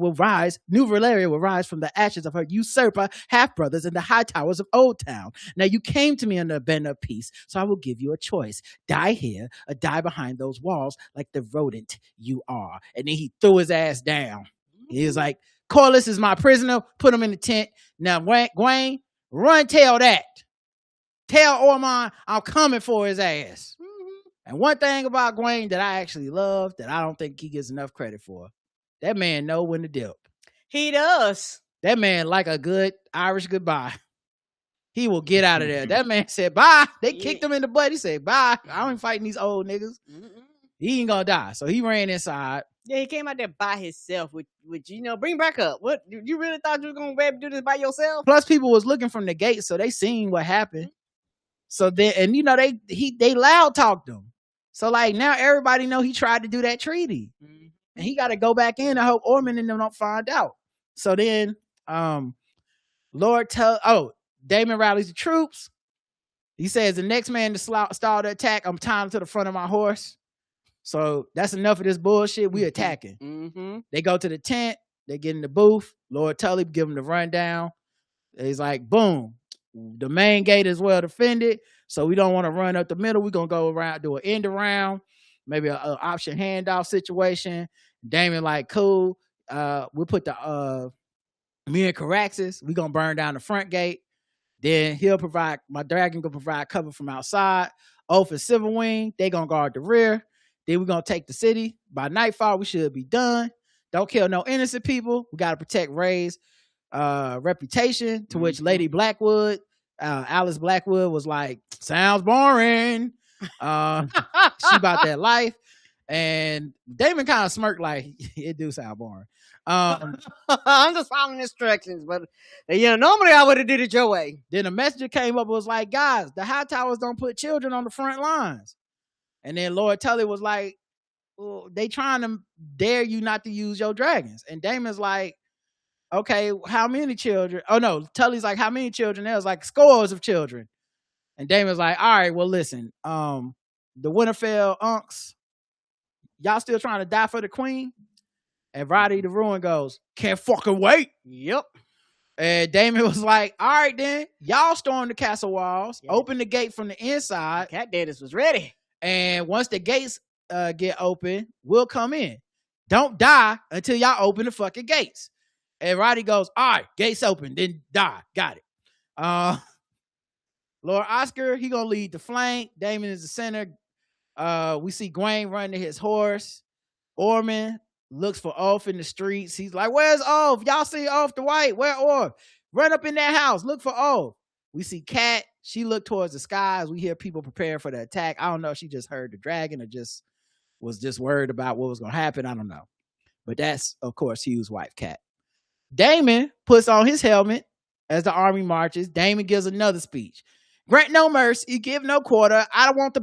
will rise from the ashes of her usurper half-brothers in the high towers of Old Town. Now you came to me under a banner of peace, so I will give you a choice. Die here or die behind those walls like the rodent you are." And then he threw his ass down. He was like, "Corlys is my prisoner. Put him in the tent. Now, Gwaine, run tell that. Tell Ormond I'm coming for his ass." And one thing about Gwaine that I actually love that I don't think he gets enough credit for, that man know when to dip. He does. That man like a good Irish goodbye. He will get out of there. That man said bye. They kicked him in the butt. He said bye. I ain't fighting these old niggas. He ain't gonna die. So he ran inside. Yeah, he came out there by himself, which bring back up. What, you really thought you was gonna be able to do this by yourself? Plus, people was looking from the gate, so they seen what happened. So then, and they loud talked him. So like now everybody know he tried to do that treaty, and he got to go back in. I hope Ormond and them don't find out. So then, Daemon rallies the troops. He says the next man to start the attack, I'm tying him to the front of my horse. So that's enough of this bullshit. We attacking. They go to the tent. They get in the booth. Lord Tully give him the rundown. He's like, boom. The main gate is well defended. So we don't want to run up the middle. We're going to go around, do an end around, maybe an option handoff situation. Daemon like, cool. We'll put me and Caraxes, we're going to burn down the front gate. Then my dragon will provide cover from outside. Oath and Silverwing, they going to guard the rear. Then we're going to take the city. By nightfall, we should be done. Don't kill no innocent people. We got to protect Ray's reputation, to which Lady Blackwood, Alice Blackwood was like, sounds boring. She about that life. And Daemon kind of smirked like, it do sound boring. I'm just following instructions, but normally I would have did it your way. Then a messenger came up and was like, guys, the high towers don't put children on the front lines. And then Lord Tully was like, well, they trying to dare you not to use your dragons. And Daemon's like, okay, how many children? Oh no, Tully's like, how many children? There's like scores of children. And Daemon's like, all right, well, listen, the Winterfell unks, y'all still trying to die for the queen? And Roddy the Ruin goes, can't fucking wait. Yep. And Daemon was like, all right then, y'all storm the castle walls, open the gate from the inside. Cat Daddies was ready. And once the gates get open, we'll come in. Don't die until y'all open the fucking gates. And Roddy goes, all right, gates open, then die. Got it. Lord Oscar, he gonna lead the flank. Daemon is the center. We see Gwaine run to his horse. Ormond looks for Ulf in the streets. He's like, where's Ulf? Y'all see Ulf the White? Where Ulf? Run up in that house. Look for Ulf. We see Kat. She looked towards the skies. We hear people prepare for the attack. I don't know if she just heard the dragon or was just worried about what was going to happen. I don't know. But that's, of course, Hugh's wife, Kat. Daemon puts on his helmet as the army marches. Daemon gives another speech. Grant no mercy, give no quarter. I don't want the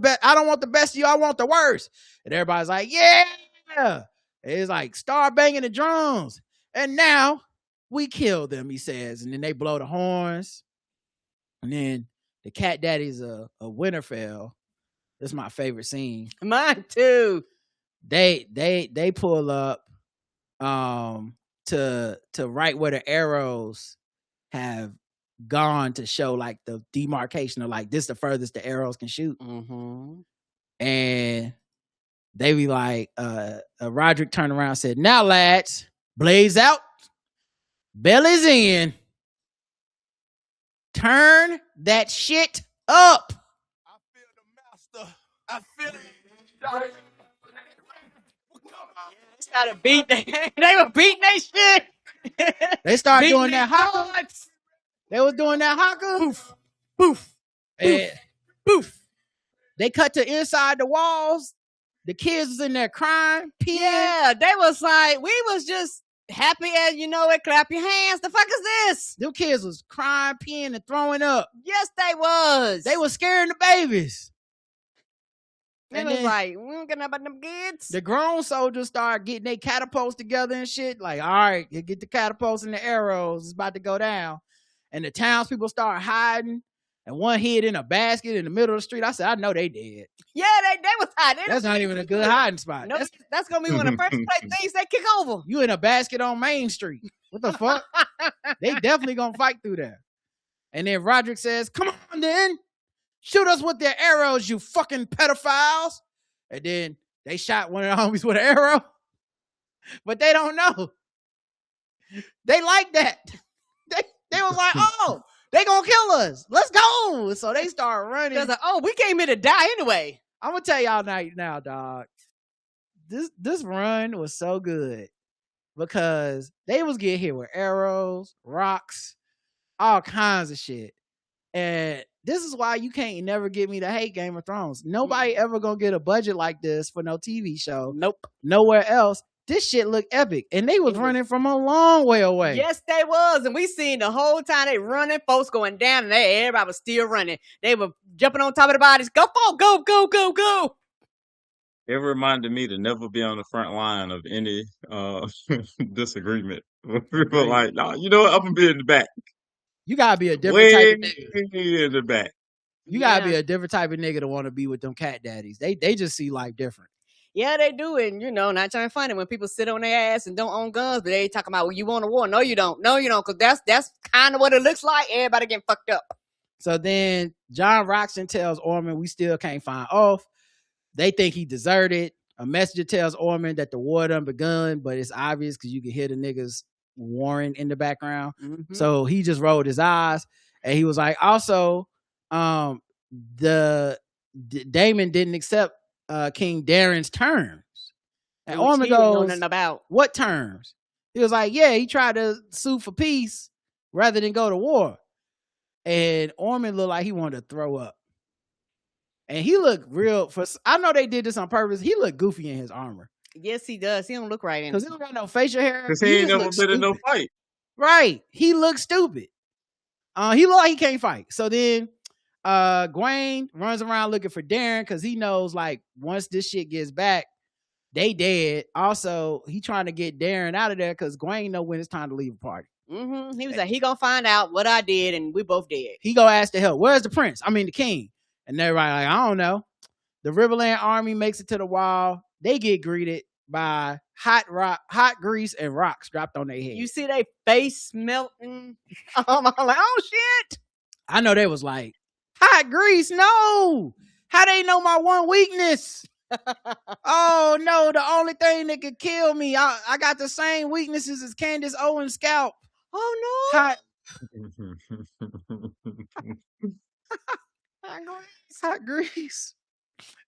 best of you. I want the worst. And everybody's like, yeah. It's like, start banging the drums. And now we kill them, he says. And then they blow the horns. And then the Cat Daddies of Winterfell. That's my favorite scene. Mine too. They pull up to right where the arrows have gone to show like the demarcation of like this the furthest the arrows can shoot. And they be like, Roderick turned around and said, now lads, blaze out, bellies in, turn that shit up. I feel the master. I feel it. They were beating their shit. They started doing that haka. They was doing that haka. Poof, poof, and poof. They cut to inside the walls. The kids was in there crying, peeing. Yeah, they was like, we was just happy as you know it. Clap your hands. The fuck is this? Them kids was crying, peeing, and throwing up. Yes, they was. They was scaring the babies. They was like, we don't get nothing about them kids. The grown soldiers started getting their catapults together and shit. Like, all right, get the catapults and the arrows. It's about to go down. And the townspeople start hiding. and one hid in a basket in the middle of the street. I said, I know they dead. Yeah, they was hiding. That's not even a good hiding spot. No, that's gonna be one of the first things they kick over. You in a basket on Main Street. What the fuck? They definitely gonna fight through there. And then Roderick says, come on then. Shoot us with their arrows, you fucking pedophiles. And then they shot one of the homies with an arrow. But they don't know. They like that. They was like, oh, they gonna kill us. Let's go. So they start running. Like, oh, we came here to die anyway. I'm gonna tell y'all now, dog. This run was so good because they was getting hit with arrows, rocks, all kinds of shit. And this is why you can't never get me to hate Game of Thrones. Nobody ever gonna get a budget like this for no TV show. Nope. Nowhere else. This shit looked epic. And they was running from a long way away. Yes, they was. And we seen the whole time they running, folks going down, and everybody was still running. They were jumping on top of the bodies. Go, go, go, go, go. It reminded me to never be on the front line of any disagreement. People like, no, you know what? I'm gonna be in the back. You gotta be a different type of nigga in the back. You gotta be a different type of nigga to want to be with them cat daddies. They just see life different. Yeah, they do. And, not trying to find it when people sit on their ass and don't own guns, but they talking about, well, you want a war. No, you don't. No, you don't. Because that's kind of what it looks like. Everybody getting fucked up. So then John Roxton tells Ormond, we still can't find Oath. They think he deserted. A messenger tells Ormond that the war done begun, but it's obvious because you can hear the niggas warring in the background. Mm-hmm. So he just rolled his eyes. And he was like, also, Daemon didn't accept King Darren's terms. And Ormond goes, about what terms? He was like, yeah, he tried to sue for peace rather than go to war. And Ormond looked like he wanted to throw up. And he looked real. I know they did this on purpose. He looked goofy in his armor. Yes, he does. He don't look right in it. Because he don't got no facial hair. Because he ain't never been in no fight. Right. He looks stupid. He look like he can't fight. So then Gwaine runs around looking for Darren because he knows, like, once this shit gets back, they dead. Also, he trying to get Darren out of there because Gwaine know when it's time to leave a party. Mm-hmm. He was like, he gonna find out what I did, and we both dead. He go ask the help. Where's the prince? I mean, the king. And everybody like, I don't know. The Riverland army makes it to the wall. They get greeted by hot grease and rocks dropped on their head. You see they face melting. I'm like, oh shit. I know they was like, hot grease, no. How they know my one weakness? Oh no, the only thing that could kill me. I got the same weaknesses as Candace Owens' scalp. Oh no. Hot grease.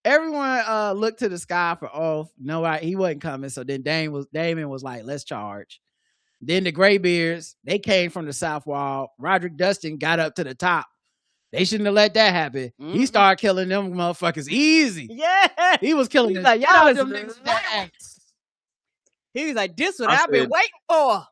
Everyone looked to the sky for Oath. No, he wasn't coming. So then Daemon was like, let's charge. Then the Greybeards, they came from the south wall. Roderick Dustin got up to the top. They shouldn't have let that happen. Mm-hmm. He started killing them motherfuckers easy. Yeah. He was killing them. Like, y'all them niggas with that axe. He was like, this what I've been waiting for.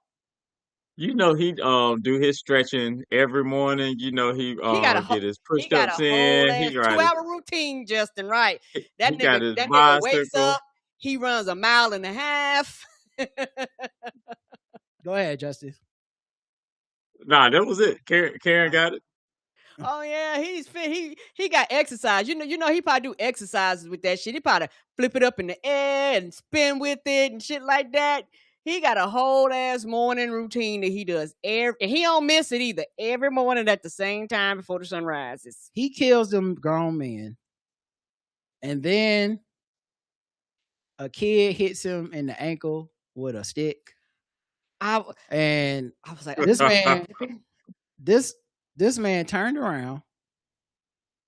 You know, he do his stretching every morning. You know, he get his push-ups in. He got a 2-hour routine, Justin, right? That nigga wakes up. He runs 1.5 miles. Go ahead, Justin. Nah, that was it. Karen got it. Oh yeah, he's fit. He got exercise. You know, he probably do exercises with that shit. He probably flip it up in the air and spin with it and shit like that. He got a whole ass morning routine that he does and he don't miss it either. Every morning at the same time before the sun rises. He kills them grown men. And then a kid hits him in the ankle with a stick. I was like, this man turned around,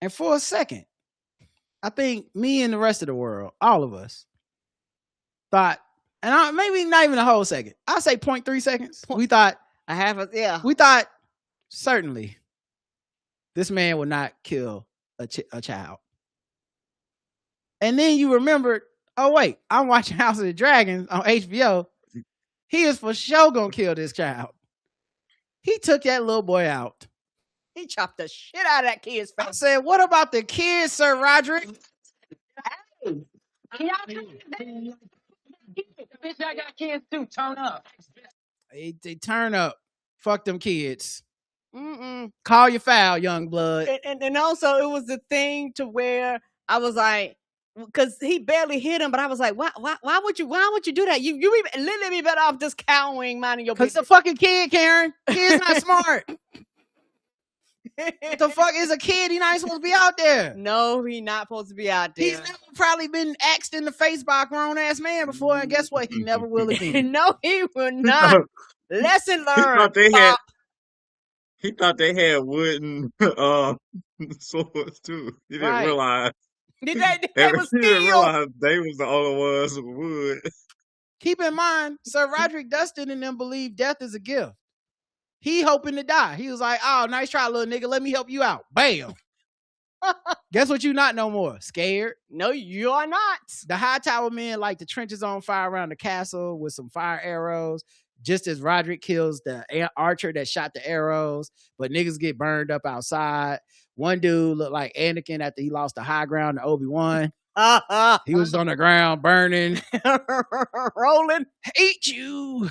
and for a second, I think me and the rest of the world, all of us, thought, and maybe not even a whole second, I'll say 0.3 seconds. We thought, we thought certainly this man would not kill a child. And then you remembered, oh wait, I'm watching House of the Dragons on HBO. He is for sure gonna kill this child. He took that little boy out. He chopped the shit out of that kid's face. I said, what about the kids, Sir Roderick? Hey, bitch, I got kids too. Turn up. They turn up. Fuck them kids. Call your foul, young blood. And also it was the thing to where I was like, because he barely hit him, but I was like, why would you do that? You even literally be better off just cowering, minding your Because business. the fucking kid, Karen. Kid's not smart. What the fuck is a kid? He not supposed to be out there. No, he not supposed to be out there. He's never probably been axed in the face by a grown ass man before, and guess what? He never will again. No, he will not. Lesson learned. He thought they had wooden swords too. He didn't Right. realize. They He was didn't steel. realize they was the only ones with wood. Keep in mind, Sir Roderick Dustin and them believe death is a gift. He hoping to die. He was like, oh, nice try, little nigga. Let me help you out. Bam. Guess what? You not no more. Scared? No, you are not. The Hightower men light the trenches on fire around the castle with some fire arrows, just as Roderick kills the archer that shot the arrows, but niggas get burned up outside. One dude looked like Anakin after he lost the high ground to Obi-Wan. He was on the ground burning. Rolling. Hate you.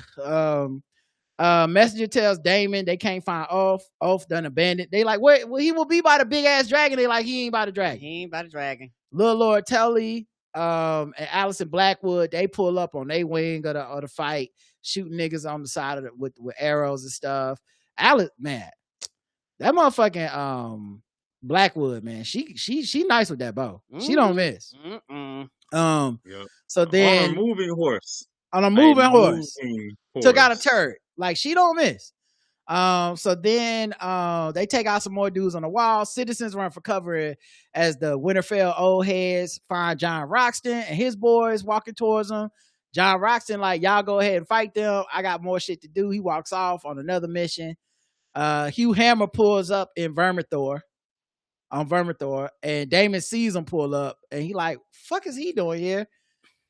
Messenger tells Damon they can't find Ulf. Ulf done abandoned. They like, wait, well, he will be by the big ass dragon. They like, he ain't by the dragon. He ain't by the dragon. Little Lord Tully and Allison Blackwood, they pull up on their wing of the fight, shooting niggas on the side of it with arrows and stuff. Alice, man, that motherfucking Blackwood, man, she nice with that bow. She don't miss. So then on a moving horse. Took out a turret. Like, she don't miss. So then they take out some more dudes on the wall. Citizens run for cover as the Winterfell old heads find John Roxton and his boys walking towards them. John Roxton like, y'all go ahead and fight them. I got more shit to do. He walks off on another mission. Hugh Hammer pulls up in Vermithor, and Damon sees him pull up, and he like, fuck is he doing here?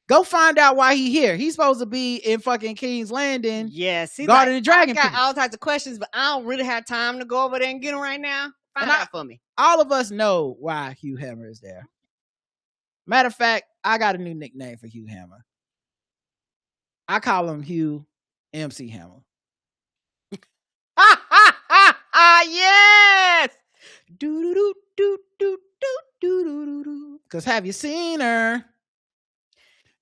Go find out why he here. He's supposed to be in fucking King's Landing. Yes, guarding the dragon. I got all types of questions, but I don't really have time to go over there and get them right now. Find out for me. All of us know why Hugh Hammer is there. Matter of fact, I got a new nickname for Hugh Hammer. I call him Hugh MC Hammer. Yes. Because have you seen her?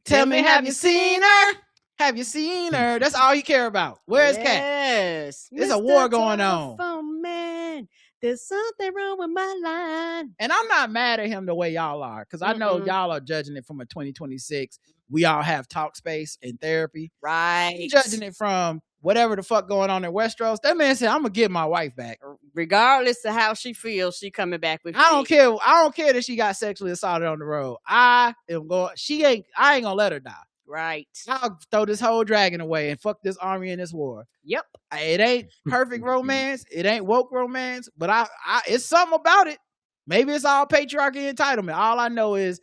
Tell me, have you seen her? Have you seen her? That's all you care about. Where's Cat? Yes. There's a war going on. Man, there's something wrong with my line. And I'm not mad at him the way y'all are, because I know y'all are judging it from a 2026. We all have talk space and therapy. Right. He's judging it from whatever the fuck going on in Westeros. That man said, I'm gonna get my wife back. Regardless of how she feels, she coming back with I don't care that she got sexually assaulted on the road. I ain't gonna let her die. Right. I'll throw this whole dragon away and fuck this army in this war. Yep. It ain't perfect romance. It ain't woke romance, but I it's something about it. Maybe it's all patriarchy entitlement. All I know is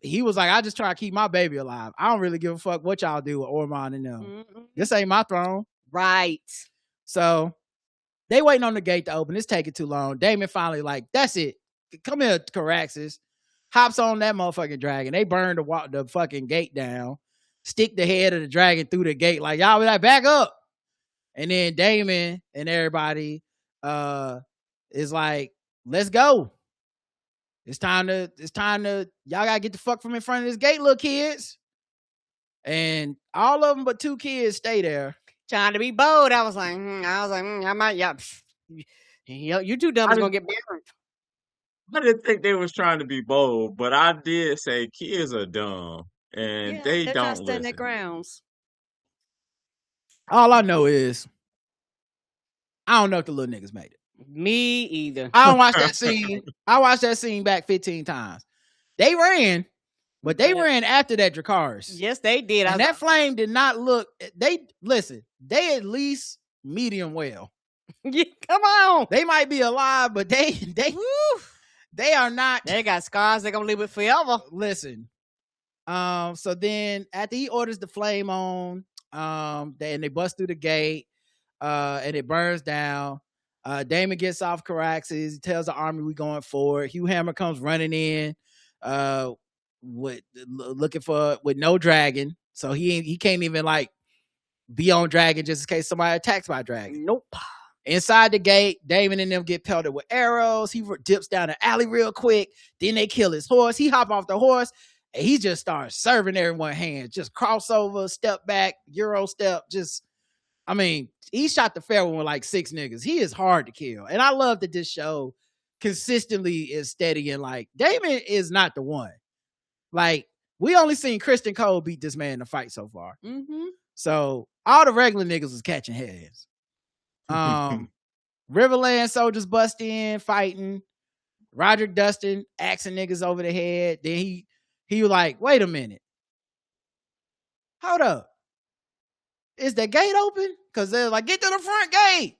he was like, I just try to keep my baby alive. I don't really give a fuck what y'all do with Ormond and them. This ain't my throne. Right. So they waiting on the gate to open. It's taking too long. Damon finally like, that's it. Come here, Caraxes. Hops on that motherfucking dragon. They burn the fucking gate down. Stick the head of the dragon through the gate. Like, y'all be like, back up. And then Damon and everybody is like, let's go. It's time to, y'all gotta get the fuck from in front of this gate, little kids. And all of them but 2 kids stay there. Trying to be bold. I was like, I might, you too dumb is gonna get burned. I didn't think they was trying to be bold, but I did say kids are dumb and they they're don't trying to stand their listen. grounds. All I know is, I don't know if the little niggas made it. Me either. I don't watch that scene. I watched that scene back 15 times. They ran, but they ran after that Dracarys. Yes, they did. And that flame did not look. They at least medium well. Come on. They might be alive, but they are not. They got scars. They're gonna live with forever. Listen. So then after he orders the flame on, they bust through the gate, and it burns down. Damon gets off Caraxes. He tells the army we going forward. Hugh Hammer comes running in, with no dragon. So he can't even like be on dragon just in case somebody attacks by dragon. Nope. Inside the gate, Damon and them get pelted with arrows. He dips down the alley real quick. Then they kill his horse. He hop off the horse and he just starts serving everyone hands. Just crossover, step back, Euro step. I mean, he shot the fair one with like 6 niggas. He is hard to kill. And I love that this show consistently is steady and like, Damon is not the one. Like, we only seen Kristen Cole beat this man in the fight so far. Mm-hmm. So all the regular niggas was catching heads. Riverland soldiers bust in, fighting. Roderick Dustin axing niggas over the head. Then he was like, wait a minute. Hold up. Is the gate open? Because they're like, get to the front gate.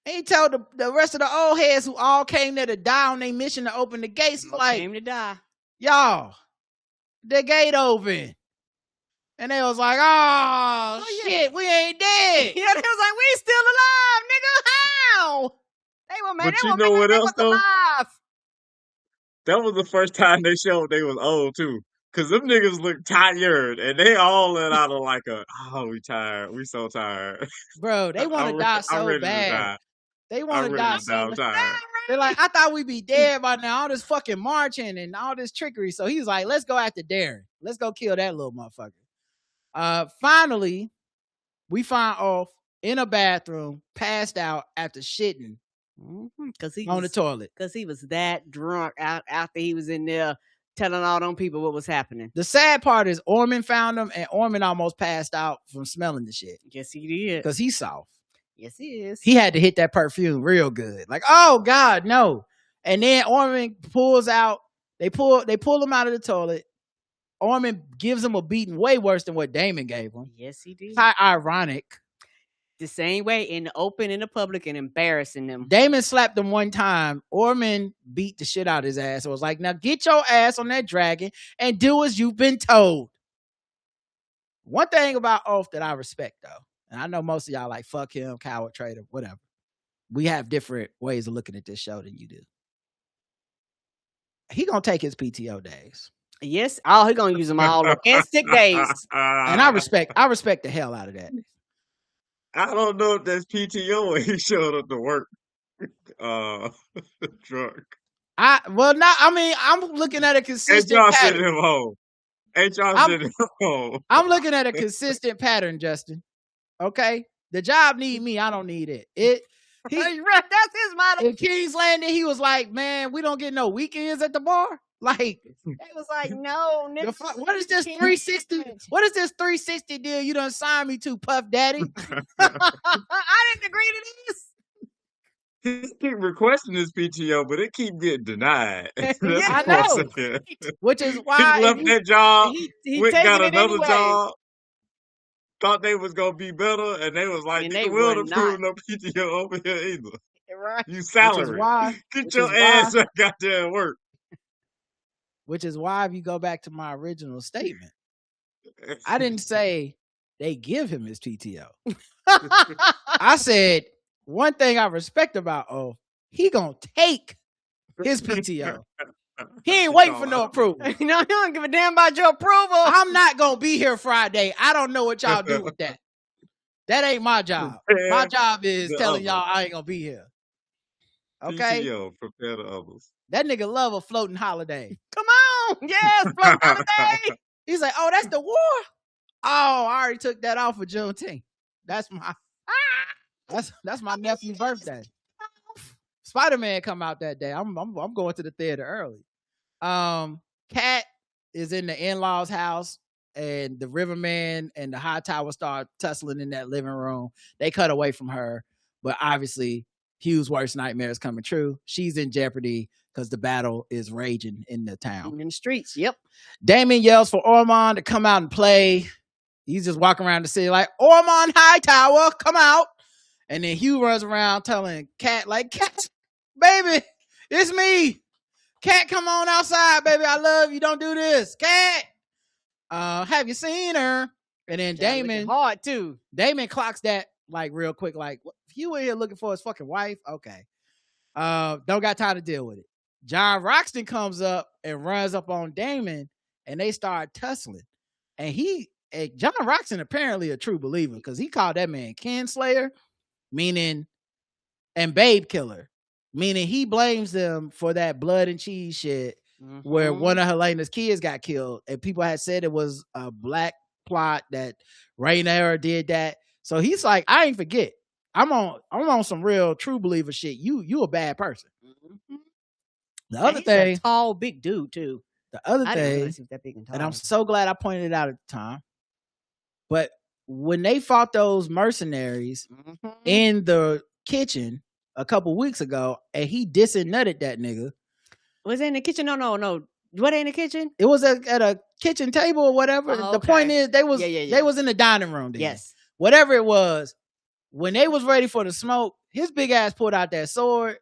And he told the rest of the old heads who all came there to die on their mission to open the gates, like, Came to die. y'all, the gate open. And they was like, oh shit, we ain't dead. Yeah, they was like, we still alive, nigga. How? They were mad. But They you were know mad what they else, was though? alive. That was the first time they showed they was old too. Cause them niggas look tired and they all let out of like we tired. We so tired. Bro, they want to die I'm so ready to bad. die. They I'm want to ready die to die. so I'm bad. tired. They're like, I thought we'd be dead by now. All this fucking marching and all this trickery. So he's like, let's go after Darren. Let's go kill that little motherfucker. Finally, we find Ulf in a bathroom, passed out after shitting on the toilet. Because he was that drunk after he was in there telling all them people what was happening. The sad part is Orman found him, and Orman almost passed out from smelling the shit. Yes, he did. Because he's soft. Yes, he is. He had to hit that perfume real good. Like, oh God, no. And then Orman pulls out, they pull him out of the toilet. Orman gives him a beating way worse than what Damon gave him. Yes, he did. How ironic. The same way in the open, in the public, and embarrassing them. Damon slapped him one time. Orman beat the shit out of his ass. It was like, now get your ass on that dragon and do as you've been told. One thing about Ulf that I respect, though, and I know most of y'all like, fuck him, coward, traitor, whatever. We have different ways of looking at this show than you do. He gonna take his PTO days. Yes. Oh, he gonna use them all up. And sick days. And I respect the hell out of that. I don't know if that's PTO when he showed up to work drunk. I'm looking at a consistent HR pattern. sent him home. HR sent him home. I'm looking at a consistent pattern, Justin. Okay? The job need me. I don't need it. That's his motto. In King's Landing, he was like, man, we don't get no weekends at the bar. Like, they was like, no, nigga. What is this 360? What is this 360 deal you done signed me to, Puff Daddy? I didn't agree to this. He keep requesting his PTO, but it keep getting denied. That's I what I'm know. saying. Which is why he left that job, he went taking got it another anyway. job, thought they was gonna be better, and they was like, And you they will were approve no PTO over here either. Right. You salary. Get which your is ass why- back out there and work. Which is why, if you go back to my original statement, I didn't say they give him his PTO. I said one thing I respect about he gonna take his PTO. He ain't waiting for no approval. No, he don't give a damn about your approval. I'm not gonna be here Friday. I don't know what y'all do with that. That ain't my job. My job is The telling y'all others. I ain't gonna be here. Okay? PTO, prepare the others. That nigga love a floating holiday. Come on. Yes, float holiday. He's like, oh, that's the war? Oh, I already took that off for Juneteenth. That's my that's my nephew's birthday. Spider-Man come out that day. I'm going to the theater early. Cat is in the in-laws' house, and the Riverman and the Hightower start tussling in that living room. They cut away from her, but obviously Hugh's worst nightmare is coming true. She's in jeopardy because the battle is raging in the town. In the streets, yep. Damon yells for Ormond to come out and play. He's just walking around the city like, Ormond Hightower, come out. And then Hugh runs around telling Cat, like, Cat, baby, it's me. Cat, come on outside, baby. I love you. Don't do this. Cat, have you seen her? And then Damon, hard too. Damon clocks that like real quick, like, Hugh in here looking for his fucking wife? Okay. Don't got time to deal with it. John Roxton comes up and runs up on Damon, and they start tussling. And John Roxton apparently a true believer because he called that man Kinslayer, meaning and babe killer, meaning he blames them for that blood and cheese shit where one of Helena's kids got killed, and people had said it was a black plot that Rhaenyra did that. So he's like, I ain't forget. I'm on some real true believer shit. You a bad person. The other thing, a tall, big dude too. The other I didn't thing, realize he was that big and tall. and I'm so glad I pointed it out at the time. But when they fought those mercenaries in the kitchen a couple weeks ago, and he dissing nutted that nigga. Was it in the kitchen? No. What in the kitchen? It was at a kitchen table or whatever. Oh, The point is, they was in the dining room. Then. Yes. Whatever it was, when they was ready for the smoke, his big ass pulled out that sword,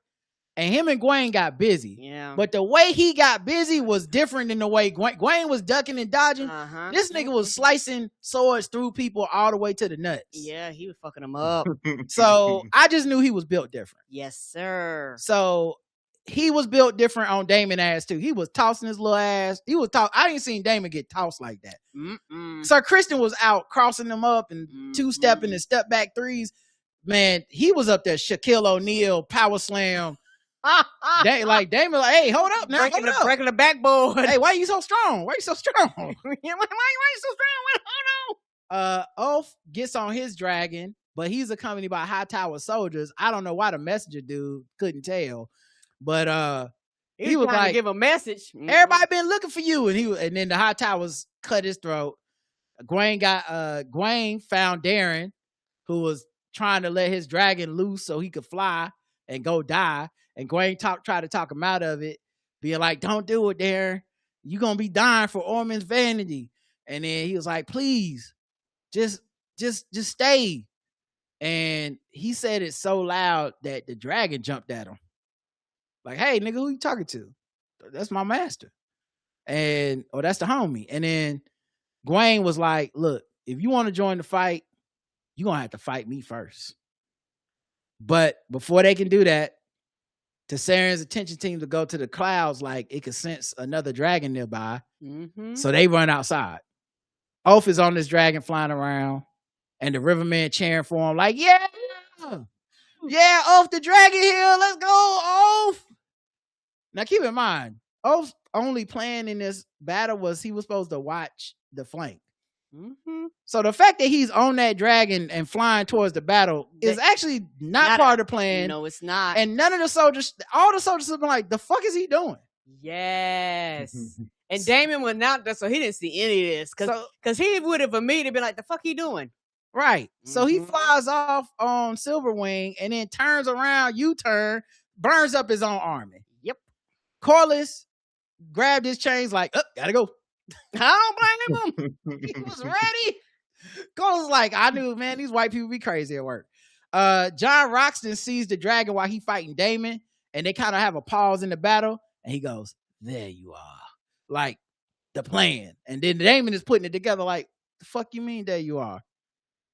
and him and Gwaine got busy. Yeah. But the way he got busy was different than the way Gwaine was ducking and dodging. This nigga was slicing swords through people all the way to the nuts. Yeah, he was fucking them up. So I just knew he was built different. Yes, sir. So he was built different on Daemon ass too. He was tossing his little ass. I ain't seen Daemon get tossed like that. Sir Christian was out crossing them up and two-stepping and step back threes. Man, he was up there Shaquille O'Neal power slam. Daemon like, hey, hold up now. Breaking the backboard. Hey, why you so strong? Why you so strong? why you so strong? Hold on. Oath gets on his dragon, but he's accompanied by Hightower soldiers. I don't know why the messenger dude couldn't tell. But he was trying like, to give a message. Everybody been looking for you, and then the Hightowers cut his throat. Gwaine found Darren, who was trying to let his dragon loose so he could fly and go die. And Gwaine tried to talk him out of it, being like, "Don't do it, Darren. You're gonna be dying for Ormond's vanity." And then he was like, "Please, just stay." And he said it so loud that the dragon jumped at him. Like, hey, nigga, who you talking to? That's my master. Or that's the homie. And then Gwaine was like, look, if you want to join the fight, you're going to have to fight me first. But before they can do that, Tessaren's attention team to go to the clouds like it could sense another dragon nearby. So they run outside. Oath is on this dragon flying around, and the Rivermen cheering for him like, yeah, Oath the dragon here. Let's go, Oath. Now, keep in mind, Oath's only plan in this battle was he was supposed to watch the flank. So the fact that he's on that dragon and flying towards the battle is actually not part of the plan. No, it's not. And all the soldiers have been like, the fuck is he doing? Yes. And Daemon was not there, so he didn't see any of this. Because he would have immediately been like, the fuck he doing? Right. So he flies off on Silverwing and then turns around, U-turn, burns up his own army. Yep. Corlys grabbed his chains like, gotta go. I don't blame him. He was ready. Corlys like, I knew, man, these white people be crazy at work. John Roxton sees the dragon while he fighting Daemon, and they kind of have a pause in the battle, and he goes, there you are. Like, the plan. And then Daemon is putting it together like, the fuck you mean there you are?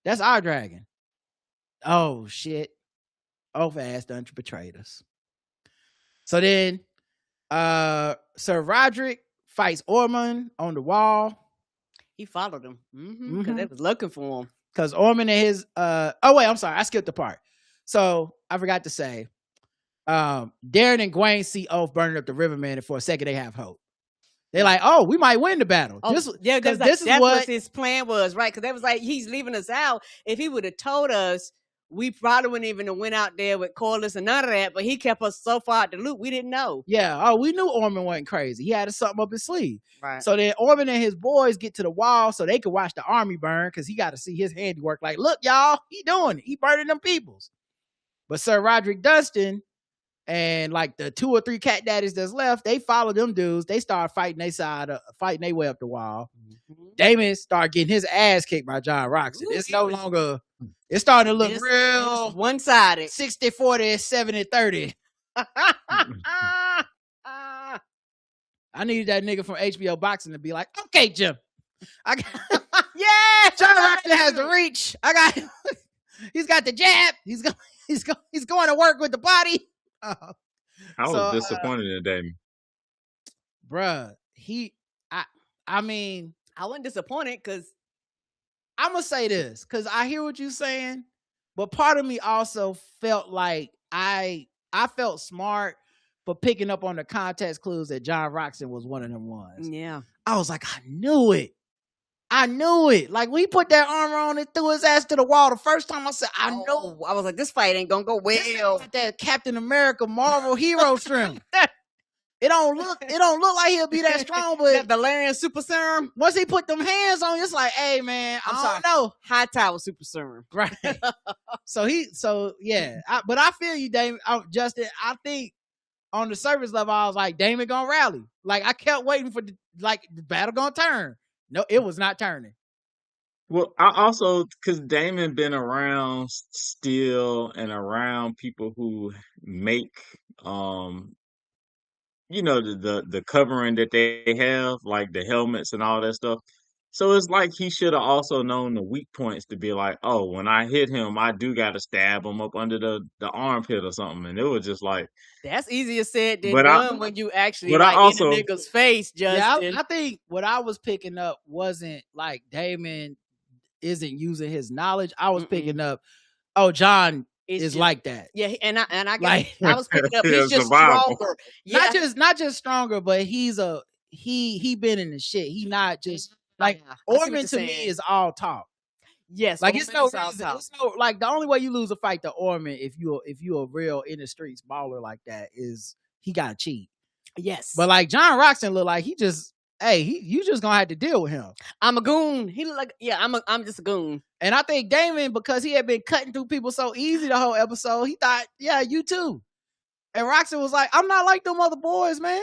That's our dragon. Oh, shit. Oath ass done betrayed us. So then, Sir Roderick fights Ormond on the wall. He followed him because they was looking for him. Because Ormond and his I'm sorry, I skipped the part. So I forgot to say, Darren and Gwaine see Oath burning up the Rivermen, and for a second they have hope. They're like, oh, we might win the battle. That's what his plan was, right? Because they was like, he's leaving us out. If he would have told us, we probably wouldn't even have went out there with Corlys and none of that, but he kept us so far out the loop, we didn't know. Yeah. Oh, we knew Ormond wasn't crazy. He had something up his sleeve. Right. So then Ormond and his boys get to the wall so they could watch the army burn because he got to see his handiwork. Like, look, y'all, he doing it. He burning them peoples. But Sir Roderick Dunstan and like the 2 or 3 cat daddies that's left, they follow them dudes. They start fighting fighting their way up the wall. Daemon start getting his ass kicked by John Roxton. It's no longer... It's starting to look real one-sided. 60-40, 70-30. I needed that nigga from HBO Boxing to be like, okay, Jim. Yeah! John Roxton has the reach. He's got the jab. He's going to work with the body. I was disappointed in Daemon. Bruh, I mean, I wasn't disappointed because I'm going to say this because I hear what you're saying, but part of me also felt like I felt smart for picking up on the context clues that John Roxon was one of them ones. Yeah. I was like, I knew it. Like when he put that armor on and threw his ass to the wall the first time, I said, I know. I was like, this fight ain't gonna go This ain't well. like that Captain America Marvel hero strength. It don't look like he'll be that strong, That but Valerian super serum. once he put them hands on, it's like, hey man, I don't know. High Tower super serum. Right. So yeah. But I feel you, Damon. Justin, I think on the surface level, I was like, Damon gonna rally. Like I kept waiting for the battle gonna turn. No, it was not turning. Well, I also, because Damon been around Steel and around people who make the covering that they have, like the helmets and all that stuff. So it's like he should have also known the weak points to be like, oh, when I hit him, I do got to stab him up under the armpit or something. And it was just like, that's easier said than But I- done when you actually but I like also- in a nigga's face, Justin. Yeah, I think what I was picking up wasn't like Damon isn't using his knowledge. I was picking up, oh, John It's is just- like that. Yeah, and I guess Like- I was picking up. Yeah, He's just survival. stronger. Yeah, Not just stronger, but he been in the shit. He not just like I see what Orman you're to me saying. is all talk. yes. Like it's Orman no is all reason. talk. It's no like the only way you lose a fight to Orman if you a real in the streets baller like that is he gotta cheat. Yes, But like John Roxon look like you just gonna have to deal with him. I'm a goon. He look like I'm just a goon. And I think Damon, because he had been cutting through people so easy the whole episode, he thought, yeah, you too. And Roxon was like, I'm not like them other boys, man.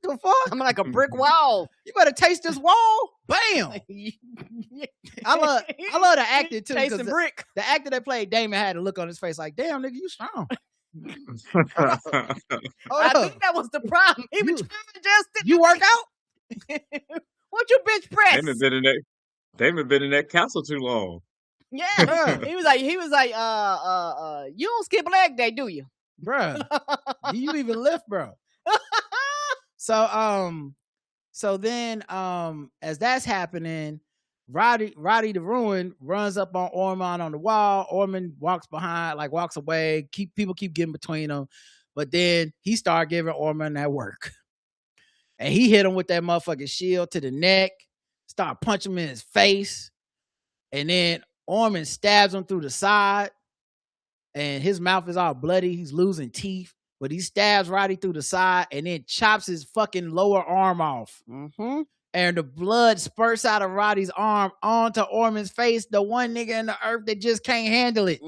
What the fuck? I'm like a brick wall. You better taste this wall. Bam. I love the actor too. 'Cause Tasting brick. the actor that played Damon had a look on his face like, damn, nigga, you strong. I Hold up. think that was the problem. He was You- trying Justin. You work out? What you bench press? Damon been in that castle too long. Yeah, he was like, you don't skip leg day, do you? Bruh. Do you even lift, bro? So then as that's happening, Roddy the Ruin runs up on Orman on the wall. Orman walks away. People keep getting between them. But then he started giving Orman that work. And he hit him with that motherfucking shield to the neck, start punching him in his face. And then Orman stabs him through the side. And his mouth is all bloody. He's losing teeth. But he stabs Roddy through the side and then chops his fucking lower arm off. Mm-hmm. And the blood spurts out of Roddy's arm onto Orman's face, the one nigga in the earth that just can't handle it.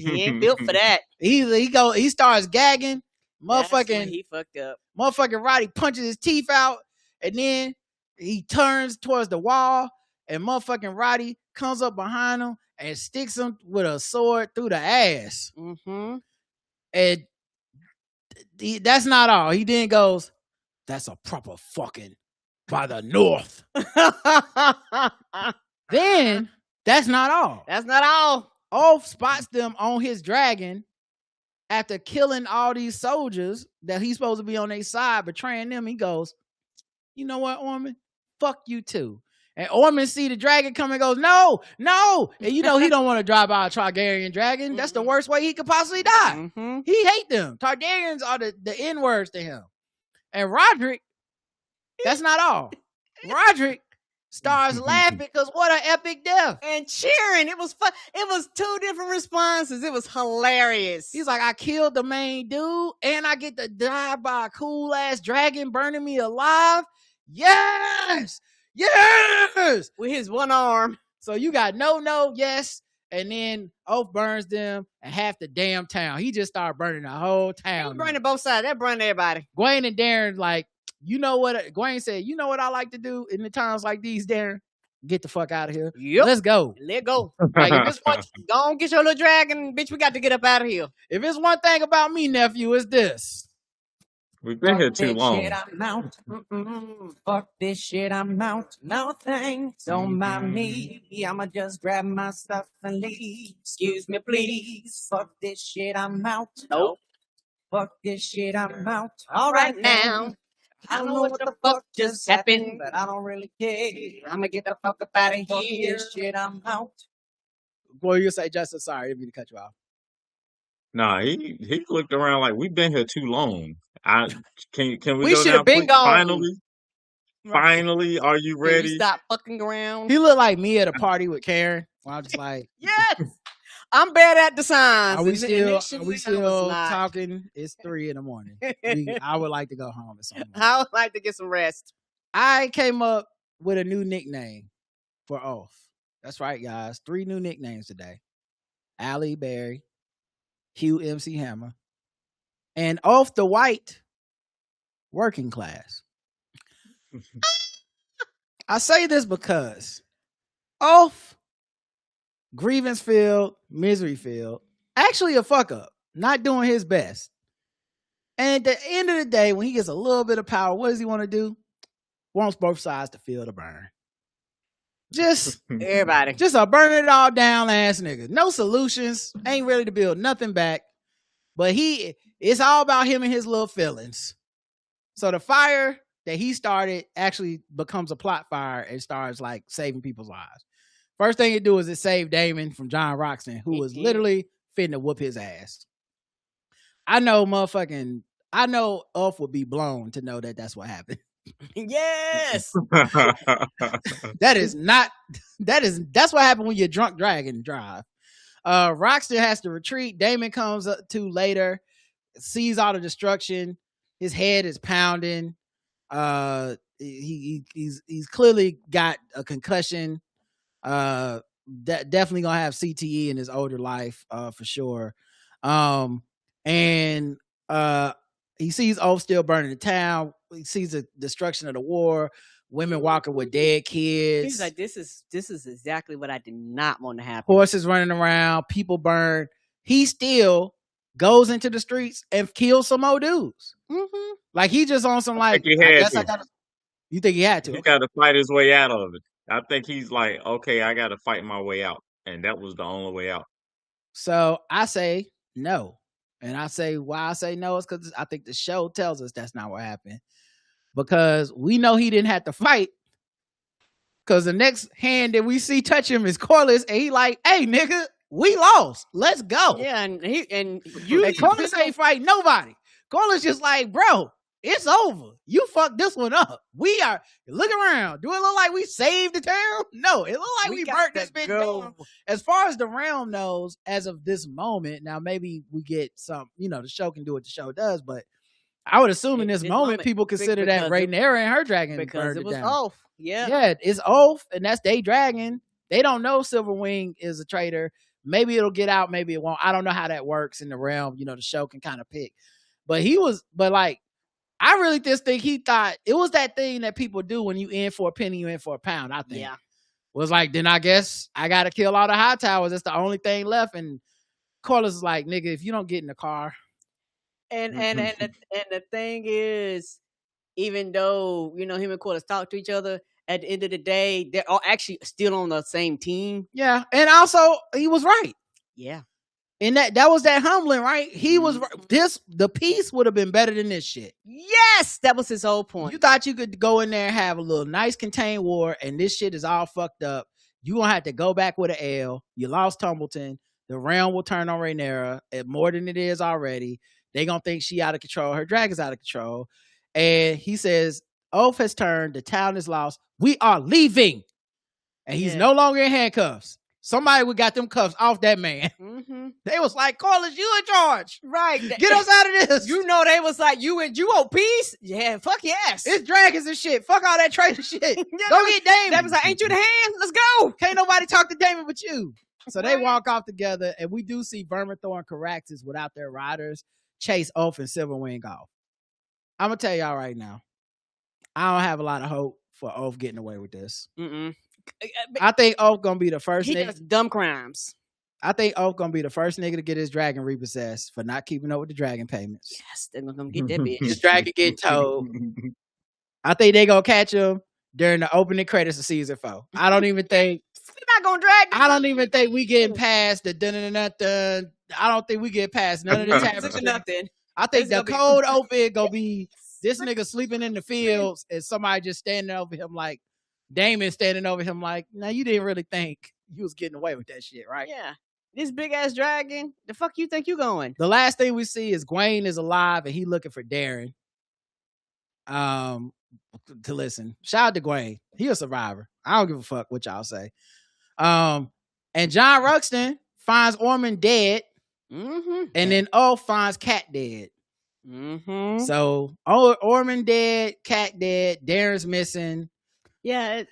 He ain't built for that. He starts gagging. That's when Motherfucking he fucked up. Roddy punches his teeth out, and then he turns towards the wall, and motherfucking Roddy comes up behind him and sticks him with a sword through the ass. Mm-hmm. And that's not all. He then goes, that's a proper fucking by the North. Then that's not all. That's not all. Ulf spots them on his dragon after killing all these soldiers that he's supposed to be on their side, betraying them. He goes, you know what, Orman? Fuck you too. And Orman see the dragon come and goes, no. And you know he don't want to drive by a Targaryen dragon. That's the worst way he could possibly die. Mm-hmm. He hate them. Targaryens are the N-words to him. And Roderick, that's not all. Roderick starts laughing because what an epic death. And cheering. It was fun. It was two different responses. It was hilarious. He's like, I killed the main dude and I get to die by a cool ass dragon burning me alive. Yes. With his one arm. So you got no, yes. And then Oath burns them and half the damn town. He just started burning the whole He town. burning both sides. That burned everybody. Gwen and Darren, like, you know what? Gwen said, you know what I like to do in the times like these, Darren? Get the fuck out of here. Yep. Let's go. Let go. Like, if it's one, go on, get your little dragon, bitch. We got to get up out of here. If it's one thing about me, nephew, it's this. We've been here too long. Shit, I'm out. Fuck this shit, I'm out. No thanks, don't mind me. I'ma just grab my stuff and leave. Excuse me, please. Fuck this shit, I'm out. Nope. Fuck this shit, I'm out. All right now. I don't know what the fuck just happened, but I don't really care. I'ma get the fuck up out of Fuck here. this Shit, I'm out. Boy, you say, Justin, sorry, I didn't mean to cut you off. Nah, he looked around like we've been here too long. Can we We go should now, have been please? gone. Finally, are you Can you ready? stop fucking around? He looked like me at a party with Karen. I was just like, Yes. I'm bad at the signs. are we and still initially I was not. talking? It's 3 a.m. I would like to go home at some point. I would like to get some rest. I came up with a new nickname for Oath. That's right, guys. 3 new nicknames today. Allie Berry, Hugh MC Hammer, and Oath the White Working Class. I say this because Oath, grievance filled, misery filled, actually a fuck up, not doing his best. And at the end of the day, when he gets a little bit of power, what does he want to do? Wants both sides to feel the burn. Just Everybody. just a burn it all down ass nigga. No solutions. Ain't ready to build nothing back. But it's all about him and his little feelings. So the fire that he started actually becomes a plot fire and starts like saving people's lives. First thing it do is it save Damon from John Roxton, who was literally finna whoop his ass. I know Ulf would be blown to know that that's what happened. Yes. That's what happened when you're drunk dragon and drive. Roxton has to retreat. Damon comes up to later, sees all the destruction. His head is pounding. He's clearly got a concussion. Definitely gonna have CTE in his older life, for sure. And he sees Oath still burning the town. He sees the destruction of the war, women walking with dead kids. He's like, this is exactly what I did not want to happen. Horses running around, people burn. He still goes into the streets and kills some old dudes. Mm-hmm. Like he just on some like. You think he had to? He got to fight his way out of it. I think he's like, okay, I got to fight my way out, and that was the only way out. So I say no, and I say why I say no is because I think the show tells us that's not what happened. Because we know he didn't have to fight. Because the next hand that we see touch him is Corliss, and he like, hey nigga, we lost. Let's go. Yeah, and Corliss ain't fight nobody. Corliss just like, bro, it's over. You fucked this one up. We are look around. Do it look like we saved the town? No, it look like we burnt this bitch down. As far as the realm knows, as of this moment, now maybe we get some, the show can do what the show does, but I would assume in this moment people consider that Rhaenyra and her dragon because it was down. Oath. Yeah. Yeah, it's Oath, and that's their dragon. They don't know Silverwing is a traitor. Maybe it'll get out, maybe it won't. I don't know how that works in the realm. The show can kind of pick. But I really just think he thought it was that thing that people do when you in for a penny, you in for a pound, I think. Yeah. Was like, then I guess I got to kill all the high towers. That's the only thing left. And Corliss is like, nigga, if you don't get in the car. And the thing is, even though, him and Corliss talk to each other, at the end of the day, they're all actually still on the same team. Yeah. And also, he was right. Yeah. And that was that humbling, right? He was the peace would have been better than this shit. Yes, that was his whole point. You thought you could go in there and have a little nice contained war, and this shit is all fucked up. You gonna have to go back with an L. You lost Tumbleton. The realm will turn on Rhaenyra more than it is already. They gonna think she out of control. Her dragon's out of control. And he says, Oath has turned. The town is lost. We are leaving. And he's no longer in handcuffs. Somebody would got them cuffs off that man. Mm-hmm. They was like, Corliss, you in charge. Right. Get us out of this. They was like, you want peace? Yeah, fuck yes. It's dragons and shit. Fuck all that traitor shit. Go get Damon. That was like, ain't you the hand? Let's go. Can't nobody talk to Damon but you. So they walk off together, and we do see Vermithor and Caraxes without their riders chase Oath and Silverwing off. I'm going to tell y'all right now, I don't have a lot of hope for Oath getting away with this. Mm-mm. I think Oath gonna be the first nigga. He nigga. does dumb crimes. I think Oath gonna be the first nigga to get his dragon repossessed for not keeping up with the dragon payments. Yes, they're gonna get that bitch. His dragon getting towed. I think they gonna catch him during the opening credits of season 4. I don't even think we're not gonna drag. I don't even think we getting past the dun. I don't think we get past none of this happening. Nothing. I think the cold open gonna be this nigga sleeping in the fields and somebody just standing over him like Damon standing over him like, now you didn't really think you was getting away with that shit, right? Yeah. This big ass dragon. The fuck you think you going? The last thing we see is Gwaine is alive and he looking for Darren. To listen. Shout out to Gwaine. He a survivor. I don't give a fuck what y'all say. And John Ruxton finds Orman dead. Mm-hmm. And then finds Cat dead. Mm-hmm. So Orman dead, Cat dead, Darren's missing. Yeah.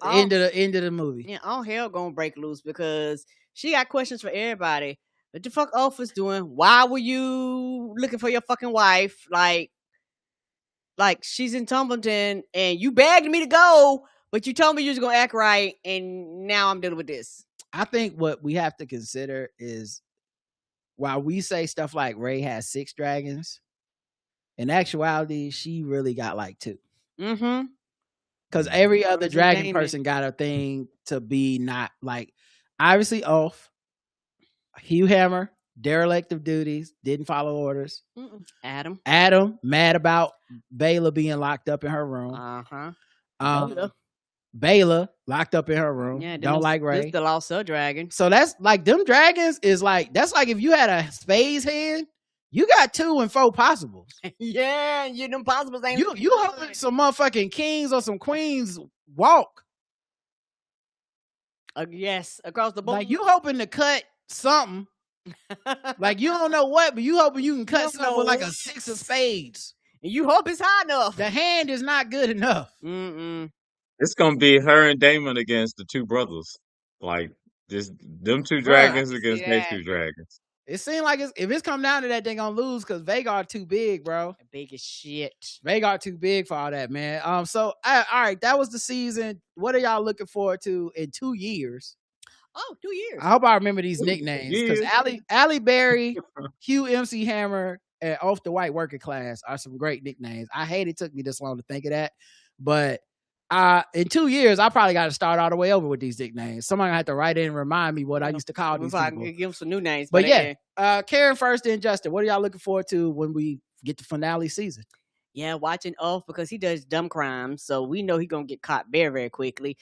End of the movie. Yeah, all hell gonna break loose because she got questions for everybody. What the fuck Ulf was doing? Why were you looking for your fucking wife? Like she's in Tumbleton and you begged me to go, but you told me you was gonna act right, and now I'm dealing with this. I think what we have to consider is while we say stuff like Ray has 6 dragons, in actuality, she really got like 2. Mm-hmm. Because every other dragon person got a thing to be not like, obviously Ulf, Hugh Hammer, derelict of duties, didn't follow orders. Adam, mad about Bela being locked up in her room. Bela locked up in her room. Yeah, don't like Ray. This the lost dragon. So that's like them dragons is like, that's like if you had a spades hand, you got 2 and 4 possibles. Yeah, you them possibles ain't you hoping some motherfucking kings or some queens walk. Yes, across the board. Like you hoping to cut something. Like you don't know what, but you hoping you can cut something with like a 6 of spades. And you hope it's high enough. The hand is not good enough. It's gonna be her and Damon against the 2 brothers. Like just them 2 dragons against their 2 dragons. It seems like if it's come down to that, they gonna lose because Vhagar too big, bro. Big as shit. Vhagar too big for all that, man. So all right, that was the season. What are y'all looking forward to in 2 years? Oh, 2 years. I hope I remember these nicknames because Halle Berry, Hugh MC Hammer, and Off the White Working Class are some great nicknames. I hate it took me this long to think of that, but in 2 years, I probably got to start all the way over with these nicknames. Somebody have to write in and remind me what I used to call these people. I can give them some new names. But yeah, Karen first and Justin, what are y'all looking forward to when we get to finale season? Yeah, watching Ulf because he does dumb crimes, so we know he's gonna get caught very, very quickly.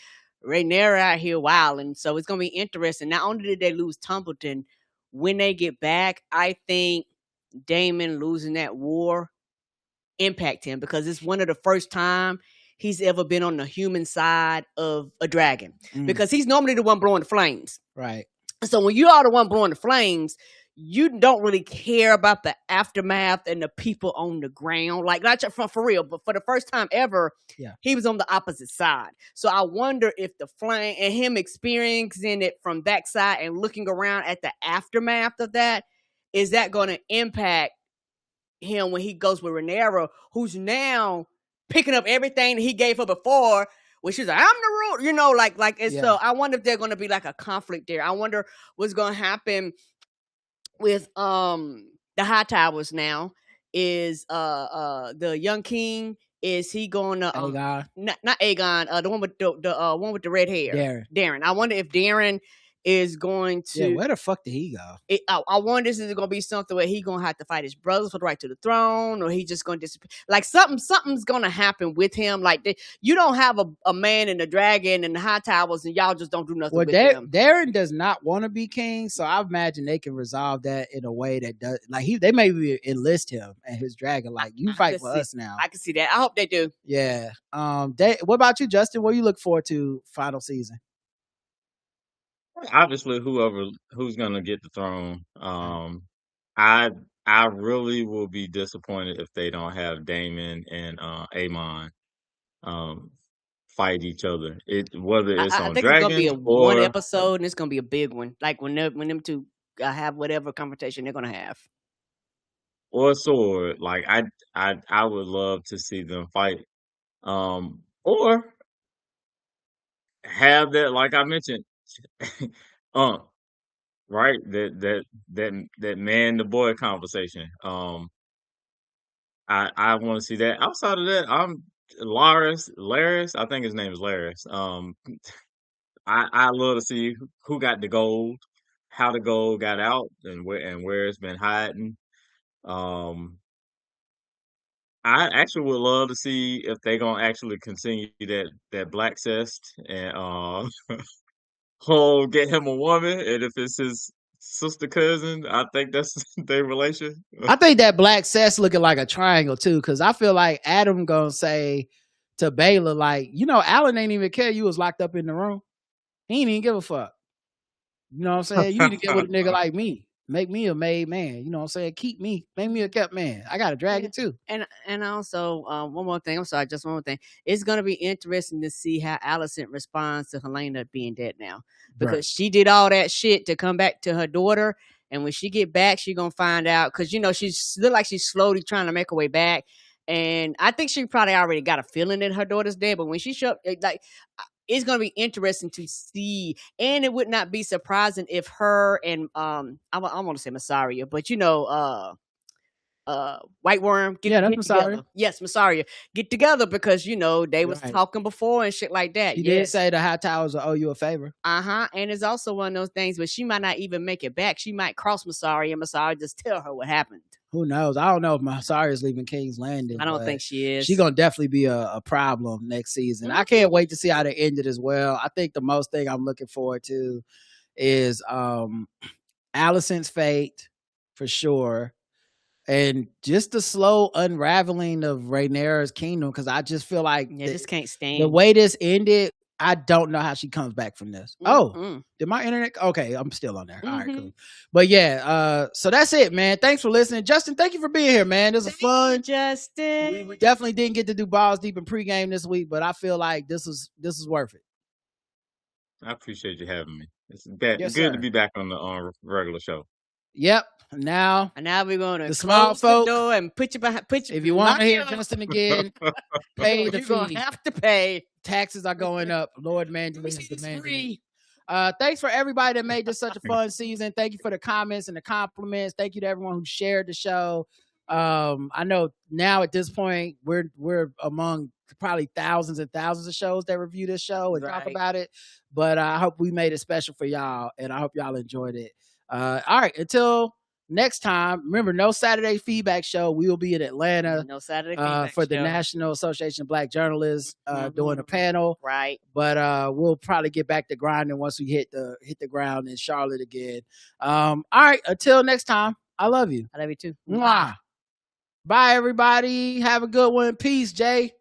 Rhaenyra out here wilding, so it's gonna be interesting. Not only did they lose Tumbleton, when they get back, I think Daemon losing that war impact him because it's one of the first time he's ever been on the human side of a dragon because he's normally the one blowing the flames. Right. So when you are the one blowing the flames, you don't really care about the aftermath and the people on the ground. Like, not for real, but for the first time ever, he was on the opposite side. So I wonder if the flame and him experiencing it from that side and looking around at the aftermath of that, is that going to impact him when he goes with Rhaenyra, who's now picking up everything that he gave her before, where she's like, I'm the ruler, So I wonder if there's going to be like a conflict there. I wonder what's going to happen with the Hightowers now. Is the young king, is he going to Aegon? Not Aegon, the one with the one with the red hair, Darren. I wonder if Darren is going to. Yeah, where the fuck did he go? I wonder if this is going to be something where he's going to have to fight his brothers for the right to the throne, or he's just going to disappear. Like something's going to happen with him. Like you don't have a man and a dragon and the Hightowers, and y'all just don't do nothing with him. Darren does not want to be king, so I imagine they can resolve that in a way that does. Like they maybe enlist him and his dragon. Like you fight for us now. I can see that. I hope they do. Yeah. What about you, Justin? What do you look forward to final season? Obviously, who's gonna get the throne. I really will be disappointed if they don't have Daemon and Aemon fight each other. Whether it's I on think dragons it's gonna be or one episode, and it's gonna be a big one. Like when them two have whatever conversation they're gonna have, or a sword. Like I would love to see them fight, or have that, like I mentioned, right? That man to boy conversation. I want to see that. Outside of that, I'm Laris. I think his name is Laris. I love to see who got the gold, how the gold got out, and where it's been hiding. I actually would love to see if they're gonna actually continue that Black Cest and whole get him a woman, and if it's his sister cousin, I think that's their relation. I think that Black Seth's looking like a triangle too, because I feel like Adam gonna say to Baylor, like, Alan ain't even care you was locked up in the room. He ain't even give a fuck. You know what I'm saying? You need to get with a nigga like me. Make me a made man. You know what I'm saying? Keep me. Make me a kept man. I got a dragon too. And also, one more thing. I'm sorry, just one more thing. It's gonna be interesting to see how Allison responds to Helena being dead now, because she did all that shit to come back to her daughter, and when she get back, she gonna find out, because she's look like she's slowly trying to make her way back, and I think she probably already got a feeling that her daughter's dead, but when she showed like. It's gonna be interesting to see, and it would not be surprising if her and I want to say Massaria, but White Worm get that's together. Massaria. Yes, Massaria get together, because they was talking before and shit like that. He did say the High Towers will owe you a favor. And it's also one of those things, but she might not even make it back. She might cross Massaria, and Massaria just tell her what happened. Who knows? I don't know if Massaria is leaving King's Landing. I don't think she is. She's gonna definitely be a problem next season. I can't wait to see how they end it as well. I think the most thing I'm looking forward to is Allison's fate for sure, and just the slow unraveling of Rhaenyra's kingdom, because I just feel like just can't stand the way this ended. I don't know how she comes back from this. Did my internet? Okay, I'm still on there. All right, cool. But yeah, so that's it, man. Thanks for listening. Justin, thank you for being here, man. This was fun. Justin. We definitely didn't get to do Balls Deep in pregame this week, but I feel like this is worth it. I appreciate you having me. It's good to be back on the regular show. Yep. Now we're gonna the small close folk the door and put you behind. If you want to hear Justin again, pay the you're fee. gonna have to pay. Taxes are going up. Lord Mandela is demanding. Thanks for everybody that made this such a fun season. Thank you for the comments and the compliments. Thank you to everyone who shared the show. I know now at this point we're among probably thousands and thousands of shows that review this show and talk about it. But I hope we made it special for y'all, and I hope y'all enjoyed it. All right, until next time, remember, no Saturday feedback show. We will be in Atlanta. No Saturday feedback for the show. National Association of Black Journalists doing a panel. Right. But we'll probably get back to grinding once we hit the ground in Charlotte again. All right, until next time, I love you. I love you too. Mwah. Bye, everybody. Have a good one. Peace, Jay.